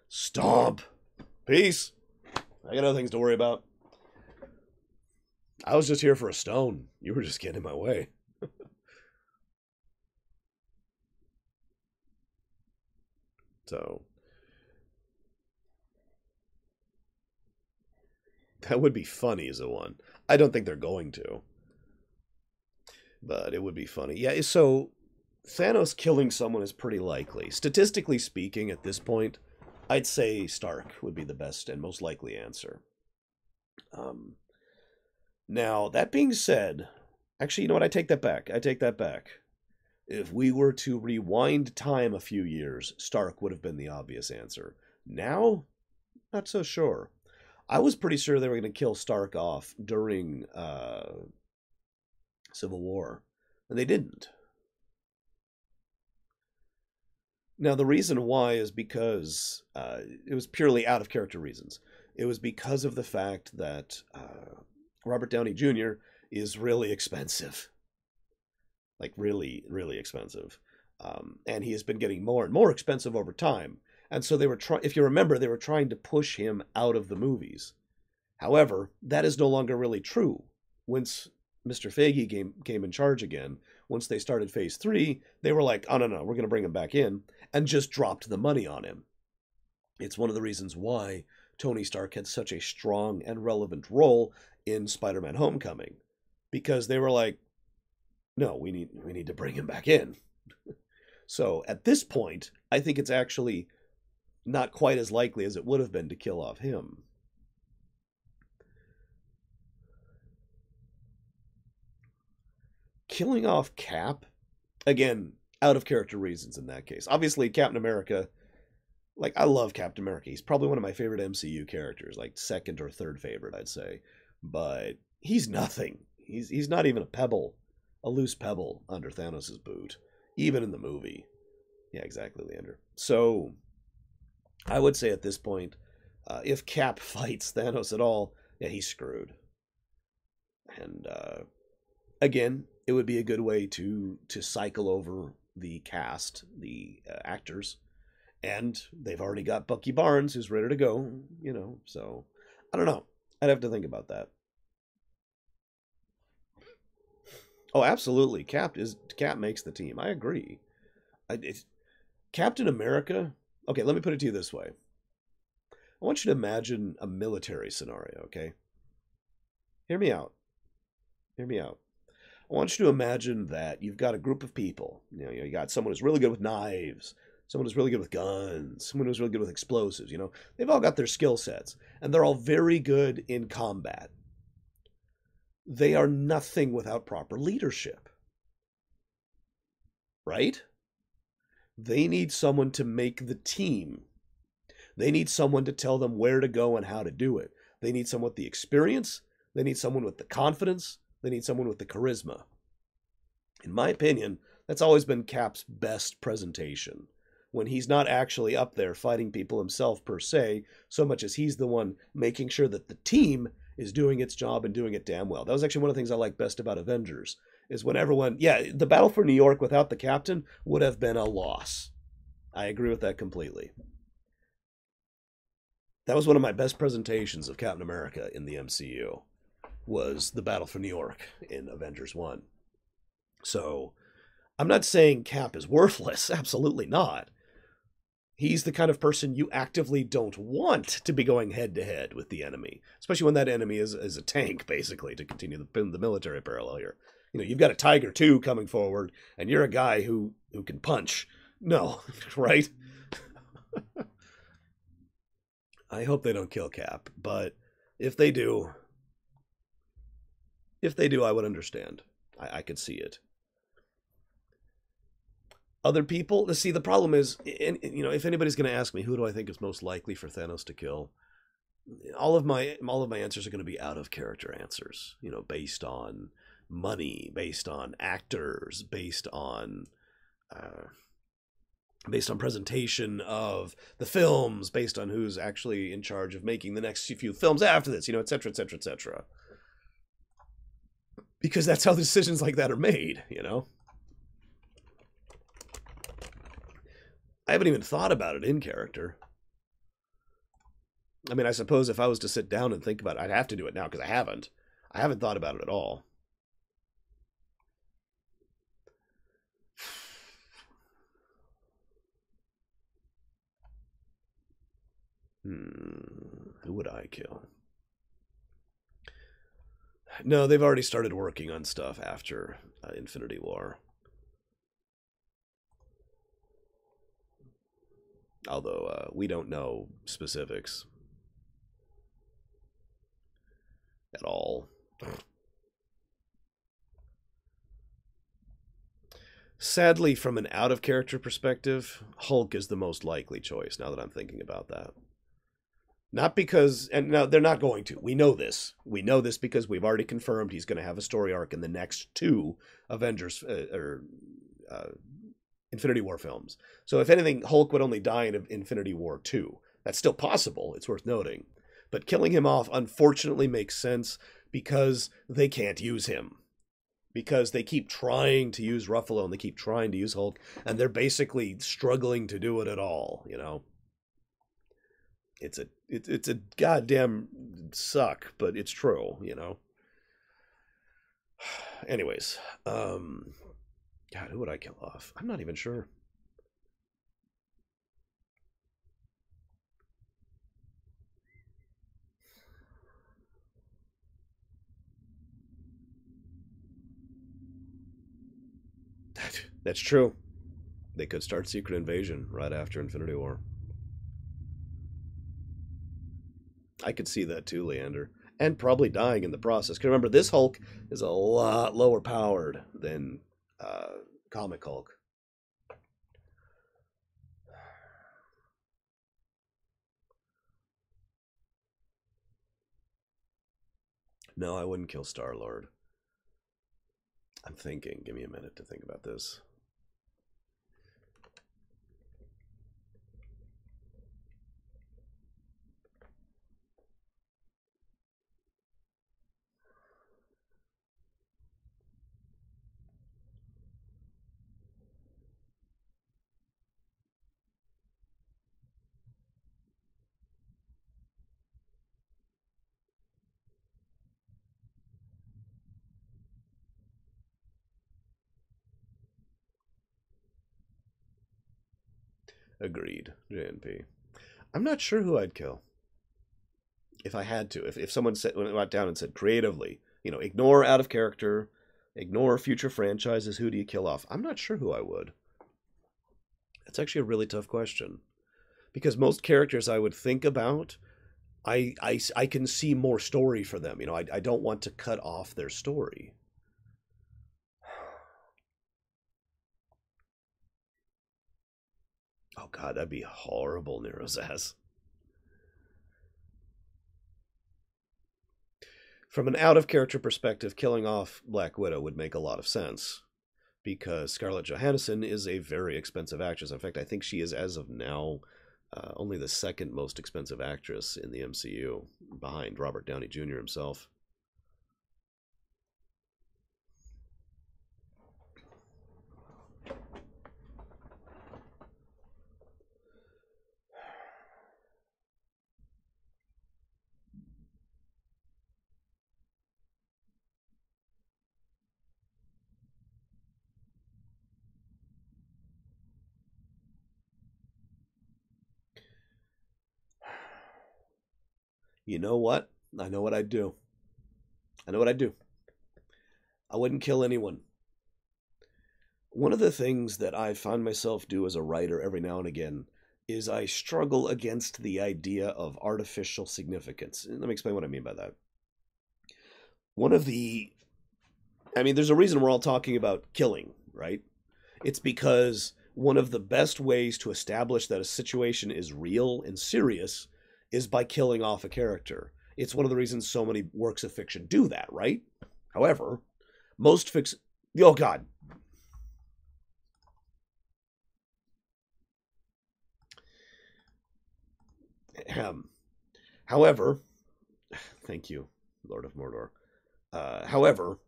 Stomp! Peace! I got other things to worry about. I was just here for a stone. You were just getting in my way. So that would be funny as a one. I don't think they're going to. But it would be funny. Yeah, so Thanos killing someone is pretty likely. Statistically speaking, at this point, I'd say Stark would be the best and most likely answer. Now, that being said, actually, you know what? I take that back. I take that back. If we were to rewind time a few years, Stark would have been the obvious answer. Now, not so sure. I was pretty sure they were going to kill Stark off during Civil War, and they didn't. Now, the reason why is because it was purely out of character reasons. It was because of the fact that Robert Downey Jr. is really expensive. Like, really, really expensive. And he has been getting more and more expensive over time. And so they were if you remember, they were trying to push him out of the movies. However, that is no longer really true. Once Mr. Feige came in charge again, once they started phase 3, they were like, oh, no, we're going to bring him back in, and just dropped the money on him. It's one of the reasons why Tony Stark had such a strong and relevant role in Spider-Man Homecoming. Because they were like, no, we need to bring him back in. So at this point, I think it's actually not quite as likely as it would have been to kill off him. Killing off Cap, again, out of character reasons in that case. Obviously, Captain America, like, I love Captain America. He's probably one of my favorite MCU characters, like second or third favorite, I'd say. But he's nothing. He's not even a pebble, a loose pebble under Thanos' boot, even in the movie. Yeah, exactly, Leander. So, I would say at this point, if Cap fights Thanos at all, yeah, he's screwed. And, again, it would be a good way to cycle over the cast, the actors, and they've already got Bucky Barnes, who's ready to go, you know, so, I don't know. I'd have to think about that. Oh, absolutely. Cap makes the team. I agree. Captain America. Okay, let me put it to you this way. I want you to imagine a military scenario, okay? Hear me out. Hear me out. I want you to imagine that you've got a group of people. You got someone who's really good with knives, someone who's really good with guns, someone who's really good with explosives, you know? They've all got their skill sets, and they're all very good in combat. They are nothing without proper leadership. Right? They need someone to make the team. They need someone to tell them where to go and how to do it. They need someone with the experience. They need someone with the confidence. They need someone with the charisma. In my opinion, that's always been Cap's best presentation. When he's not actually up there fighting people himself per se, so much as he's the one making sure that the team is doing its job and doing it damn well. That was actually one of the things I like best about Avengers, is when everyone, yeah, the battle for New York without the captain would have been a loss. I agree with that completely. That was one of my best presentations of Captain America in the MCU, was the battle for New York in Avengers 1. So, I'm not saying Cap is worthless, absolutely not. He's the kind of person you actively don't want to be going head-to-head with the enemy, especially when that enemy is a tank, basically, to continue the military parallel here. You know, you've got a Tiger 2 coming forward, and you're a guy who can punch. No, right? I hope they don't kill Cap, but if they do, I would understand. I could see it. Other people, see, the problem is, you know, if anybody's going to ask me who do I think is most likely for Thanos to kill, all of my answers are going to be out of character answers, you know, based on money, based on actors, based on presentation of the films, based on who's actually in charge of making the next few films after this, you know, et cetera, et cetera, et cetera. Because that's how decisions like that are made, you know? I haven't even thought about it in character. I mean, I suppose if I was to sit down and think about it, I'd have to do it now because I haven't. I haven't thought about it at all. Who would I kill? No, they've already started working on stuff after Infinity War. Although we don't know specifics at all. Sadly, from an out-of-character perspective, Hulk is the most likely choice, now that I'm thinking about that. Not because, and no, they're not going to. We know this. We know this because we've already confirmed he's going to have a story arc in the next two Avengers, Infinity War films. So if anything, Hulk would only die in Infinity War 2. That's still possible, it's worth noting. But killing him off, unfortunately, makes sense because they can't use him. Because they keep trying to use Ruffalo and they keep trying to use Hulk, and they're basically struggling to do it at all, you know? It's a goddamn suck, but it's true, you know? Anyways, God, who would I kill off? I'm not even sure. That's true. They could start Secret Invasion right after Infinity War. I could see that too, Leander. And probably dying in the process. Because remember, this Hulk is a lot lower powered than comic Hulk. No, I wouldn't kill Star-Lord. I'm thinking. Give me a minute to think about this. Agreed, JNP. I'm not sure who I'd kill. If I had to. If someone went down and said creatively, you know, ignore out of character, ignore future franchises, who do you kill off? I'm not sure who I would. That's actually a really tough question. Because most characters I would think about, I can see more story for them. You know, I don't want to cut off their story. Oh god, that'd be horrible, Nero's. From an out-of-character perspective, killing off Black Widow would make a lot of sense. Because Scarlett Johansson is a very expensive actress. In fact, I think she is, as of now, only the second most expensive actress in the MCU, behind Robert Downey Jr. himself. You know what? I know what I'd do. I know what I'd do. I wouldn't kill anyone. One of the things that I find myself do as a writer every now and again is I struggle against the idea of artificial significance. And let me explain what I mean by that. One of the... I mean, there's a reason we're all talking about killing, right? It's because one of the best ways to establish that a situation is real and serious is by killing off a character. It's one of the reasons so many works of fiction do that, right? However, most fiction... Oh, God. However, thank you, Lord of Mordor. However,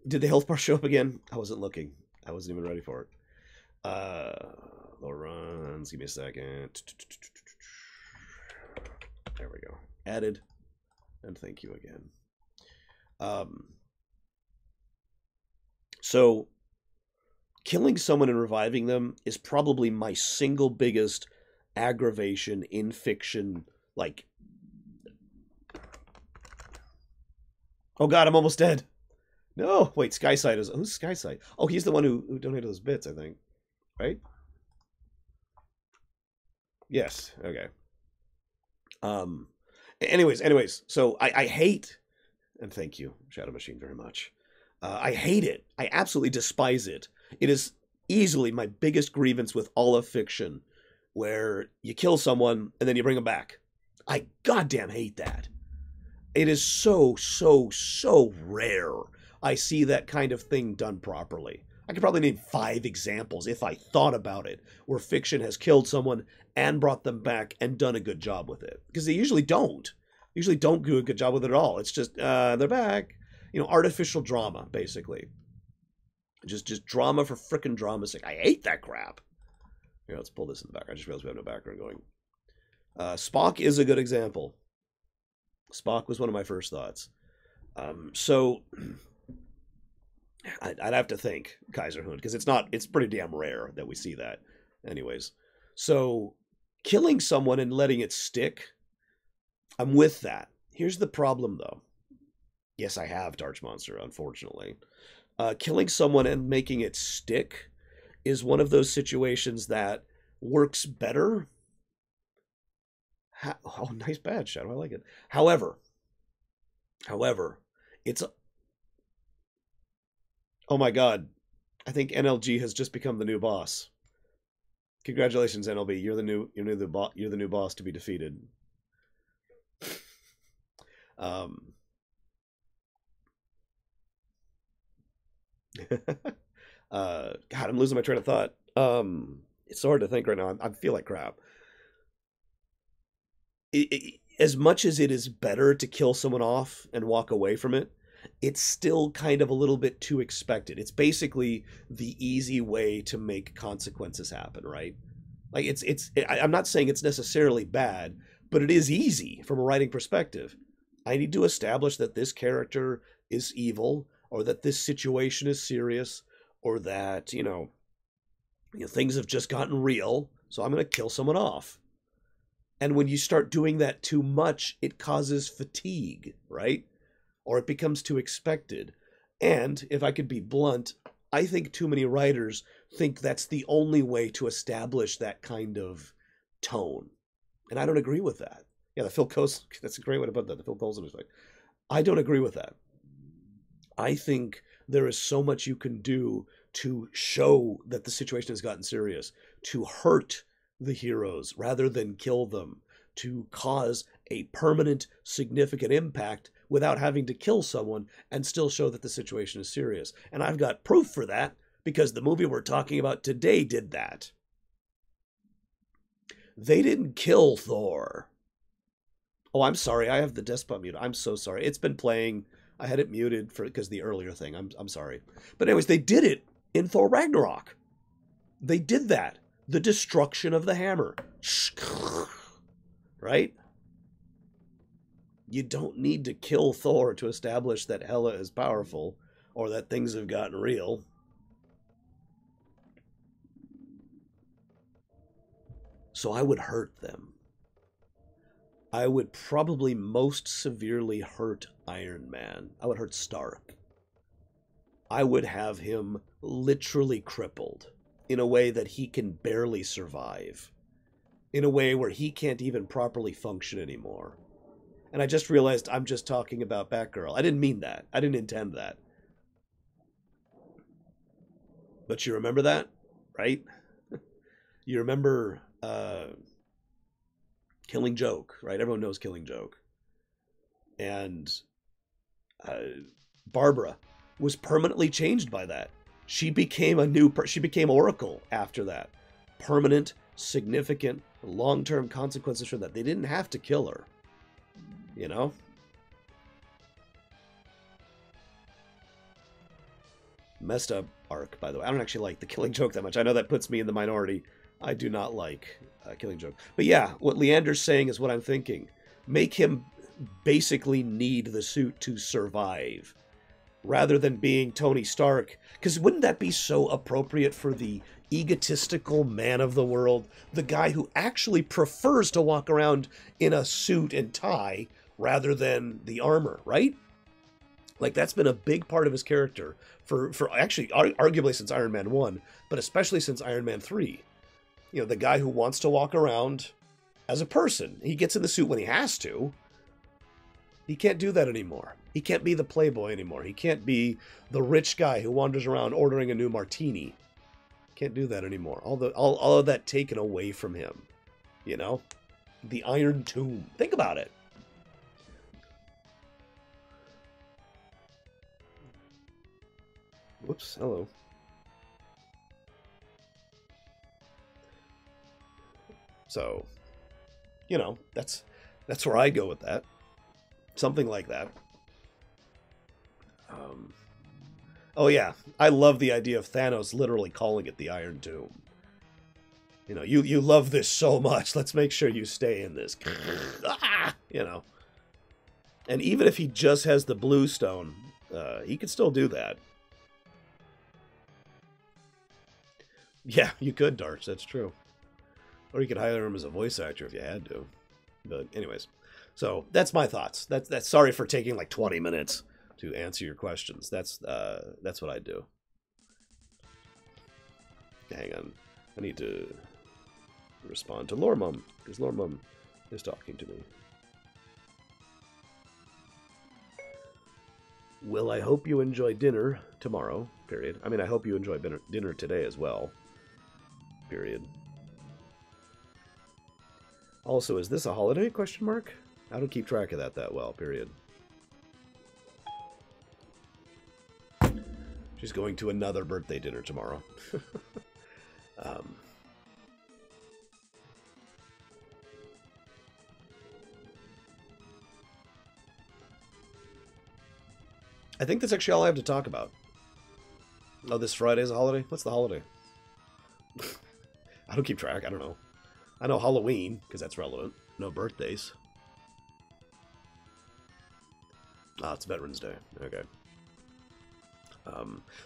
did the health bar show up again? I wasn't looking. I wasn't even ready for it. Lower runs. Give me a second. There we go. Added. And thank you again. So, killing someone and reviving them is probably my single biggest aggravation in fiction. Like, oh god, I'm almost dead. No, wait, Skyside is... Who's Skyside? Oh, he's the one who donated those bits, I think. Right? Yes, okay. Anyways, so I hate... And thank you, Shadow Machine, very much. I hate it. I absolutely despise it. It is easily my biggest grievance with all of fiction, where you kill someone and then you bring them back. I goddamn hate that. It is so rare I see that kind of thing done properly. I could probably name 5 examples if I thought about it, where fiction has killed someone and brought them back and done a good job with it. Because they usually don't. Usually don't do a good job with it at all. It's just, they're back. You know, artificial drama, basically. Just drama for frickin' drama's sake. I hate that crap. Here, let's pull this in the back. I just realized we have no background going. Spock is a good example. Spock was one of my first thoughts. So I'd have to think Kaiserhund, because it's pretty damn rare that we see that. Anyways, so killing someone and letting it stick, I'm with that. Here's the problem, though. Yes, I have Darch Monster, unfortunately. Killing someone and making it stick is one of those situations that works better. Oh, nice badge, Shadow. I like it. However, it's... Oh my god. I think NLG has just become the new boss. Congratulations, NLB. You're the new boss to be defeated. God, I'm losing my train of thought. It's so hard to think right now. I feel like crap. As much as it is better to kill someone off and walk away from it, it's still kind of a little bit too expected. It's basically the easy way to make consequences happen, right? Like I'm not saying it's necessarily bad, but it is easy from a writing perspective. I need to establish that this character is evil, or that this situation is serious, or that, you know, things have just gotten real, so I'm going to kill someone off. And when you start doing that too much, it causes fatigue, right? Or it becomes too expected. And, if I could be blunt, I think too many writers think that's the only way to establish that kind of tone. And I don't agree with that. Yeah, the Phil Coulson, that's a great way to put that, the Phil Coulson is like, I don't agree with that. I think there is so much you can do to show that the situation has gotten serious, to hurt the heroes rather than kill them, to cause a permanent, significant impact without having to kill someone and still show that the situation is serious. And I've got proof for that because the movie we're talking about today did that. They didn't kill Thor. Oh, I'm sorry. I have the despot muted. I'm so sorry. It's been playing. I had it muted because the earlier thing. I'm sorry. But anyways, they did it in Thor Ragnarok. They did that. The destruction of the hammer. Right? You don't need to kill Thor to establish that Hela is powerful or that things have gotten real. So I would hurt them. I would probably most severely hurt Iron Man. I would hurt Stark. I would have him literally crippled in a way that he can barely survive. In a way where he can't even properly function anymore. And I just realized I'm just talking about Batgirl. I didn't mean that. I didn't intend that. But you remember that, right? You remember Killing Joke, right? Everyone knows Killing Joke. And Barbara was permanently changed by that. She became she became Oracle after that. Permanent, significant, long-term consequences for that. They didn't have to kill her. You know? Messed up arc, by the way. I don't actually like the Killing Joke that much. I know that puts me in the minority. I do not like Killing Joke. But yeah, what Leander's saying is what I'm thinking. make him basically need the suit to survive, rather than being Tony Stark. Because wouldn't that be so appropriate for the egotistical man of the world, the guy who actually prefers to walk around in a suit and tie rather than the armor, right? Like, that's been a big part of his character for actually arguably since Iron Man 1, but especially since Iron Man 3. You know, the guy who wants to walk around as a person. He gets in the suit when he has to. He can't do that anymore. He can't be the playboy anymore. He can't be the rich guy who wanders around ordering a new martini. Can't do that anymore. All of that taken away from him. You know? The Iron Tomb. Think about it. Whoops. Hello. So, you know, that's where I'd go with that. Something like that. Oh yeah, I love the idea of Thanos literally calling it the Iron Tomb. You know, you love this so much. Let's make sure you stay in this. You know. And even if he just has the blue stone, he could still do that. Yeah, you could, Darch. That's true. Or you could hire him as a voice actor if you had to. But anyways, so that's my thoughts. That's sorry for taking like 20 minutes to answer your questions. That's what I do. Hang on, I need to respond to Lore Mum because Lore Mum is talking to me. Well, I hope you enjoy dinner tomorrow. Period. I mean, I hope you enjoy dinner today as well. Period. Also, is this a holiday? Question mark. I don't keep track of that well. Period. She's going to another birthday dinner tomorrow. I think that's actually all I have to talk about. Oh, this Friday is a holiday? What's the holiday? I don't keep track. I don't know. I know Halloween, because that's relevant. No birthdays. Ah, it's Veterans Day. Okay.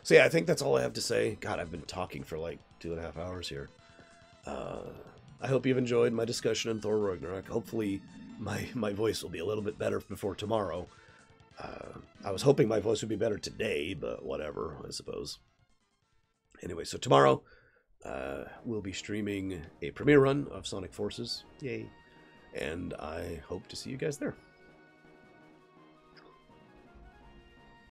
So yeah, I think that's all I have to say. God, I've been talking for like 2.5 hours here. I hope you've enjoyed my discussion in Thor Ragnarok. Hopefully my voice will be a little bit better before tomorrow. I was hoping my voice would be better today, but whatever, I suppose. Anyway, so tomorrow we'll be streaming a premiere run of Sonic Forces. Yay. And I hope to see you guys there.